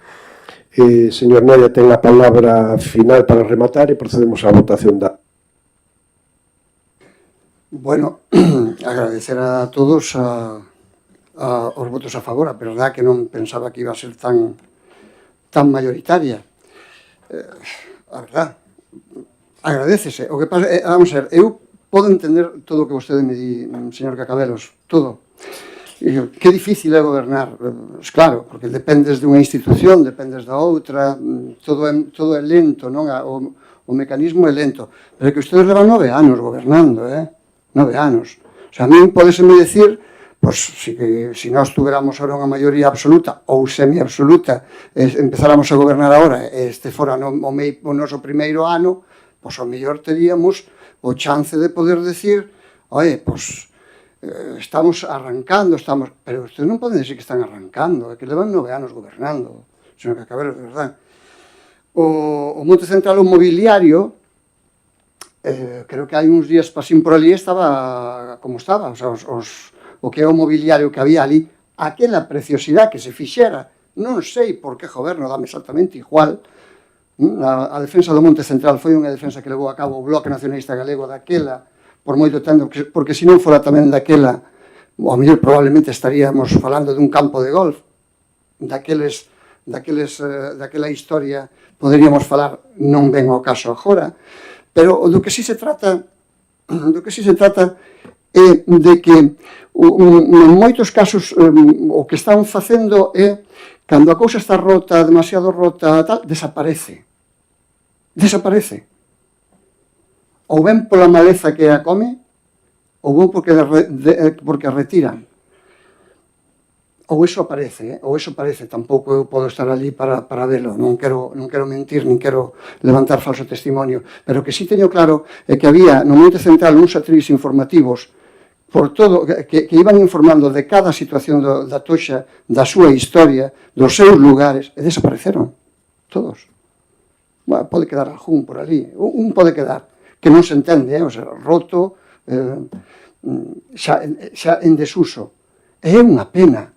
Señor Noia, ten a palabra final para rematar e procedemos á votación da... Bueno, agradecer a todos os votos a favor, a verdad que non pensaba que iba a ser tan mayoritaria. A verdad, agradecese. O que pasa, vamos a ver, eu podo entender todo o que vostede me di, señor Cacabelos, todo. Que difícil é gobernar, claro, porque dependes dunha institución, dependes da outra, todo é lento, non? O mecanismo é lento. Pero que ustedes levan 9 anos gobernando, 9 anos. O sea, a mí podeseme decir, pois, se nós tuveramos ahora unha maioría absoluta ou semi-absoluta, empezáramos a gobernar agora, este fora o noso primeiro ano, pois ao mellor teríamos o chance de poder decir, oye, pois, estamos arrancando, pero ustedes non poden decir que están arrancando, é que levan 9 anos gobernando, señor Cacabelos, de verdad. O Monte Central, o mobiliario, creo que hai uns días pasín por ali, estaba como estaba, o sea, o que é o mobiliario que había ali, aquela preciosidade que se fixera, non sei por que goberno dame exactamente igual. A defensa do Monte Central foi unha defensa que levou a cabo o Bloque Nacionalista Galego daquela, por moito tempo, porque se non fora tamén daquela, ou a mellor probablemente estaríamos falando dun campo de golf, daquela historia poderíamos falar, non ven ao caso agora, pero do que si se trata é de que en moitos casos o que están facendo é, cando a cousa está rota, demasiado rota, tal, desaparece. Ou ben pola maleza que a come, ou ben porque a retiran. Ou iso aparece, tampouco eu podo estar ali para velo, non quero mentir, nin quero levantar falso testimonio, pero que sí teño claro é que había no Monte Central uns atriles informativos por todo, que iban informando de cada situación da Toxa, da súa historia, dos seus lugares, e desapareceron, todos. Bueno, pode quedar algún por ali, un pode quedar, que non se entende, o sea, roto, xa en desuso. É unha pena.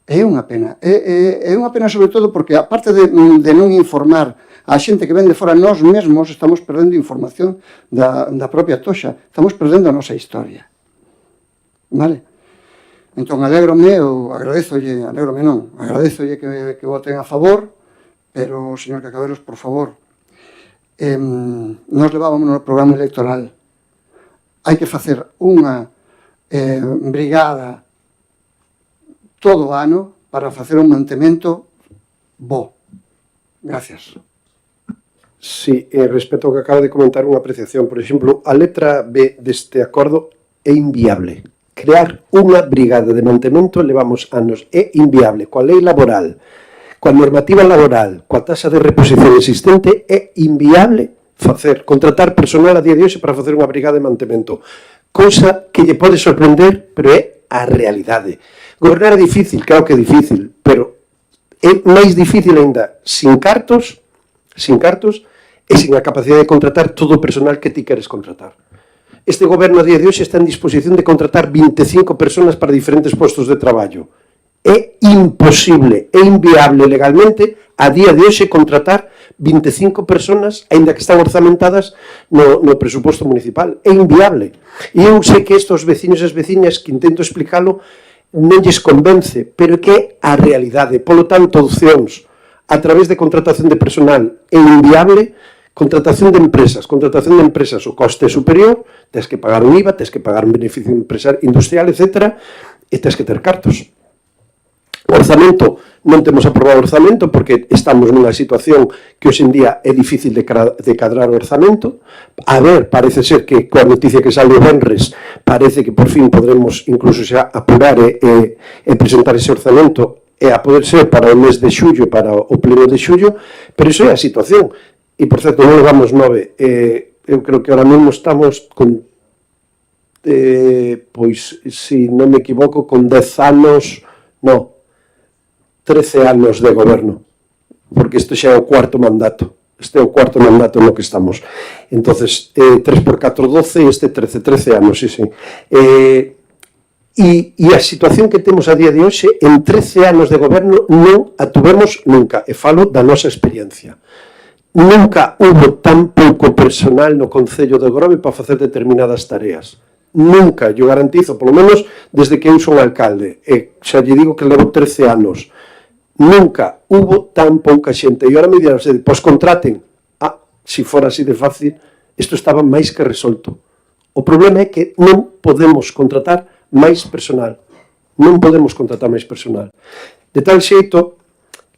É unha pena sobre todo porque, aparte de non informar a xente que ven de fora, nós mesmos estamos perdendo información da propia Toxa, estamos perdendo a nosa historia. Vale? Entón, alégrome que voten a favor, pero, señor Cacabelos, por favor, nos levábamos no programa electoral. Hai que facer unha brigada todo o ano para facer un mantemento bo. Gracias. Sí, respecto ao que acaba de comentar, unha apreciación. Por exemplo, a letra B deste acordo é inviable. Crear unha brigada de mantemento levamos anos. É inviable. Coa lei laboral, coa normativa laboral, coa taxa de reposición existente, é inviable contratar personal a día de hoxe para facer unha brigada de mantemento. Cousa que lle pode sorprender, pero é a realidade. Gobernar é difícil, claro que é difícil, pero é máis difícil ainda sin cartos e sin a capacidade de contratar todo o personal que ti queres contratar. Este goberno a día de hoxe está en disposición de contratar 25 personas para diferentes postos de traballo. É imposible, é inviable legalmente a día de hoxe contratar 25 personas, aínda que están orzamentadas no presuposto municipal. É inviable. E eu sei que estes veciños e as veciñas que intento explicalo non lles convence, pero que é a realidade. Polo tanto, opcións a través de contratación de personal é inviable. Contratación de empresas, o coste é superior, tens que pagar un IVA, tens que pagar un beneficio industrial, etc. E tens que ter cartos. O orzamento, non temos aprobado o orzamento porque estamos nunha situación que hoxe en día é difícil de cadrar o orzamento. A ver, parece ser que coa noticia que sale o venres, parece que por fin podremos incluso xa apurar e presentar ese orzamento e a poder ser para o mes de xullo, para o pleno de xullo, pero iso é a situación. E, por certo, non levamos 9. Eu creo que ahora mesmo estamos con, pois, se non me equivoco, con 10 anos, 13 anos de goberno, porque isto xa é o cuarto mandato. Este é o cuarto mandato no que estamos. Entonces, 3 por 4, 12, este 13 anos, sí. E a situación que temos a día de hoxe, en 13 anos de goberno, non a tuvemos nunca, e falo da nosa experiencia. Nunca hubo tan pouco personal no Concello de Grove para facer determinadas tareas. Nunca, yo garantizo, polo menos desde que eu son alcalde, e xa lle digo que levo 13 anos. Nunca hubo tan pouca xente. E agora me dirán, pois contraten. Se fora así de fácil, isto estaba máis que resolto. O problema é que non podemos contratar máis personal. Non podemos contratar máis personal. De tal xeito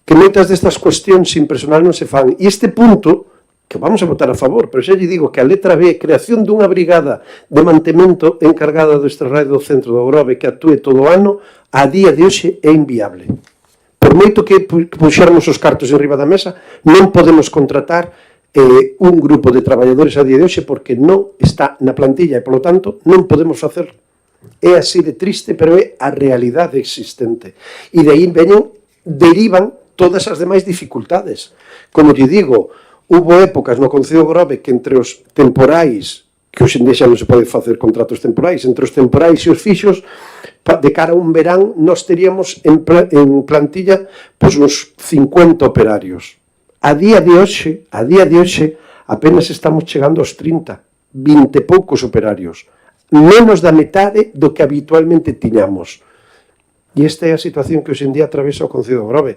que moitas destas cuestións sin personal non se fan. E este punto, que vamos a votar a favor, pero xa lle digo que a letra B, creación dunha brigada de mantemento encargada do extrarradio do centro do Grove que actúe todo o ano, a día de hoxe é inviable. Por moito que puxermos os cartos en riba da mesa, non podemos contratar un grupo de traballadores a día de hoxe porque non está na plantilla e, polo tanto, non podemos facer. É así de triste, pero é a realidade existente. E de aí derivan todas as demais dificultades. Como lle digo, hubo épocas no Concello Grove que entre os temporais, que hoxe en día xa non se pode facer contratos temporais, entre os temporais e os fixos, de cara a un verán, nós teríamos en plantilla pois uns 50 operarios. A día de hoxe, apenas estamos chegando aos 30, 20 e poucos operarios, menos da metade do que habitualmente tiñamos. E esta é a situación que hoxe en día atravesa o Concello de Grove.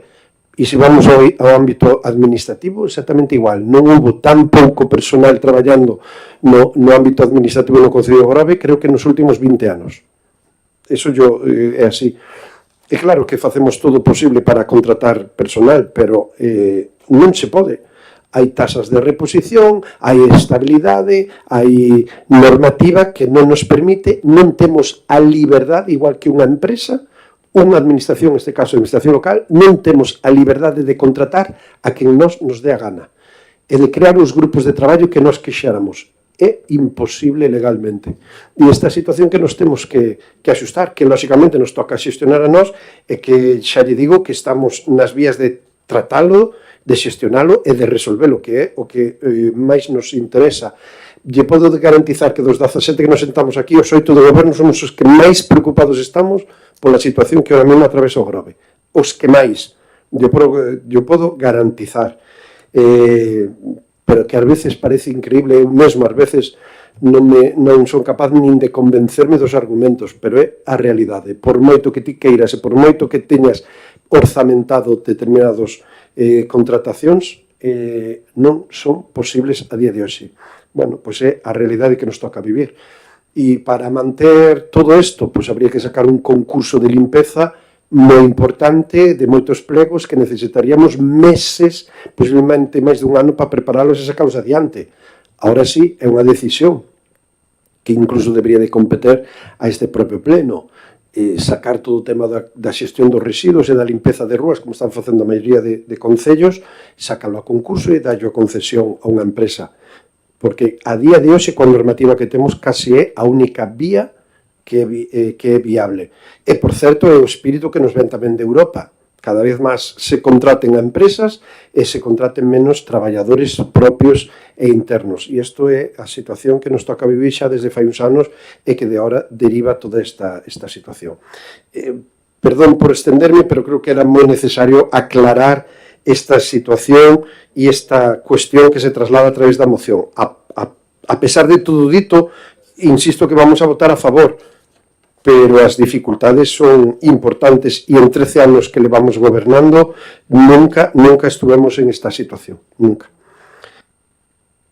E se vamos ao ámbito administrativo, exactamente igual. Non houve tan pouco personal traballando no ámbito administrativo no Concello de Grove, creo que nos últimos 20 anos. Eso é así. É claro que facemos todo o posible para contratar personal, pero non se pode. Hai tasas de reposición, hai estabilidade, hai normativa que non nos permite, non temos a liberdade, igual que unha empresa, unha administración, neste caso a administración local, non temos a liberdade de contratar a quen nos dé a gana e de crear os grupos de traballo que nos quixéramos. É imposible legalmente. E esta situación que nos temos que axustar, que lóxicamente nos toca xestionar a nós, e que xa lle digo que estamos nas vías de tratalo, de xestionalo e de resolvelo, que é o que máis nos interesa. Lle podo garantizar que dos 17 que nos sentamos aquí, os 8 do goberno somos os que máis preocupados estamos pola situación que ahora mesmo atravesa o Grove. Os que máis. Yo podo garantizar. Pero que ás veces parece increíble, eu mesmo ás veces non son capaz nin de convencerme dos argumentos, pero é a realidade. Por moito que ti queiras e por moito que teñas orzamentado determinados contratacións, non son posibles a día de hoxe. Bueno, pois é a realidade que nos toca vivir. E para manter todo isto, pois habría que sacar un concurso de limpeza moi importante, de moitos plegos que necesitaríamos meses, posiblemente máis dun ano para preparalos e sacalos adiante. Ahora sí, é unha decisión que incluso debería de competer a este propio pleno, sacar todo o tema da xestión dos residuos e da limpeza de rúas, como están facendo a maioría de concellos, sacalo a concurso e dallo a concesión a unha empresa. Porque a día de hoxe, coa normativa que temos, casi é a única vía que é viable. E, por certo, é o espírito que nos ven tamén de Europa. Cada vez máis se contraten a empresas e se contraten menos traballadores propios e internos. E isto é a situación que nos toca vivir xa desde fai uns anos e que de ahora deriva toda esta situación. Perdón por estenderme, pero creo que era moi necesario aclarar esta situación e esta cuestión que se traslada a través da moción. A pesar de todo dito, insisto que vamos a votar a favor, pero as dificultades son importantes e en 13 anos que levamos gobernando nunca estuvemos en esta situación, nunca.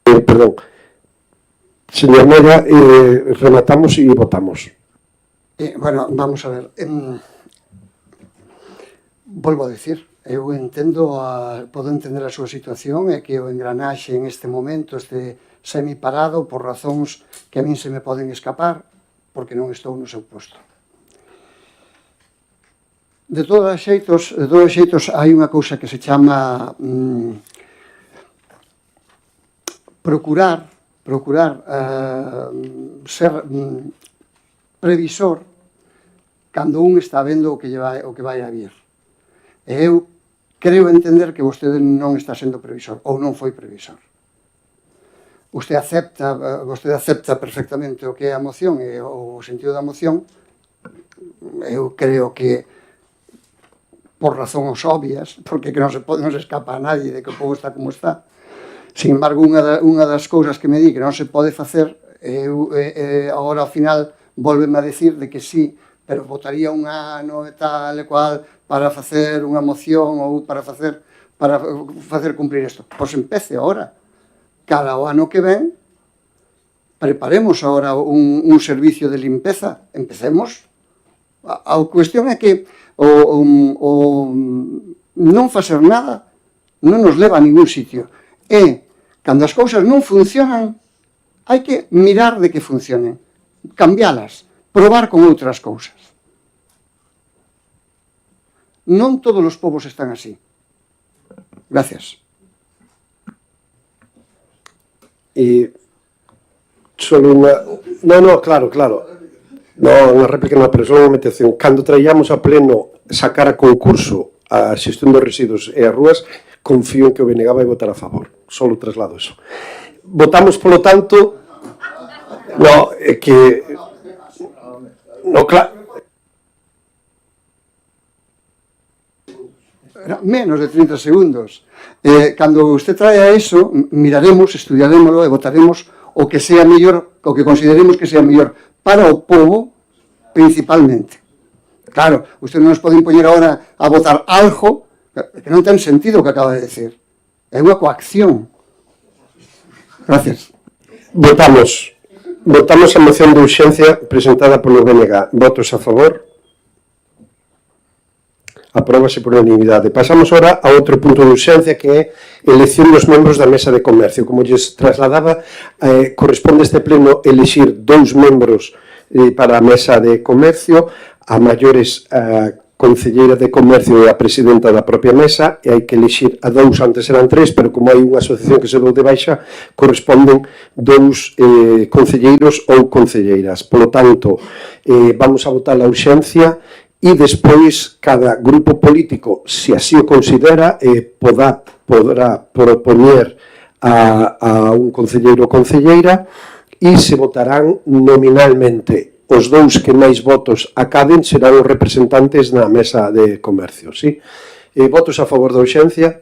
Perdón. Señor Mella, rematamos e votamos. Bueno, vamos a ver. Volvo a decir, eu podo entender a súa situación e que o engranaxe en este momento este semiparado por razóns que a min se me poden escapar, porque non estou no seu posto. De todos os xeitos, hai unha cousa que se chama procurar ser previsor cando un está vendo o que vai a vir. E eu creo entender que vostede non está sendo previsor, ou non foi previsor. Vostede acepta perfectamente o que é a moción e o sentido da moción. Eu creo que por razóns obvias, porque non se escapa a nadie de que o povo está como está. Sin embargo, unha das cousas que me di que non se pode facer, agora ao final volveme a decir de que sí, pero votaría un ano e tal e cual para facer unha moción ou para facer cumprir isto. Pois empece agora. Cada o ano que ven, preparemos agora un servicio de limpeza, empecemos. A cuestión é que non facer nada non nos leva a ningún sitio. E, cando as cousas non funcionan, hai que mirar de que funcionen, cambialas, probar con outras cousas. Non todos os povos están así. Gracias. E solo unha... Non, claro. Non, unha réplica non, pero só unha metiación. Cando traíamos a pleno sacar a concurso a xestión dos residuos e as rúas, confío en que o BNG vai votar a favor. Solo traslado eso. Votamos, polo tanto... No, é que... No, claro... Menos de 30 segundos. Cando usted trae a eso, miraremos, estudiaremoslo e votaremos o que sea mellor, o que consideremos que sea mellor para o povo, principalmente. Claro, usted non nos pode impoñer agora a votar algo que non ten sentido o que acaba de decir. É unha coacción. Gracias. Votamos a moción de urxencia presentada polo BNG. Votos a favor? Apróbase por unanimidade. Pasamos ahora a outro punto de urxencia, que é elección dos membros da Mesa de Comercio. Como lles trasladaba, corresponde este pleno elixir 2 membros para a Mesa de Comercio, a maiores concelleira de Comercio e a presidenta da propia mesa, e hai que elixir a 2, antes eran 3, pero como hai unha asociación que se dou de baixa, corresponden 2 concelleiros ou concelleiras. Polo tanto, vamos a votar a urxencia e despois cada grupo político, se así o considera, podrá propoñer a un concelleiro ou concelleira e se votarán nominalmente. Os 2 que máis votos acaden serán os representantes na Mesa de Comercio. Sí? Votos a favor da urxencia.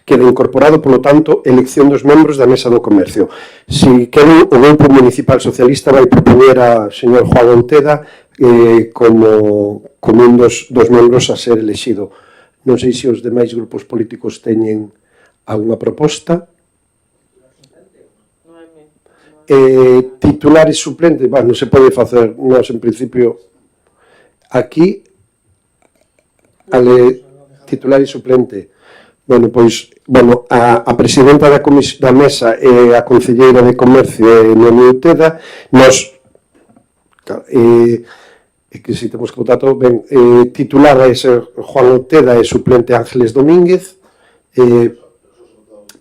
Queda incorporado, polo tanto, elección dos membros da Mesa do Comercio. Si queren, o Grupo Municipal Socialista vai propoñer a señor Juan Outeda como un dos membros a ser elexido. Non sei se os demais grupos políticos teñen alguna proposta. Titular e suplente, non se pode facer, nós en principio aquí titular e suplente. A presidenta da mesa e a concelleira de Comercio e Noemí Outeda, nós que si temos que votar todo ben, titular é ser Juan Outeda e suplente Ángeles Domínguez,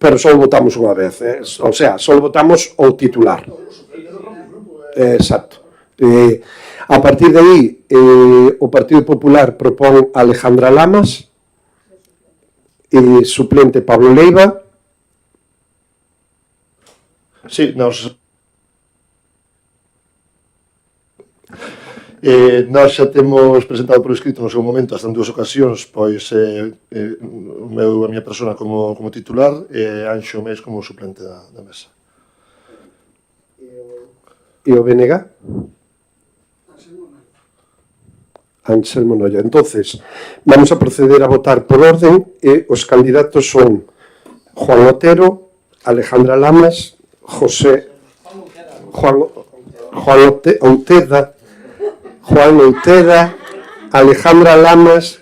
pero só votamos unha vez, o sea, só votamos o titular. Exacto. A partir de aí, o Partido Popular propón a Alejandra Lamas, suplente Pablo Leiva. Sí, nós xa temos presentado por escrito no seu momento hasta en 2 ocasións pois a miña persona como titular e Anxo Mes como suplente da mesa. E o BNG? Anselmo Noia. Entonces, vamos a proceder a votar por orden e os candidatos son Juan Otero, Alejandra Lamas, Juan Outeda, Alejandra Lamas,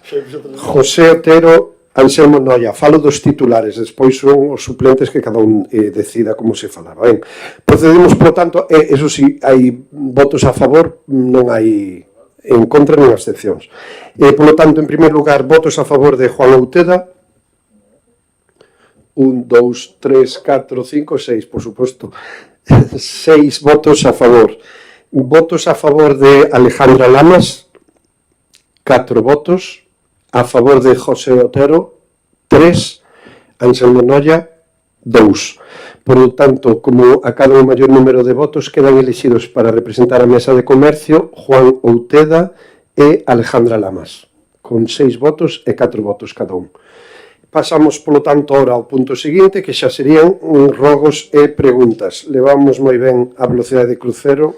José Otero, Anselmo Noia. Falo dos titulares, despois son os suplentes que cada un decida como se falaba. Ben, procedemos, por tanto, eso si, hai votos a favor, non hai en contra nin excepcións. Por lo tanto, en primer lugar, votos a favor de Juan Outeda. 1, 2, 3, 4, 5, 6, por suposto. 6 votos a favor. Votos a favor de Alejandra Lamas. 4 votos. A favor de José Otero. 3. Anselmo Noia. 2. Por lo tanto, como acadan o maior número de votos, quedan elexidos para representar a Mesa de Comercio Juan Outeda e Alejandra Lamas, con 6 votos e 4 votos cada un. Pasamos, polo tanto, ahora ao punto seguinte, que xa serían rogos e preguntas. Levamos moi ben a velocidade de crucero,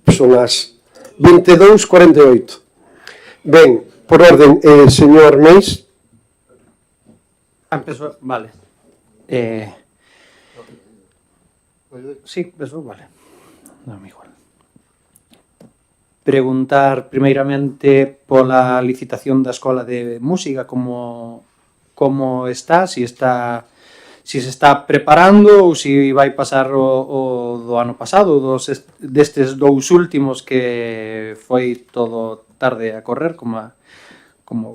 son as 22:48. Ben, por orden, señor Meis. Vale. Sí, eso vale. Non me igual. Preguntar primeiramente pola licitación da Escola de Música, como está, se está preparando ou se vai pasar o do ano pasado, destes 2 últimos que foi todo tarde a correr, como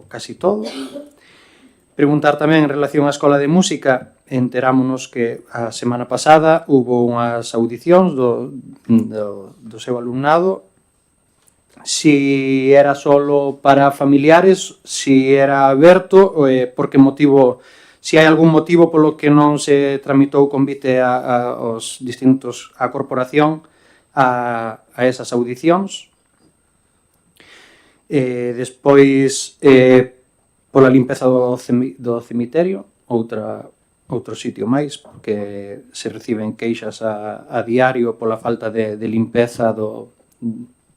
casi todo. Preguntar tamén en relación á Escola de Música, enterámonos que a semana pasada hubo unhas audicións do seu alumnado, si era solo para familiares, si era aberto, por que motivo, si hai algún motivo polo que non se tramitou convite aos distintos, a corporación a esas audicións. Despois, pola limpeza do cemiterio, outro sitio máis, porque se reciben queixas a diario pola falta de limpeza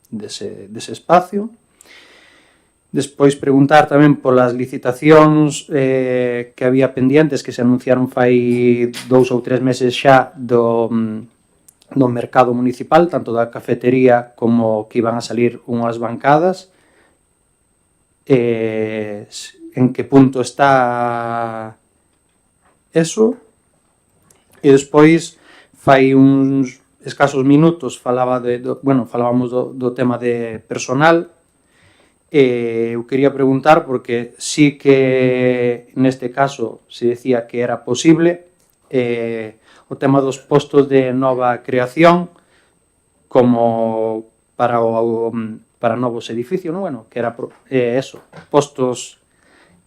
dese espacio. Despois preguntar tamén polas licitacións que había pendientes, que se anunciaron fai 2 ou 3 meses xa do mercado municipal, tanto da cafetería como que iban a salir unhas bancadas. En que punto está eso? E despois fai uns escasos minutos falábamos do tema de personal. Eu quería preguntar, porque sí que neste caso se decía que era posible o tema dos postos de nova creación como para novos edificios, non? Que era eso, postos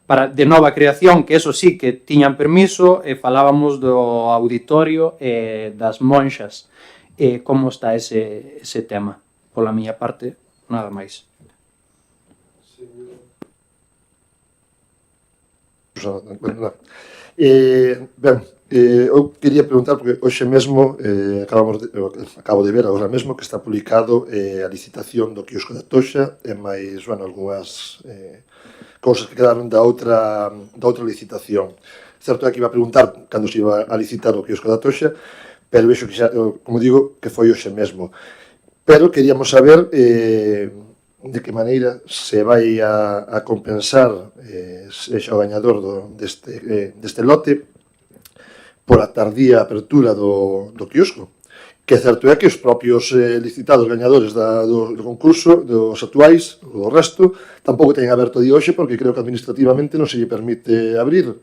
de nova creación, que eso sí que tiñan permiso, e falábamos do auditorio e das monxas. Como está ese tema? Pola miña parte, nada máis. Eu quería preguntar, porque hoxe mesmo acabo de ver agora mesmo que está publicado a licitación do quiosco da Toxa e máis, algunhas cousas que quedaron da outra licitación. Certo é que iba a preguntar cando se iba a licitar o quiosco da Toxa, pero vexo que xa, como digo, que foi hoxe mesmo. Pero queríamos saber de que maneira se vai a compensar sexa o gañador deste lote pola tardía apertura do quiosco, que certo é que os propios licitados gañadores do concurso, dos actuais, do resto, tampouco teñen aberto de hoxe, porque creo que administrativamente non se lle permite abrir.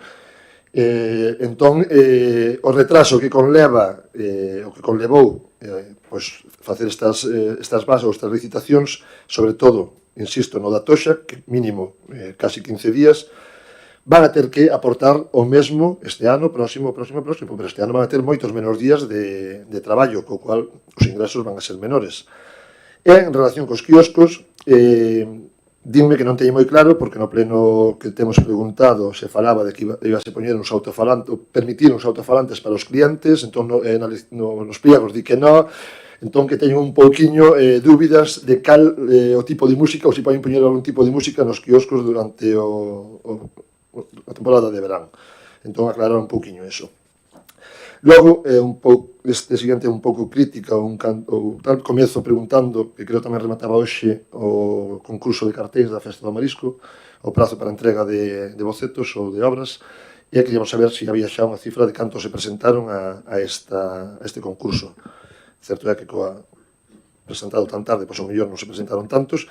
Entón, o retraso que conleva, o que conlevou facer estas bases ou estas licitacións, sobre todo, insisto, no da Toxa, que mínimo casi 15 días, van a ter que aportar o mesmo este ano, próximo, pero este ano van a ter moitos menos días de traballo, co cual os ingresos van a ser menores. E, en relación cos quioscos, dime que non teño moi claro, porque no pleno que temos preguntado se falaba de que iba a se poñer uns autofalantes, permitir uns autofalantes para os clientes, entón nos pliegos di que non, entón que teño un pouquiño dúbidas de cal o tipo de música, ou se poden poñer algún tipo de música nos quioscos durante a temporada de verán. Entón aclarar un pouquiño eso. Logo, este seguinte é un pouco crítica, ou tal comezo preguntando, que creo tamén remataba hoxe o concurso de cartéis da Festa do Marisco, o prazo para entrega de bocetos ou de obras, e queríamos saber se había xa unha cifra de cantos se presentaron a este concurso. Certo é que presentado tan tarde, pois ao mellor non se presentaron tantos,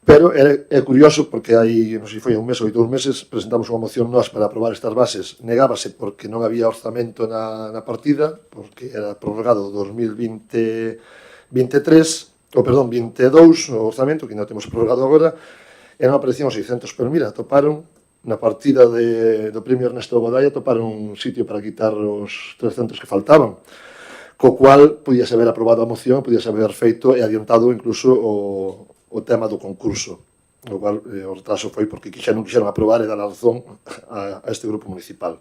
pero é curioso porque hai, non sei, foi un mes ou 2 meses, presentamos unha moción nós para aprobar estas bases, negábase porque non había orzamento na partida, porque era prorrogado 2022, o orzamento, que non temos prorrogado agora, e non aparecían os 600, pero mira, toparon na partida do premio Ernesto Goday, toparon un sitio para quitar os 300 que faltaban, co cual podíase haber aprobado a moción, podíase haber feito e adiantado incluso o tema do concurso, o cual o retraso foi porque non quixeron aprobar e dar a razón a este grupo municipal.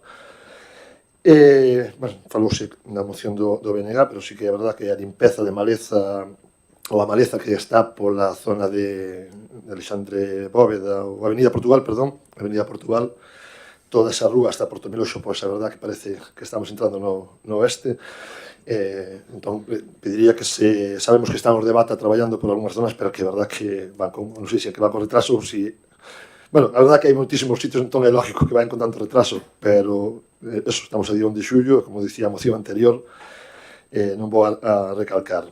Falouse na moción do BNG, pero sí que é verdad que a limpeza de maleza, ou a maleza que está pola zona de Alexandre Bóveda, ou Avenida Portugal, toda esa rúa hasta Porto Meloxo, pois a verdad que parece que estamos entrando no oeste. Entón, pediría que sabemos que estamos de bata traballando por algunhas zonas, pero que é verdad que non sei se que va con retraso ou se... Bueno, a verdad que hai moitísimos sitios, entón é lógico que vai con tanto retraso, pero eso, estamos a día 1 de xullo, como dicía a moción anterior, non vou a recalcar.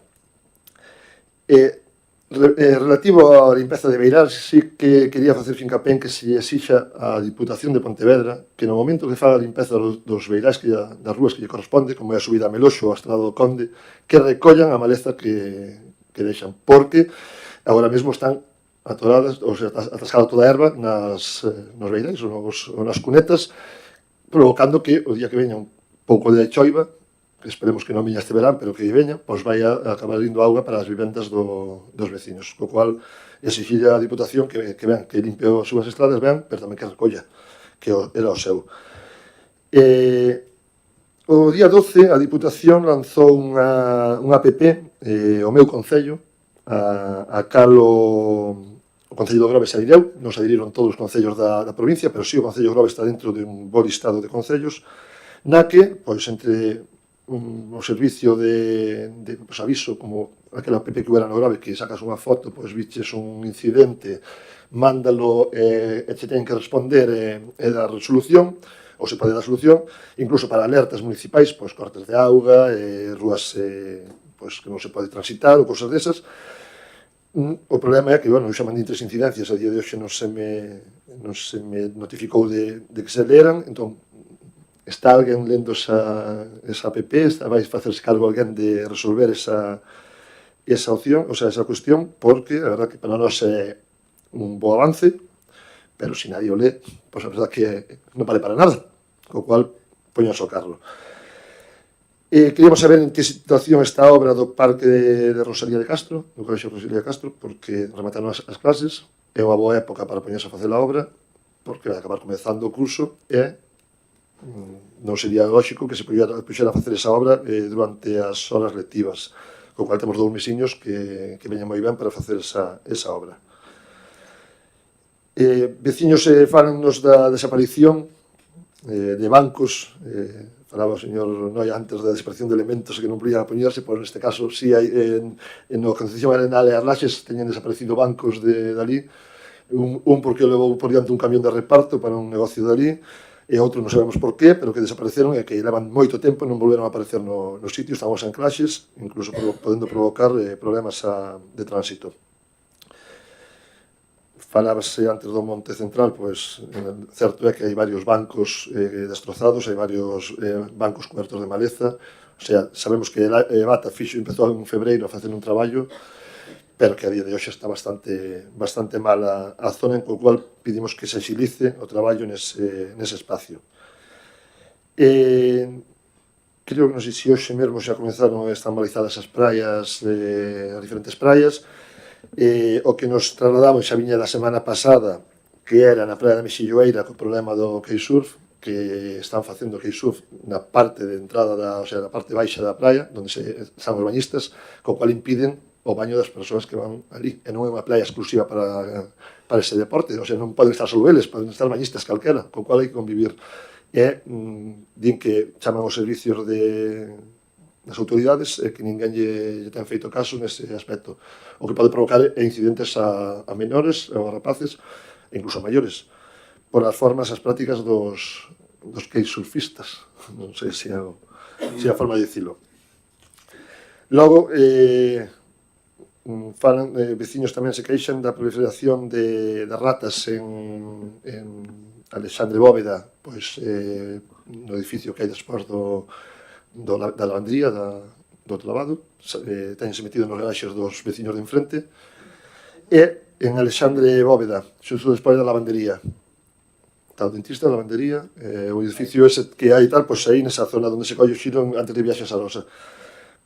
Relativo á limpeza de Beirás, sí que quería facer fincapé en que se exixa a Diputación de Pontevedra que no momento que faga a limpeza dos Beirás, das rúas que lle corresponde, como é a subida a Meloxo ou a Estrada do Conde, que recollan a maleza que deixan, porque agora mesmo están atoradas, ou sea, atascada toda a erva nos Beirais ou nas cunetas, provocando que o día que veña un pouco de choiva, que esperemos que non viña este verán, pero que veña, pois vai a acabar indo auga para as vivendas dos veciños, co cual exigir a Diputación que ven, que limpe as súas estradas, ven, pero tamén que recolla, que era o seu. O día 12 a Diputación lanzou unha app o meu concello, a cal o Concello do Grove se adhiriu, non se adhiriron todos os concellos da provincia, pero sí o Concello do Grove está dentro de un bo listado de concellos, na que, pois, entre o servicio de aviso, como aquela app que hubiera no Grove, que sacas unha foto, pois viches un incidente, mándalo e te ten que responder e dar resolución, ou se pode dar solución, incluso para alertas municipais, pois cortes de auga, rúas pois, que non se pode transitar ou cousas desas. O problema é que, bueno, eu xa mandei 3 incidencias, a día de hoxe non se me notificou de que se leran, entón, está alguén lendo esa app, vai facerse cargo alguén de resolver esa opción, o sea, esa cuestión, porque a verdad que para nós é un bo avance, pero se nadie o lee, pois a verdad que non vale para nada, co cual poñas o carro. Queríamos saber en que situación está a obra do Parque de Rosalía de Castro, do Colexio Rosalía de Castro, porque remataron as clases, é unha boa época para poñerse a facer a obra, porque vai acabar comezando o curso e non sería lógico que se puxera a facer esa obra durante as horas lectivas, co cual temos 2 mesiños que veñen moi ben para facer esa obra. Veciños falannos da desaparición de bancos, falaba o señor Noia antes da desaparición de elementos que non podían poñerse, pois neste caso si hai no Concepción Arenal e as Laxes teñen desaparecido bancos de dali, un porque o levou por diante un camión de reparto para un negocio dali, e outro non sabemos por qué, pero que desapareceron e que levan moito tempo e non volveron a aparecer no sitio, estamos en clases, incluso podendo provocar problemas de tránsito. Falábase antes do Monte Central, pois certo é que hai varios bancos destrozados, hai varios bancos cobertos de maleza, o sea, sabemos que Bata empezou en febreiro a facer un traballo, pero que a día de hoxe está bastante mal a zona, en co cual pedimos que se agilice o traballo nese espacio. Creo que non sei se hoxe mesmo xa comenzaron a estar balizadas as praias, as diferentes praias, o que nos trasladamos xa viña da semana pasada, que era na praia da Mexilloeira, co problema do kitesurf, que están facendo kitesurf na parte de entrada, o sea, na parte baixa da praia, onde están os bañistas, co cual impiden o baño das persoas que van ali. E non é unha playa exclusiva para ese deporte, o sea, non poden estar só eles, poden estar bañistas calquera, co cual hai que convivir. E din que chaman os servicios das autoridades e que ninguén lle ten feito caso nese aspecto, o que pode provocar incidentes a menores, a rapaces e incluso a maiores, por as formas, as prácticas dos kitesurfistas, non sei se é a forma de dicilo. Logo, falan, veciños tamén se queixan da proliferación de ratas en Alexandre Bóveda, pois no edificio que hai despois da lavandería, do lavado, tense metido nos garaxes dos veciños de enfrente, e en Alexandre Bóveda, xusto despois da lavandería, está o dentista, a lavandería, o edificio ese que hai tal, pois aí nesa zona onde se colle o xiro antes de viaxes a Rosa,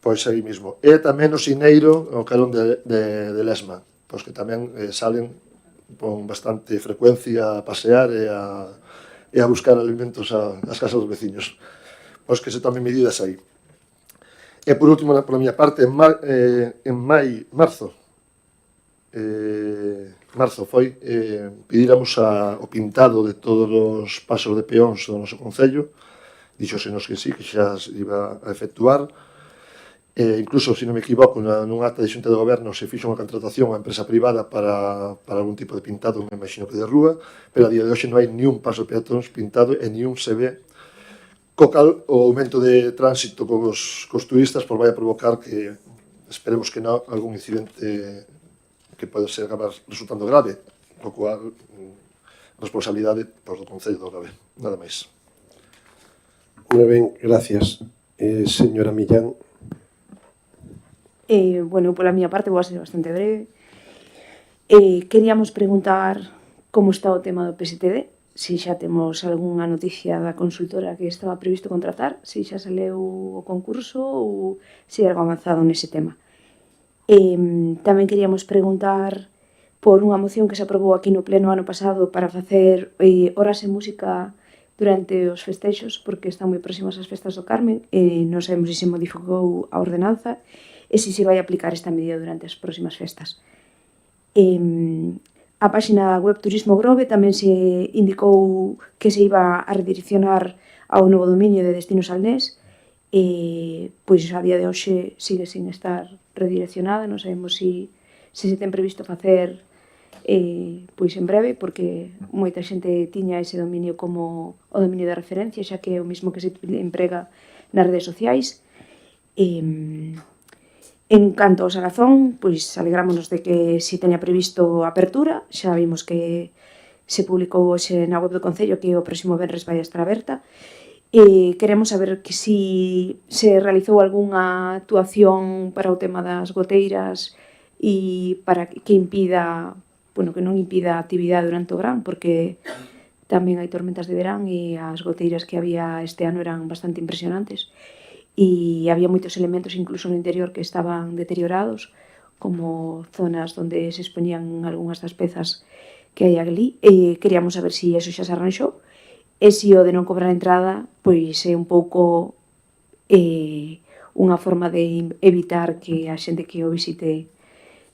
pois aí mismo. E tamén o Sineiro, o carón de Lesma, pois que tamén salen con bastante frecuencia a pasear e a buscar alimentos ás casas dos veciños. Pois que se tomen medidas aí. E por último, pola miña parte, en marzo foi, pedíramos o pintado de todos os pasos de peóns do noso concello, dixosenos que sí, que xa se iba a efectuar, incluso, se non me equivoco, nun acta de xunta de goberno se fixo unha contratación a empresa privada para algún tipo de pintado, me imagino que de rúa, pero a día de hoxe non hai ni un paso de peóns pintado e ni un se ve, co cal o aumento de tránsito cos turistas vai a provocar que, esperemos que non, algún incidente que pode ser acabar resultando grave, co cual responsabilidade do Concello do Grove, nada máis. Moi ben, gracias. Señora Millán. Bueno, pola miña parte vou a ser bastante breve. Queríamos preguntar como está o tema do PSTD, si xa temos algunha noticia da consultora que estaba previsto contratar, si xa se leu o concurso ou se hai algo avanzado nese tema. Tamén queríamos preguntar por unha moción que se aprobou aquí no pleno ano pasado para facer horas de música durante os festexos, porque están moi próximas as festas do Carmen, e non sabemos se modificou a ordenanza e se vai aplicar esta medida durante as próximas festas. A páxina web Turismo Grove tamén se indicou que se iba a redireccionar ao novo dominio de Destinos Alnés, e pois a día de hoxe sigue sin estar redireccionada, non sabemos se se ten previsto facer pois en breve, porque moita xente tiña ese dominio como o dominio de referencia, xa que é o mesmo que se emprega nas redes sociais. En canto ao Salazón, pois alegrámonos de que si teña previsto a apertura, xa vimos que se publicou hoxe na web do Concello que o próximo venres vai estar aberta, e queremos saber que si se realizou algunha actuación para o tema das goteiras e para que impida, bueno, que non impida a actividade durante o verán, porque tamén hai tormentas de verán e as goteiras que había este ano eran bastante impresionantes. E había moitos elementos incluso no interior que estaban deteriorados, como zonas onde se expoñían algunhas das pezas que hai ali, e queríamos saber se eso xa se arranxou, e se o de non cobrar entrada pois é un pouco unha forma de evitar que a xente que o visite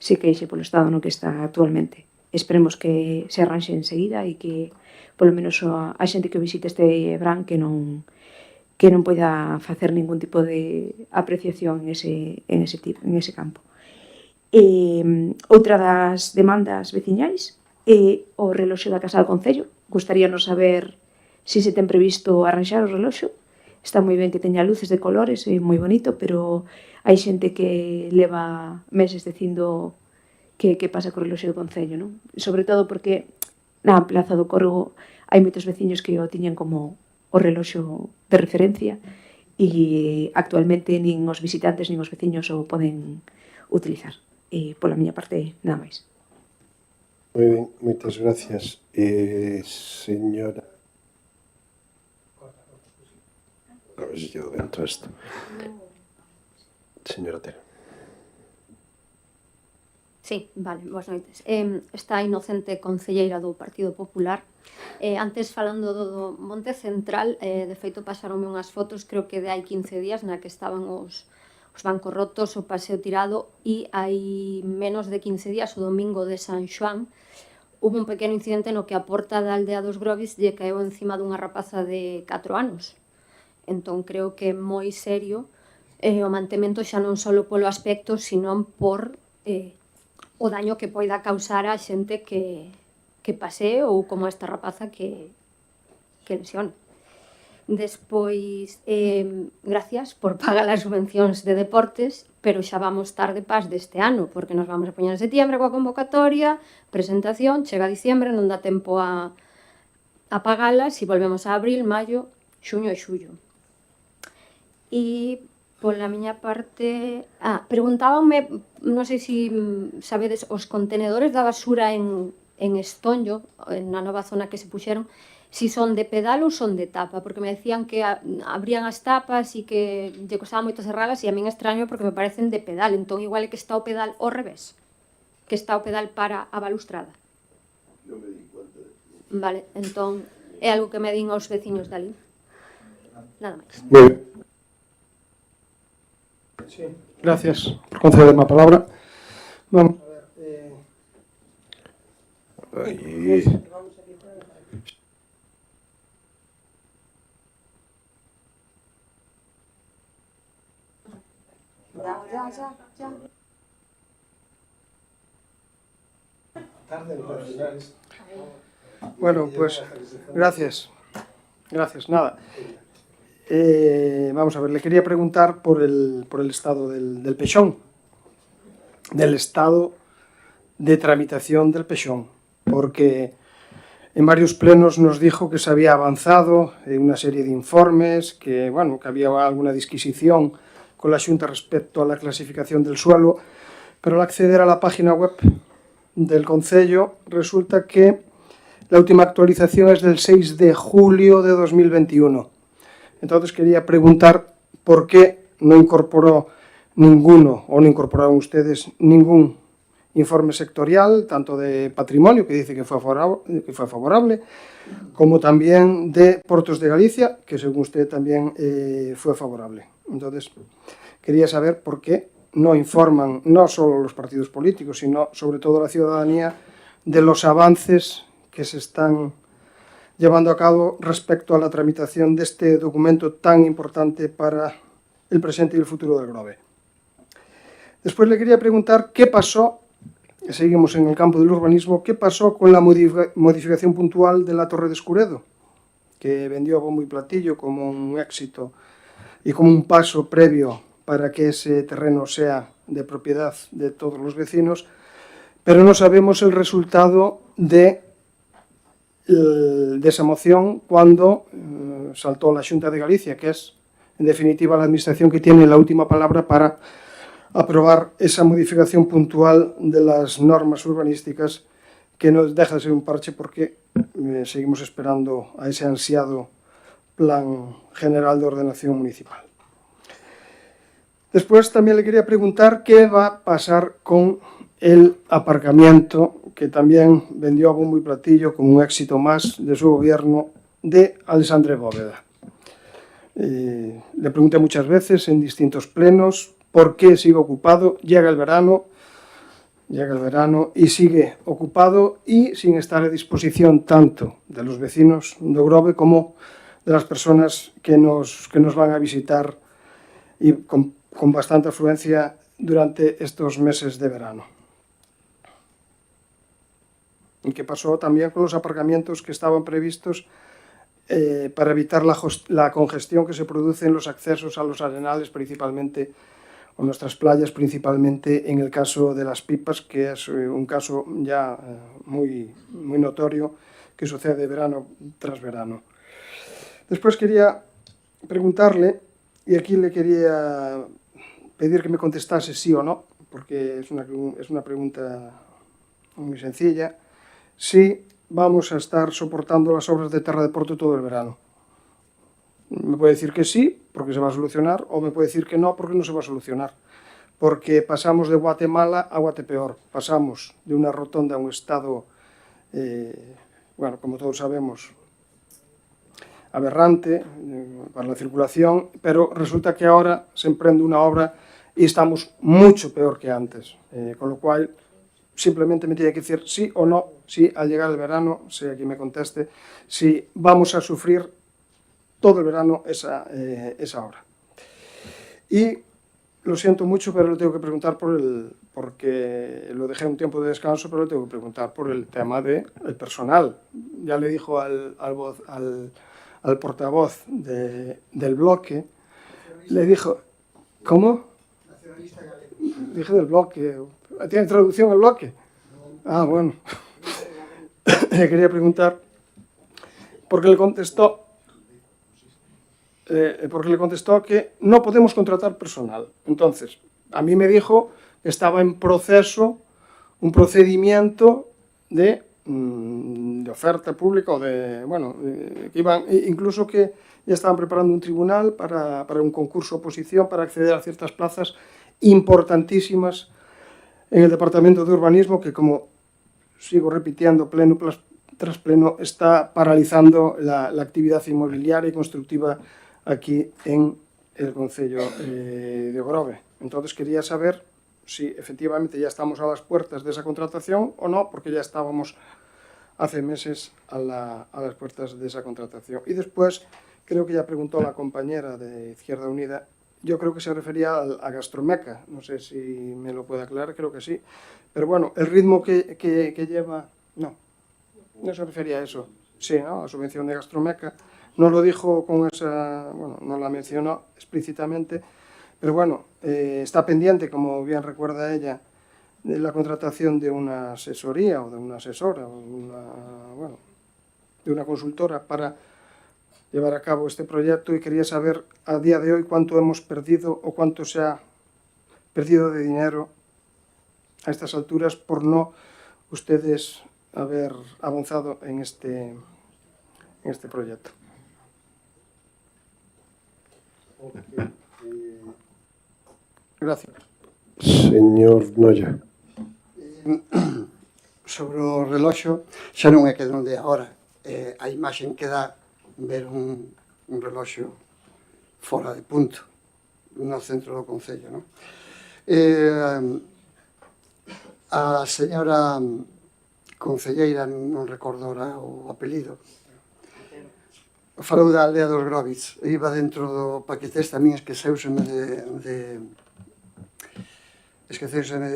se queixe polo estado no que está actualmente. Esperemos que se arranxe enseguida e que polo menos a xente que o visite este verán que non poida facer ningún tipo de apreciación en ese campo. Outra das demandas veciñais é o reloxo da Casa do Concello. Gustaríanos saber se se ten previsto arranxar o reloxo. Está moi ben que teña luces de colores, é moi bonito, pero hai xente que leva meses dicindo que pasa co reloxo do Concello, non? Sobre todo porque na Plaza do Corgo hai moitos veciños que o tiñan como o reloxo de referencia e actualmente nin os visitantes nin os veciños o poden utilizar. E pola miña parte, nada máis. Moi ben, moitas gracias. Señora... A ver se llevo dentro isto. Señora Tera. Sí, vale, boas noites. Está Inocente, concelleira do Partido Popular. Antes, falando do Monte Central, de feito pasaronme unhas fotos, creo que de hai 15 días, na que estaban os bancos rotos, o paseo tirado, e hai menos de 15 días, o domingo de San Xoán, hubo un pequeno incidente no que a porta da aldea dos Grovis lle caeu encima dunha rapaza de 4 anos. Entón, creo que é moi serio o mantemento xa non só polo aspecto, sino por o daño que poida causar a xente que pasee ou como esta rapaza que lesione. Despois, gracias por pagar as subvencións de deportes, pero xa vamos tarde pas deste ano, porque nos vamos a poñer en setiembre coa convocatoria, presentación, chega a diciembre, non dá tempo a pagalas, e volvemos a abril, maio, xuño e xullo. E pola miña parte... preguntábanme, non sei se sabedes, os contenedores da basura en Estonllo, na nova zona que se puxeron, si son de pedal ou son de tapa, porque me decían que abrían as tapas e que lle costaba moito cerralas, e a min é extraño porque me parecen de pedal, entón igual é que está o pedal ao revés, que está o pedal para a balustrada. Non me di cuenta de eso. Vale, entón é algo que me din aos veciños dali. Nada máis. Moi ben. Sí, gracias por concederme a palabra. Vamos a ver. Bueno, pues gracias. Gracias, nada. Vamos a ver, le quería preguntar por el estado del Pexón, del estado de tramitación del Pexón, porque en varios plenos nos dijo que se había avanzado en una serie de informes, que, bueno, que había alguna disquisición con la Xunta respecto a la clasificación del suelo, pero al acceder a la página web del Concello resulta que La última actualización es del 6 de julio de 2021. Entonces quería preguntar por qué no incorporó ninguno, o no incorporaron ustedes ningún informe sectorial, tanto de patrimonio, que dice que fue favorable, como también de Portos de Galicia, que según usted también fue favorable. Entonces, quería saber por qué no informan no solo los partidos políticos, sino sobre todo la ciudadanía de los avances que se están llevando a cabo respecto a la tramitación de este documento tan importante para el presente y el futuro del Grove. Después le quería preguntar qué pasó, seguimos en el campo del urbanismo, qué pasó con la modificación puntual de la Torre de Escuredo, que vendió a bombo y platillo como un éxito y como un paso previo para que ese terreno sea de propiedad de todos los vecinos, pero no sabemos el resultado de esa moción cuando saltó la Xunta de Galicia, que es, en definitiva, la administración que tiene la última palabra para aprobar esa modificación puntual de las normas urbanísticas, que no deja de ser un parche porque seguimos esperando a ese ansiado Plan General de Ordenación Municipal. Después también le quería preguntar qué va a pasar con el aparcamiento, que también vendió a bombo y platillo como un éxito más de su gobierno, de Alexandre Bóveda. Le pregunté muchas veces en distintos plenos por qué sigue ocupado. Llega el verano y sigue ocupado y sin estar a disposición tanto de los vecinos de Grove como de las personas que nos van a visitar y con bastante afluencia durante estos meses de verano. ¿Y qué pasó también con los aparcamientos que estaban previstos para evitar la congestión que se produce en los accesos a los arenales, principalmente, o nuestras playas, principalmente en el caso de las pipas, que es un caso ya muy notorio que sucede verano tras verano? Después quería preguntarle, y aquí le quería pedir que me contestase sí o no, porque es una pregunta muy sencilla, si vamos a estar soportando las obras de Terra de Porto todo el verano. Me puede decir que sí, porque se va a solucionar, o me puede decir que no, porque no se va a solucionar. Porque pasamos de Guatemala a Guatepeor, pasamos de una rotonda a un estado, bueno, como todos sabemos, aberrante para la circulación, pero resulta que ahora se emprende una obra y estamos mucho peor que antes, con lo cual simplemente me tiene que decir sí o no, si al llegar el verano, sea quien me conteste, si vamos a sufrir todo el verano esa obra. Y lo siento mucho, pero le tengo que preguntar porque lo dejé un tiempo de descanso, pero le tengo que preguntar por el tema del personal. Ya le dijo al portavoz del bloque, le dijo, ¿cómo? Dije del bloque. ¿Tiene traducción el bloque? Ah, bueno. Le quería preguntar, porque le contestó que no podemos contratar personal. Entonces, a mí me dijo que estaba en proceso un procedimiento de oferta pública, o de, bueno, que iban, incluso que ya estaban preparando un tribunal para un concurso oposición para acceder a ciertas plazas importantísimas en el Departamento de Urbanismo, que, como sigo repitiendo pleno tras pleno, está paralizando la actividad inmobiliaria y constructiva aquí en el concello de Grove. Entonces quería saber si efectivamente ya estamos a las puertas de esa contratación o no, porque ya estábamos hace meses a las puertas de esa contratación. Y después, creo que ya preguntó la compañera de Izquierda Unida, yo creo que se refería a Gastromeca, no sé si me lo puede aclarar, creo que sí. Pero bueno, el ritmo que lleva, no se refería a eso. Sí, ¿no? A subvención de Gastromeca. No lo dijo con esa, bueno, no la mencionó explícitamente, pero bueno, está pendiente, como bien recuerda ella, de la contratación de una asesoría o de una asesora, o de una consultora para llevar a cabo este proyecto, y quería saber a día de hoy cuánto hemos perdido o cuánto se ha perdido de dinero a estas alturas por no ustedes haber avanzado en este proyecto. Gracias. Señor Noia. Sobre o reloxo, xa non é que onde é agora. A imaxen que dá ver un reloxo fora de punto no centro do Concello, non? A señora concelleira, non recordo ahora o apelido, falou da aldea dos Grovitz, iba dentro do paquetes tamén esqueceuseme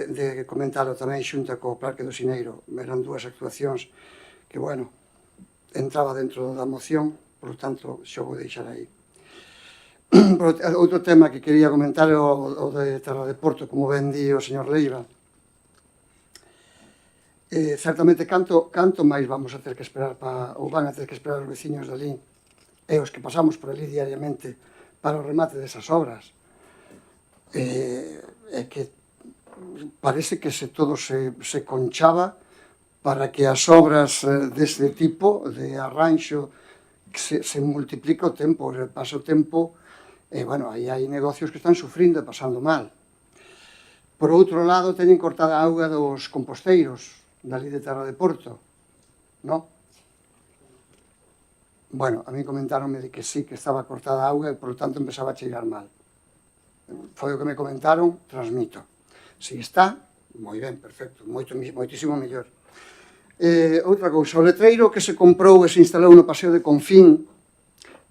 de comentalo tamén xunta co Parque do Sineiro. Eran dúas actuacións que, bueno, entraba dentro da moción, por lo tanto, xo vou deixar aí. Outro tema que quería comentar é o de Terra de Porto, como ben di o señor Leiva. Certamente, canto máis vamos a ter que esperar ou van a ter que esperar os veciños dali e os que pasamos por ali diariamente para o remate desas obras. É que parece que todo se conchaba para que as obras deste tipo de arranxo se multiplica o tempo, pasa o tempo, e, bueno, aí hai negocios que están sufrindo e pasando mal. Por outro lado, teñen cortada a auga dos composteiros dali de Terra de Porto, non? Bueno, a mí comentaronme de que sí, que estaba cortada a auga e, por lo tanto, empezaba a cheirar mal. Foi o que me comentaron, transmito. Si está, moi ben, perfecto, moitísimo mellor. Outra cousa, o letreiro que se comprou e se instalou no Paseo de Confín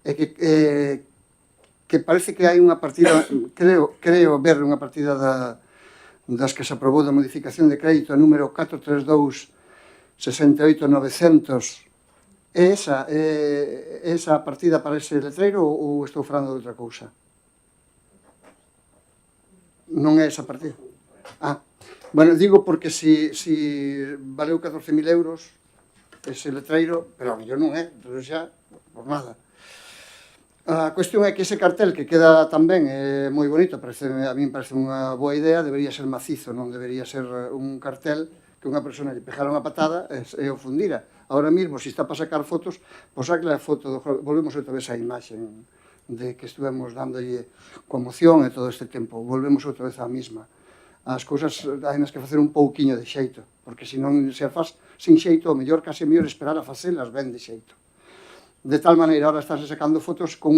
é que parece que hai unha partida, creo ver unha partida das que se aprobou da modificación de crédito a número 432-68900. É esa a partida para ese letreiro ou estou falando de outra cousa? Non é esa partida? Bueno, digo porque si valeu 14.000 euros ese letreiro, pero a mellor non é, entón xa, por nada. A cuestión é que ese cartel que queda tamén moi bonito, a mí me parece unha boa idea, debería ser macizo, non debería ser un cartel que unha persona lle pegara unha patada e o fundira. Ahora mesmo, se está para sacar fotos, pois sacle a foto, volvemos outra vez á imaxen de que estuvemos dándolle coa moción e todo este tempo, volvemos outra vez á mesma. As cousas hai nas que facer un pouquiño de xeito, porque se non se faz sin xeito, o mellor case mellor esperar a facelas ben de xeito. De tal maneira, ahora estánse sacando fotos co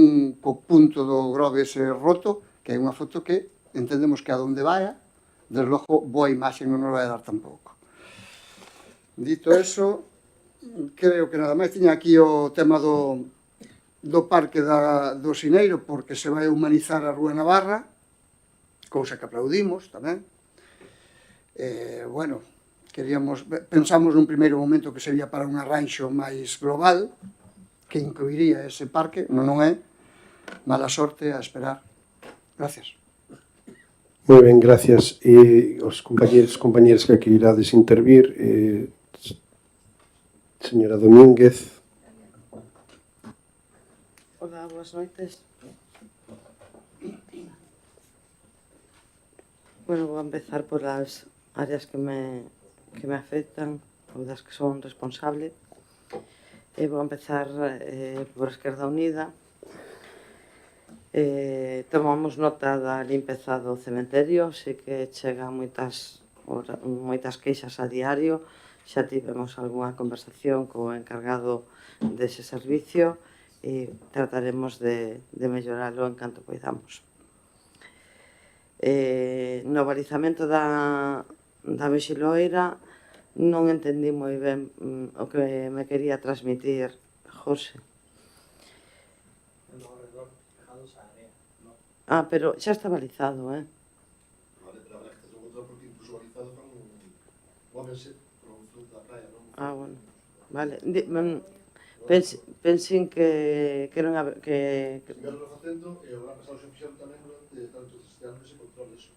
punto do Groves roto, que é unha foto que entendemos que a donde vai, desde logo, boa imaxe non nos vai a dar tampouco. Dito eso, creo que nada máis tiña aquí o tema do Parque do Sineiro, porque se vai humanizar a Rúa Navarra, cousa que aplaudimos tamén. Bueno, pensamos nun primeiro momento que sería para un arranxo máis global, que incluiría ese parque, non é, mala sorte a esperar. Gracias. Moi ben, gracias. E os compañeros que irades intervir, señora Domínguez. Hola, boas noites. Bueno, vou empezar por as áreas que me afectan, ou das que son responsable. Vou empezar por Esquerda Unida. Tomamos nota da limpeza do cementerio, sei que chegan moitas queixas a diario, xa tivemos algunha conversación co encargado dese servicio e trataremos de melloralo en canto poidamos. No balizamento da Vixiloeira non entendí moi ben o que me quería transmitir José. Pero xa está balizado, Vale, pero habrá que ter outra porque incluso balizado móvense por un fruto da praia, non? Bueno, vale. Pensín que non que estiveron facendo e o ano pasado se fixeron tamén durante tantos anos ese control eso.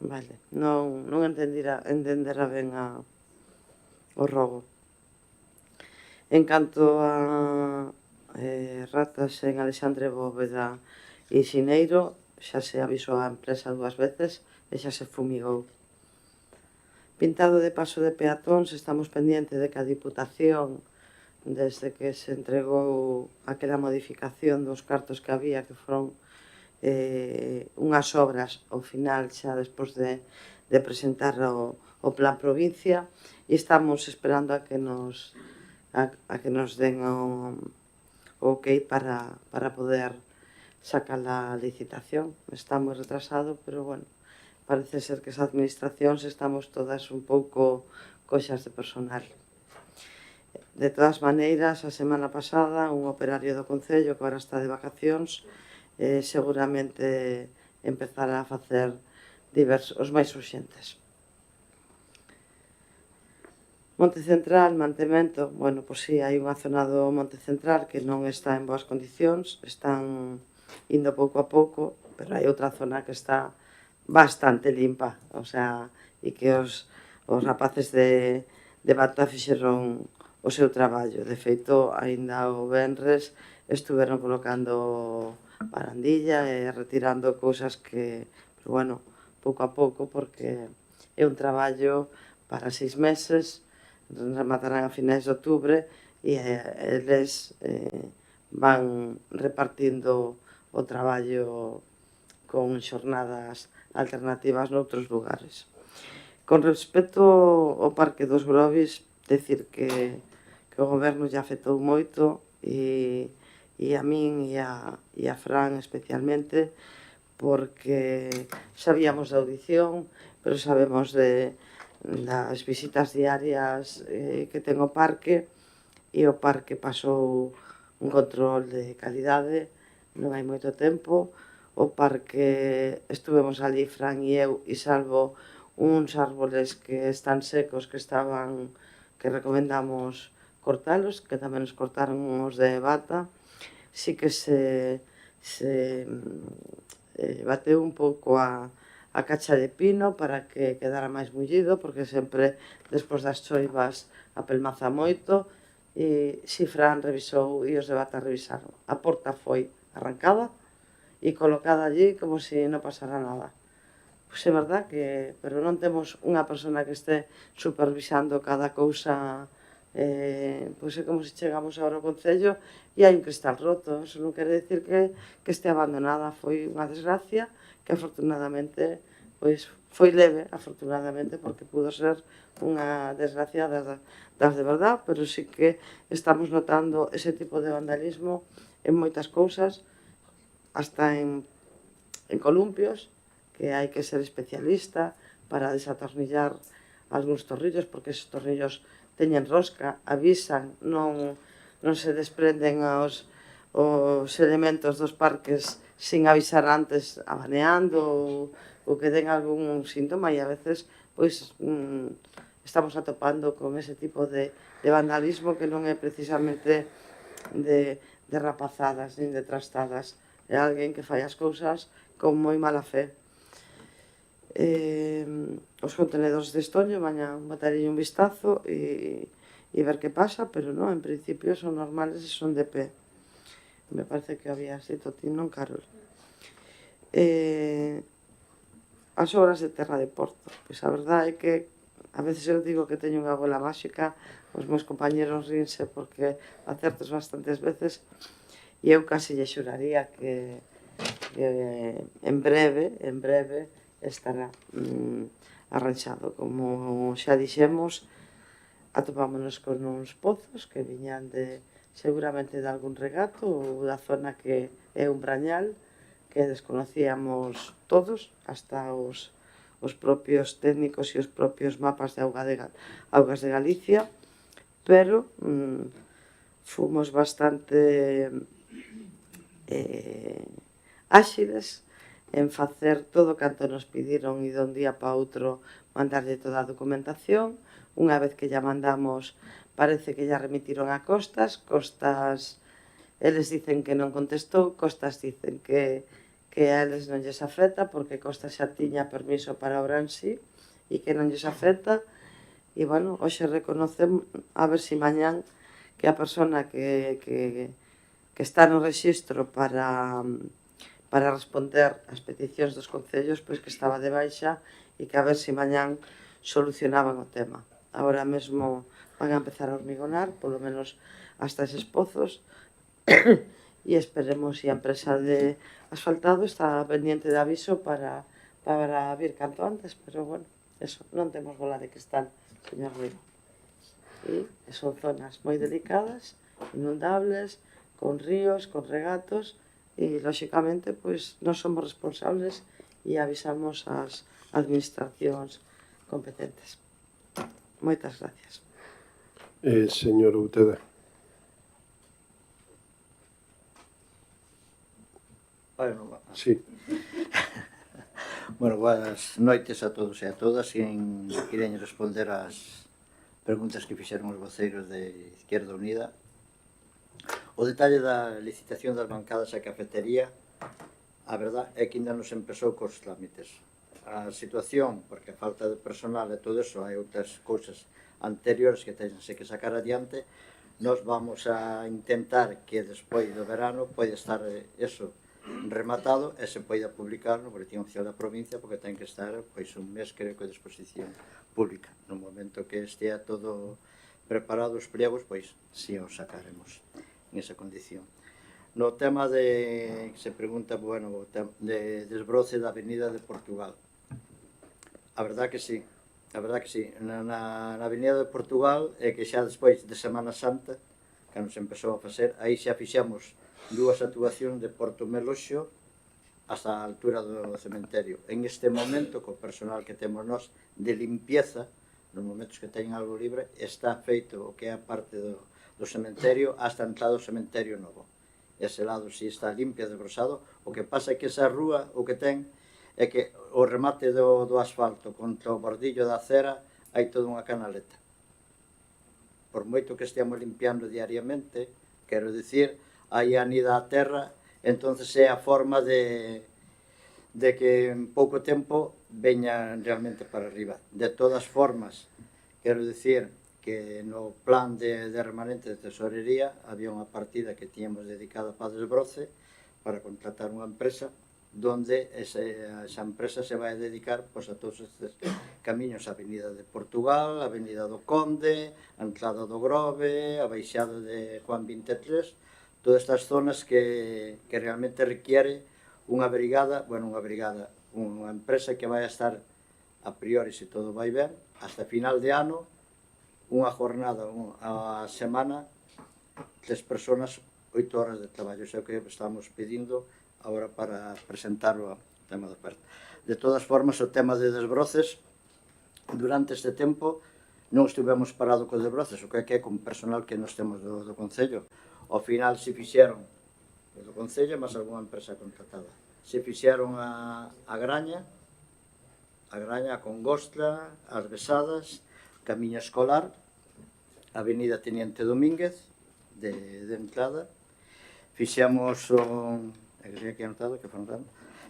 Vale, non entendera ben o rogo. En canto a ratas en Alexandre Bóveda e Xineiro, xa se avisou a empresa 2 veces e xa se fumigou. Pintado de paso de peatóns, estamos pendientes de que a Diputación, desde que se entregou aquela modificación dos cartos que había, que foron unhas obras ao final xa despois de presentar o plan provincia, e estamos esperando a que nos den o ok para poder sacar a licitación. Está moi retrasado, pero bueno, parece ser que as administracións estamos todas un pouco coxas de personal. De todas maneiras, a semana pasada, un operario do Concello, que agora está de vacacións, seguramente empezará a facer os máis urxentes. Monte Central, mantemento, bueno, pois sí, hai unha zona do Monte Central que non está en boas condicións, están indo pouco a pouco, pero hai outra zona que está bastante limpa, o sea, e que os rapaces de Bata fixeron o seu traballo. De feito, aínda o venres estuveron colocando barandilla e retirando cousas que, pero bueno, pouco a pouco, porque é un traballo para 6 meses, rematarán a finais de outubro, e eles van repartindo o traballo con xornadas alternativas noutros lugares. Con respecto ao Parque dos Grobis, decir que o Goberno já afectou moito, e a min e a Fran especialmente, porque sabíamos da audición, pero sabemos das visitas diarias que ten o parque, e o parque pasou un control de calidade non hai moito tempo. O parque estuvemos ali, Fran e eu, e salvo uns árboles que están secos, que recomendamos cortalos, que tamén nos cortaron os de Bata, sí que se bateu un pouco a cacha de pino para que quedara máis mullido, porque sempre, despois das choivas, apelmaza moito, e si Fran revisou e os de Bata revisaron. A porta foi arrancada e colocada allí como se non pasara nada. Pois é verdad que, pero non temos unha persona que este supervisando cada cousa, pois é como se chegamos agora ao Concello e hai un cristal roto. Eso non quere decir que este abandonada. Foi unha desgracia que afortunadamente pois foi leve, afortunadamente, porque pudo ser unha desgracia das de verdad, pero sí que estamos notando ese tipo de vandalismo en moitas cousas, hasta en columpios, que hai que ser especialista para desatornillar algúns tornillos, porque esos tornillos teñen rosca, avisan, non se desprenden os elementos dos parques sin avisar antes, abaneando ou que den algún síntoma, e a veces pois estamos atopando con ese tipo de vandalismo que non é precisamente de rapazadas nin de trastadas, é alguén que fai as cousas con moi mala fe. Os contenedores de estoño, mañá botarei un vistazo e ver que pasa, pero non, en principio son normales e son de pé. Me parece que había dito ti, non, Carol? As obras de Terra de Porto, pois a verdade é que a veces eu digo que teño unha bola máxica, os meus compañeros rinse porque acertos bastantes veces, e eu casi lle xuraría que en breve estará arranxado. Como xa dixemos, atopámonos con uns pozos que viñan seguramente de algún regato ou da zona que é un brañal, que desconocíamos todos, hasta os propios técnicos e os propios mapas de augas de Galicia, pero fomos bastante áxiles en facer todo canto nos pediron e de un día para outro mandarlle toda a documentación. Unha vez que ya mandamos, parece que ya remitiron a Costas, eles dicen que non contestou, Costas dicen que a eles non lles afecta porque Costas xa tiña permiso para a obra en sí e que non lles afecta. E, bueno, hoxe reconocemos, a ver si mañán, que a persona que está no rexistro para responder ás peticións dos concellos, pois que estaba de baixa, e que a ver si mañán solucionaban o tema. Agora mesmo van a empezar a hormigonar, polo menos hasta eses pozos, e esperemos se a empresa de asfaltado está pendiente de aviso para vir canto antes, pero bueno, eso, non temos bola de cristal, señor Rigo. E son zonas moi delicadas, inundables, con ríos, con regatos, e, lóxicamente, pois, non somos responsables e avisamos as administracións competentes. Moitas gracias. Señor Outeda. Bueno, Sí. bueno, boas noites a todos e a todas. Quereño responder ás preguntas que fixeron os voceiros de Izquierda Unida. O detalle da licitación das bancadas a cafetería, a verdad é que ainda non se empezou cos trámites. A situación, porque a falta de personal e todo eso, hai outras cousas anteriores que tense que sacar adiante, nos vamos a intentar que despois do verano pode estar eso rematado e se poida publicar no Boletín Oficial da Provincia, porque ten que estar pois un mes, creo que, de exposición pública. No momento que estea todo preparado os pliegos, pois si os sacaremos en esa condición. No tema de que se pregunta, bueno, de desbroce da Avenida de Portugal. A verdad que sí. A verdad que sí. Na Avenida de Portugal é que xa despois de Semana Santa, cando se empezou a facer, aí xa fixamos dúas actuacións de Porto Meloxo hasta a altura do cementerio. En este momento, co personal que temos nós de limpieza, nos momentos que teñen algo libre, está feito o que é a parte do cementerio hasta a entrada do cementerio novo. Ese lado si está limpia, desbrosado. O que pasa é que esa rúa o que ten é que o remate do asfalto contra o bordillo da acera hai toda unha canaleta. Por moito que esteamos limpiando diariamente, quero dicir, aí anida a terra, entonces é a forma de que en pouco tempo veña realmente para arriba. De todas formas, quero dicir que no plan de remanente de tesorería había unha partida que tíamos dedicada para desbroce, para contratar unha empresa, donde esa empresa se vai a dedicar pois, a todos estes camiños, a Avenida de Portugal, a Avenida do Conde, a entrada do Grove, a baixada de Juan 23, todas estas zonas que realmente requiere unha brigada, unha empresa que vai a estar a priori, se todo vai ben, hasta final de ano, unha jornada a semana, 3 personas, 8 horas de traballo. Iso é o que estamos pedindo agora para presentar o tema da oferta. De todas formas, o tema de desbroces, durante este tempo non estivemos parados con desbroces, o que é con personal que nos temos do Concello. Ao final se fixeron do Concello, máis algunha empresa contratada. Se fixeron a Graña, a Congosta, as Besadas, Camiño Escolar, a Avenida Teniente Domínguez, de entrada. Fixemos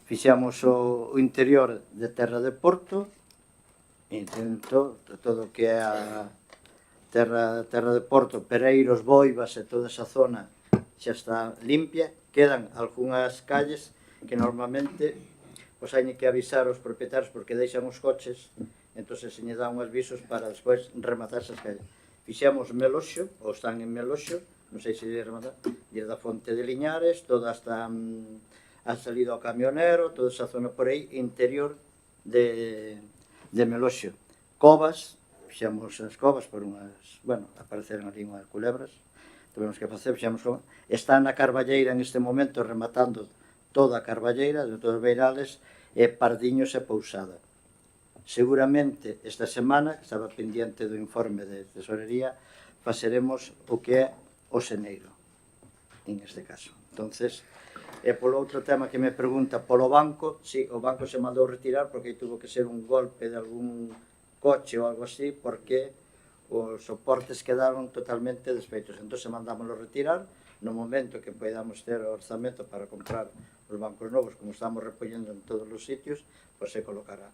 fixamos o interior de Terra de Porto, todo o que é a Terra de Porto, Pereiros, Boivas e toda esa zona xa está limpia. Quedan algunhas calles que normalmente pois hai que avisar aos propietarios porque deixan os coches, entón se lle dan uns avisos para despois rematar esas calles. Fixemos Meloxo, ou están en Meloxo, non sei se lle rematar, desde a Fonte de Liñares, toda hasta a salida ao camionero, toda esa zona por aí, interior de Meloxo. Covas, fixemos as covas por unhas, bueno, apareceron ali unhas culebras, tivemos que facer, fixemos covas. Está na Carballeira en este momento rematando toda a Carballeira, de todos os beirales, e Pardiños e Pousada. Seguramente esta semana, que estaba pendiente do informe de tesorería, faceremos o que é o xeneiro, en este caso. Entonces, e polo outro tema que me pregunta polo banco, si, o banco se mandou retirar porque tuvo que ser un golpe de algún coche ou algo así, porque os soportes quedaron totalmente desfeitos. Entón, mandámoslo retirar, no momento que podamos ter o orzamento para comprar os bancos novos, como estamos repollendo en todos os sitios, pois se colocará.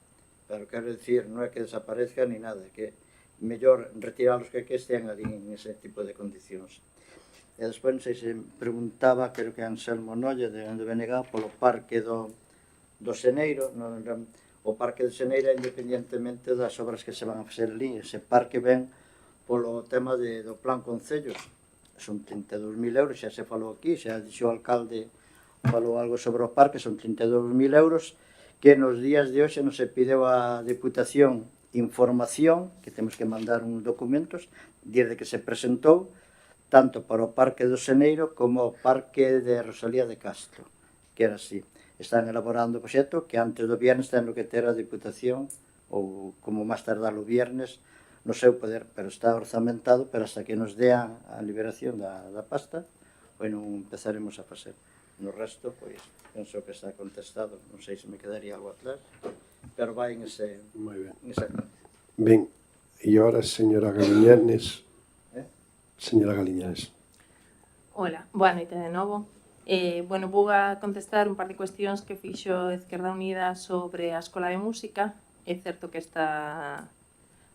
Pero quero dicir, non é que desaparezca ni nada, é que mellor retiralos que estean ali en ese tipo de condicións. E despois, non sei se preguntaba, creo que Anselmo Nolle, de BNG, polo parque do Xeneiro. O Parque de Xeneira, independientemente das obras que se van a facer ali, ese parque ven polo tema do plan concellos. Son 32.000 euros, xa se falou aquí, xa dixo o alcalde, falou algo sobre o parque, son 32.000 euros, que nos días de hoxe nos se pideu a Deputación información, que temos que mandar uns documentos, desde que se presentou, tanto para o Parque do Xeneiro como o Parque de Rosalía de Castro, que era así. Están elaborando o proxecto que antes do viernes ten que ter a Deputación, ou como máis tardar o viernes, no seu poder, pero está orzamentado, pero hasta que nos dea a liberación da pasta, pois non empezaremos a facer. No resto, pois, penso que está contestado, non sei se me quedaría algo atrás, pero vai en ese... Moi ben. En ese... Ben, e agora, señora Galiñanes. Señora Galiñanes. Hola, boa noite de novo. Bueno, vou a contestar un par de cuestións que fixo Esquerda Unida sobre a Escola de Música. É certo que a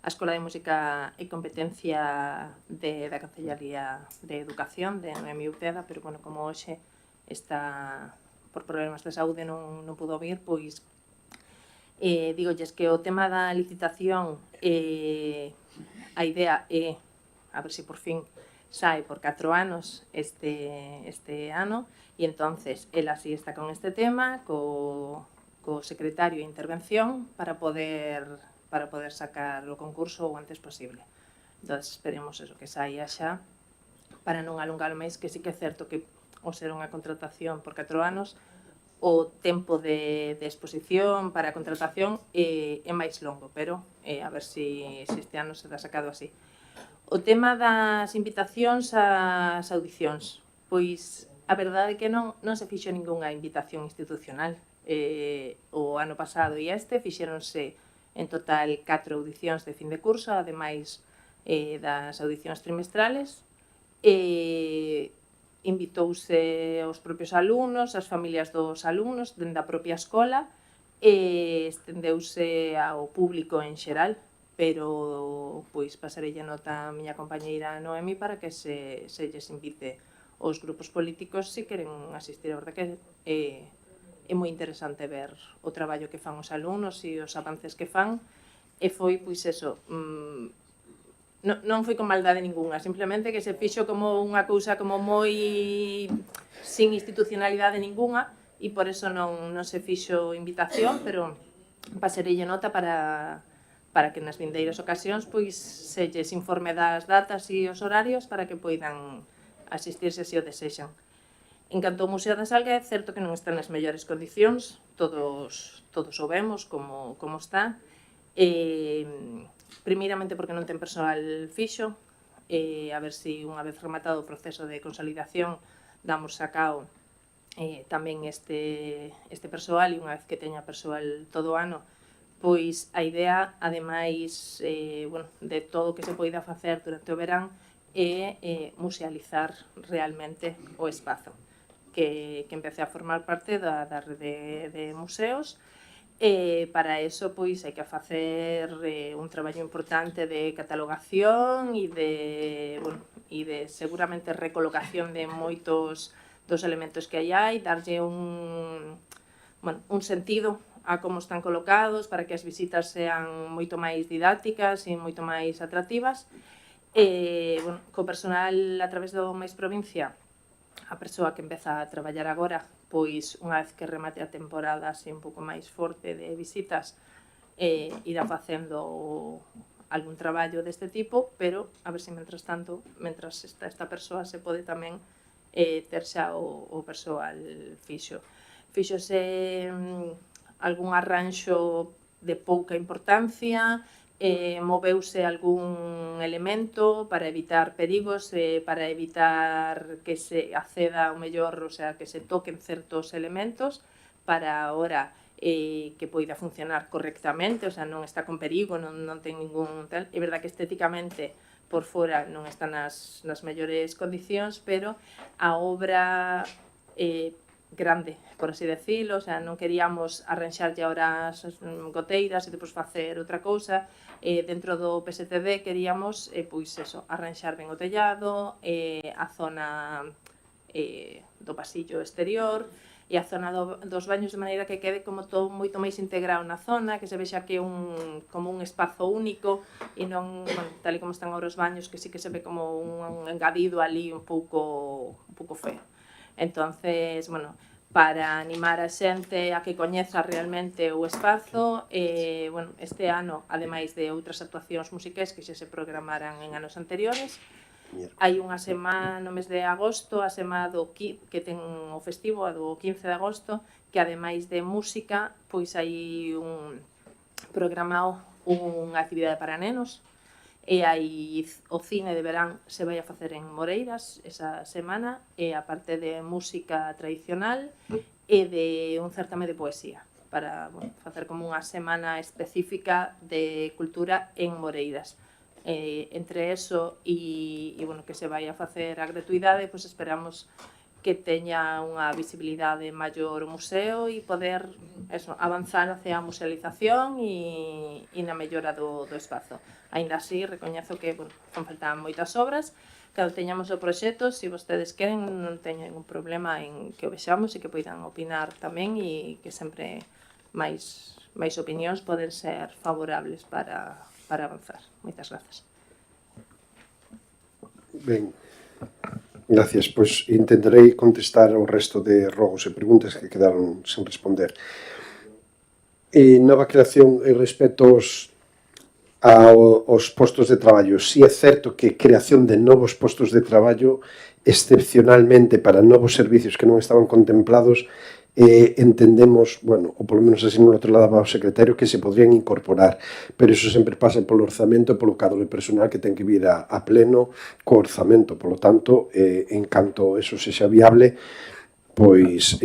Escola de Música é competencia da Cancellaría de Educación, de Noemi Uceda, pero, bueno, como hoxe está por problemas de saúde non pudo vir, pois dígolles que o tema da licitación, a idea é, a ver se por fin sae por 4 anos este ano, e entonces ela sí está con este tema, co secretario de intervención, para poder sacar o concurso o antes posible. Entón, esperemos eso, que saia xa, para non alongar máis, que sí que é certo que ao ser unha contratación por 4 anos, o tempo de exposición para a contratación é máis longo, pero a ver se este ano se dá sacado así. O tema das invitacións ás audicións, pois a verdade é que non se fixo ningunha invitación institucional. O ano pasado e fixéronse en total 4 audicións de fin de curso, ademais das audicións trimestrales. Invitouse aos propios alumnos, as familias dos alumnos, dende a propia escola, e estendeuse ao público en xeral, pero pois pasarelle nota a miña compañeira Noemi para que se lles invite os grupos políticos se queren asistir. A verdade que é moi interesante ver o traballo que fan os alumnos e os avances que fan, e foi, pois eso, non foi con maldade ninguna, simplemente que se fixo como unha cousa como moi sin institucionalidade ninguna, e por eso non se fixo invitación, pero pasarelle nota para que nas vindeiras ocasións pois se lles informe das datas e os horarios para que poidan asistirse se o desexan. En canto ao Museo da Salga, é certo que non está nas mellores condicións, todos o vemos como está. Primeiramente porque non ten persoal fixo, a ver se unha vez rematado o proceso de consolidación damos sacao tamén este persoal, e unha vez que teña persoal todo o ano, pois a idea, ademais de todo o que se poida facer durante o verán, é musealizar realmente o espazo, que empece a formar parte da rede de museos. Para eso, pois, hai que facer un traballo importante de catalogación e de seguramente recolocación de moitos dos elementos que hai, darlle un sentido a como están colocados para que as visitas sean moito máis didácticas e moito máis atractivas. Co personal a través do Mais Provincia, a persoa que empeza a traballar agora, pois unha vez que remate a temporada así un pouco máis forte de visitas, irá facendo algún traballo deste tipo, pero a ver se mentras tanto, mentras está esta persoa, se pode tamén ter xa o persoal fixo. Fíxose algún arranxo de pouca importancia, moveuse algún elemento para evitar perigos, para evitar que se acceda ao mellor, o sea, que se toquen certos elementos, para ahora que poida funcionar correctamente, o sea, non está con perigo, non ten ningún tal. É verdad que estéticamente por fora non está nas mellores condicións, pero a obra grande, por así decirlo, o sea, non queríamos arranxarlle ahora as goteiras e depois facer outra cousa. Dentro do PSTD queríamos, pois eso, arranxar ben o tellado, a zona do pasillo exterior, e a zona dos baños de maneira que quede como todo moito máis integrado na zona, que se vexa que como un espazo único e non, bueno, tal e como están agora os baños, que sí que se ve como un engadido ali un pouco feo. Entonces, bueno, para animar a xente a que coñeza realmente o espazo, bueno, este ano, ademais de outras actuacións musicais que xa se programaran en anos anteriores, hai unha semana no mes de agosto, a semana que ten o festivo, a do 15 de agosto, que ademais de música, pois hai un programado unha actividade para nenos, e hai o cine de verán se vai a facer en Moreiras esa semana, e a parte de música tradicional e de un certame de poesía, para facer como unha semana específica de cultura en Moreiras. Entre eso e bueno, que se vai a facer a gratuidade, pois esperamos que teña unha visibilidade maior o museo e poder avanzar hacia a musealización e na mellora do espazo. Aínda así, recoñezo que fan falta moitas obras, cando teñamos o proxecto, se vostedes queren, non teño ningún problema en que o vexamos e que poidan opinar tamén, e que sempre máis opinións poden ser favorables para avanzar. Moitas grazas. Ben, gracias. Pois intentarei contestar o resto de rogos e preguntas que quedaron sen responder. Nova creación e respecto aos postos de traballo. Si é certo que creación de novos postos de traballo excepcionalmente para novos servicios que non estaban contemplados, entendemos, bueno, ou polo menos así non lo trasladaba ao secretario, que se podrían incorporar, pero iso sempre pasa polo orzamento e polo cadro de personal que ten que vir a pleno co orzamento. Polo tanto, en canto eso sexa viable, pois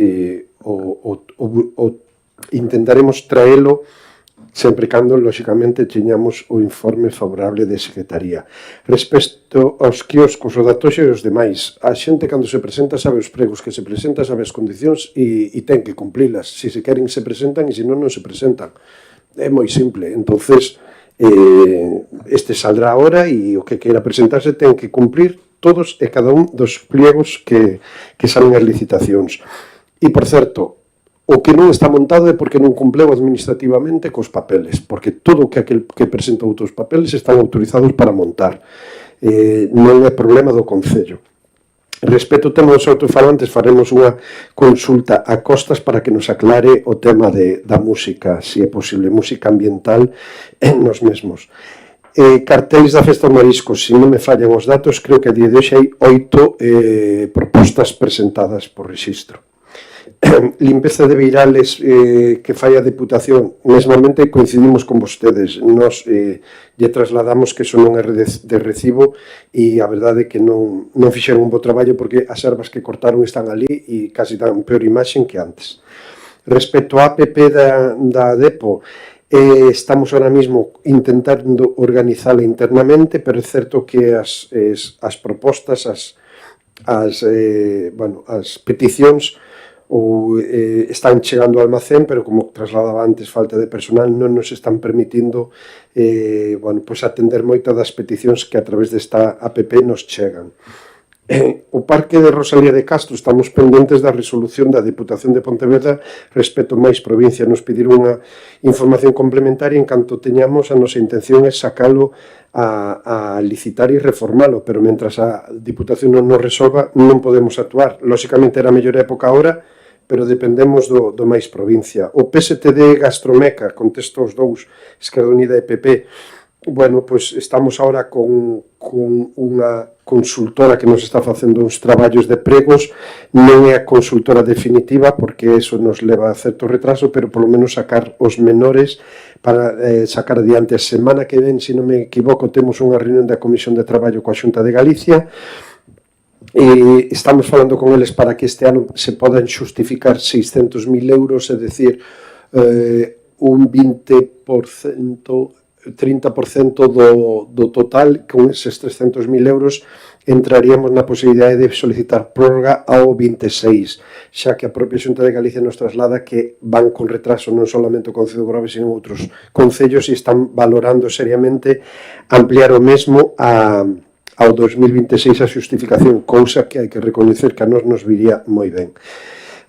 intentaremos traelo sempre cando, lóxicamente, teñamos o informe favorable de Secretaría. Respecto aos quioscos, o datoxe e os demais, a xente cando se presenta sabe os pregos que se presenta, sabe as condicións e ten que cumplilas. Se se queren se presentan e se non se presentan. É moi simple. Entonces, este saldrá ahora e o que queira presentarse ten que cumplir todos e cada un dos pliegos que salen as licitacións. E, por certo, o que non está montado é porque non cumpleu administrativamente cos papeles, porque todo o que aquel que presenta outros papeles están autorizados para montar. Non é problema do Concello. Respecto ao tema dos altofalantes, faremos unha consulta a costas para que nos aclare o tema da música, se é posible, música ambiental nos mesmos. Cartéis da Festa do Marisco, se non me fallan os datos, creo que a día de hoxe hai 8 propostas presentadas por rexistro. Limpeza de beirales que fai a Deputación, mesmamente coincidimos con vostedes, nos lle trasladamos que eso non é de recibo e a verdade é que non fixeron un bo traballo porque as ervas que cortaron están ali e casi dan peor imaxen que antes. Respecto á APP da Depo, estamos ahora mismo intentando organizala internamente, pero é certo que as propostas, as peticións están chegando ao almacén, pero como trasladaba antes, falta de personal non nos están permitindo atender moitas das peticións que a través desta APP nos chegan. O Parque de Rosalía de Castro, estamos pendentes da resolución da Deputación de Pontevedra respecto máis provincia. Nos pediron unha información complementaria, en canto teñamos, a nosa intención é sacalo a licitar e reformalo, pero mentras a Diputación non nos resolva non podemos actuar. Lóxicamente era a mellor época ahora, pero dependemos do máis provincia. O PSTD Gastromeca, contesto os dous, Esquerda Unida e PP, bueno, pois estamos ahora con unha consultora que nos está facendo uns traballos de pregos, non é a consultora definitiva porque eso nos leva a certo retraso, pero polo menos sacar os menores para sacar adiante. A semana que ven, se non me equivoco, temos unha reunión da Comisión de Traballo coa Xunta de Galicia e estamos falando con eles para que este ano se podan xustificar 600.000 euros, é dicir, un 20%, 30% do total. Con eses 300.000 euros entraríamos na posibilidade de solicitar prórroga ao 26, xa que a propia Xunta de Galicia nos traslada que van con retraso non solamente o Concello de Grove, sino outros concellos, e están valorando seriamente ampliar o mesmo ao 2026 a xustificación, cousa que hai que recoñecer que a nos viría moi ben.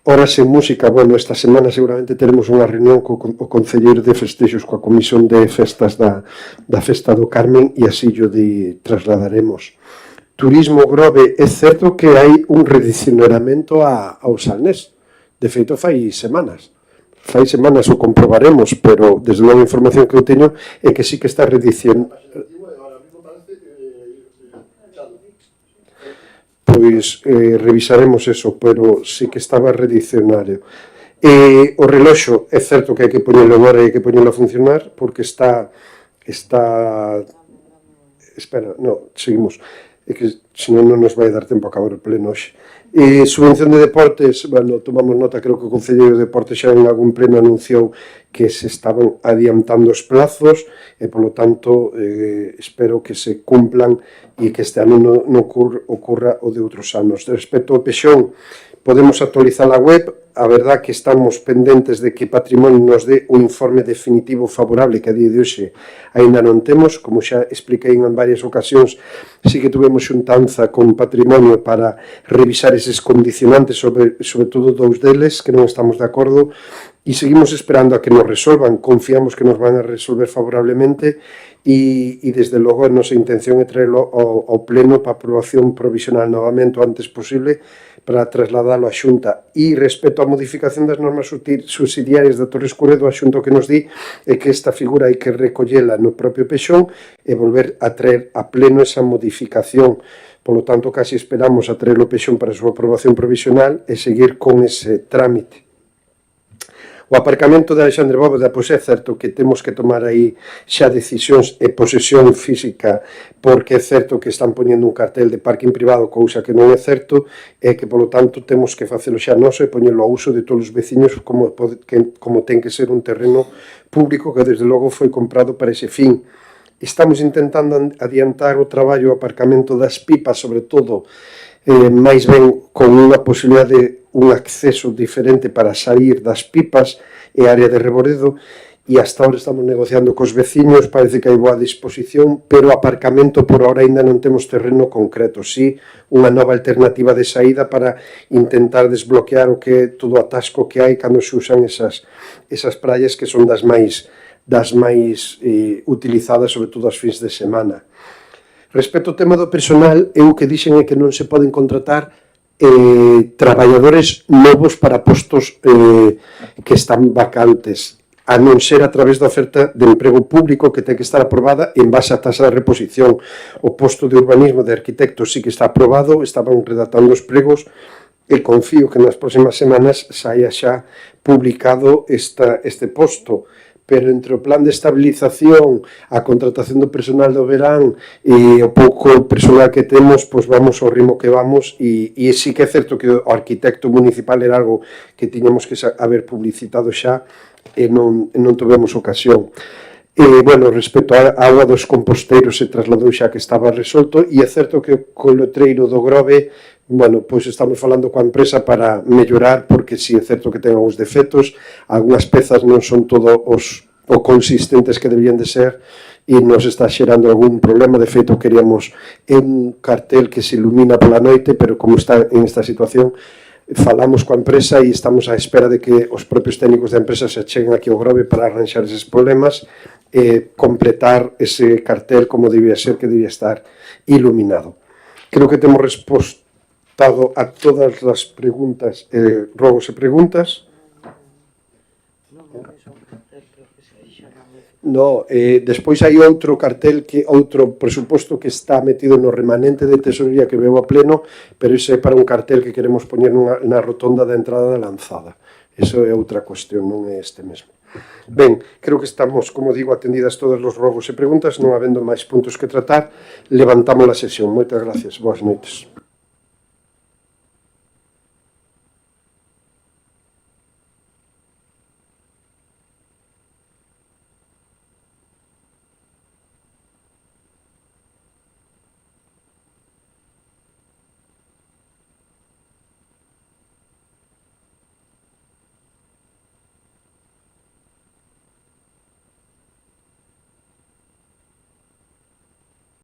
Horas en música, bueno, esta semana seguramente teremos unha reunión co Concelleiro de Festexos coa Comisión de Festas da Festa do Carmen e así yo trasladaremos. Turismo Grove, é certo que hai un redicionamento ao Salnés. De feito, fai semanas o comprobaremos, pero desde logo a información que eu teño é que sí que está redicionando. Pois revisaremos eso, pero sí que estaba redicionario. O reloxo, é certo que hai que poñelo en hora e hai que poñelo a funcionar, porque está... Espera, no, seguimos. É que senón non nos vai dar tempo a acabar o pleno hoxe. Subvención de deportes, bueno, tomamos nota, creo que o Concelleiro de Deportes xa en algún pleno anunciou que se estaban adiantando os plazos e, polo tanto, espero que se cumplan e que este ano non ocurra o de outros anos. Respecto ao Pexón, podemos actualizar a web. A verdad que estamos pendentes de que Patrimonio nos dé o informe definitivo favorable que a día de hoxe ainda non temos. Como xa expliquei en varias ocasións, sí que tuvemos xuntanza con Patrimonio para revisar eses condicionantes, sobre todo dous deles que non estamos de acordo, e seguimos esperando a que nos resolvan. Confiamos que nos van a resolver favorablemente e desde logo a nosa intención é traerlo ao pleno para aprobación provisional novamente o antes posible para trasladalo á Xunta. E respecto á modificación das normas subsidiarias da Torre Escuredo, a Xunta o que nos di é que esta figura hai que recollela no propio Pexón e volver a traer a pleno esa modificación. Polo tanto, casi esperamos a traer o Pexón para a súa aprobación provisional e seguir con ese trámite. O aparcamento de Alexandre Bóveda, pois é certo que temos que tomar aí xa decisións e posesión física, porque é certo que están poñendo un cartel de parking privado, cousa que non é certo, e que, polo tanto, temos que facelo xa noso e poñelo ao uso de todos os veciños como ten que ser un terreno público que, desde logo, foi comprado para ese fin. Estamos intentando adiantar o traballo o aparcamento das pipas, sobre todo, máis ben con unha posibilidade de un acceso diferente para sair das pipas e área de Reboredo, e hasta ahora estamos negociando cos veciños, parece que hai boa disposición, pero aparcamento por ahora ainda non temos terreno concreto, si unha nova alternativa de saída para intentar desbloquear o que todo o atasco que hai cando se usan esas praias que son das máis utilizadas, sobre todo as fins de semana. Respecto ao tema do personal, eu o que dixen é que non se poden contratar traballadores novos para postos que están vacantes, a non ser a través da oferta de emprego público que ten que estar aprobada en base a tasa de reposición. O posto de urbanismo de arquitectos sí que está aprobado, estaban redactando os pregos e confío que nas próximas semanas saia xa publicado este posto. Pero entre o plan de estabilización, a contratación do personal do verán e o pouco personal que temos, pois vamos ao ritmo que vamos e sí que é certo que o arquitecto municipal era algo que tiñamos que haber publicitado xa e non tivemos ocasión. Bueno, respecto á auga dos composteiros se trasladou xa que estaba resolto e é certo que o letreiro do Grove, bueno, pois estamos falando coa empresa para mellorar, porque si é certo que ten algúns defectos, algunhas pezas non son todo o consistentes que deberían de ser e nos está xerando algún problema. De feito, queríamos un cartel que se ilumina pola noite, pero como está en esta situación, falamos coa empresa e estamos á espera de que os propios técnicos da empresa se cheguen aquí ao Grove para arranxar eses problemas e completar ese cartel como debía ser, que debía estar iluminado. Creo que temos respostado a todas as preguntas, rogos e preguntas. No, despois hai outro cartel, outro presuposto que está metido no remanente de tesorería que veo a pleno, pero ese é para un cartel que queremos poñer na rotonda da entrada da Lanzada. Eso é outra cuestión, non é este mesmo. Ben, creo que estamos, como digo, atendidas todos os rogos e preguntas, non habendo máis puntos que tratar, levantamos a sesión. Moitas gracias, boas noites.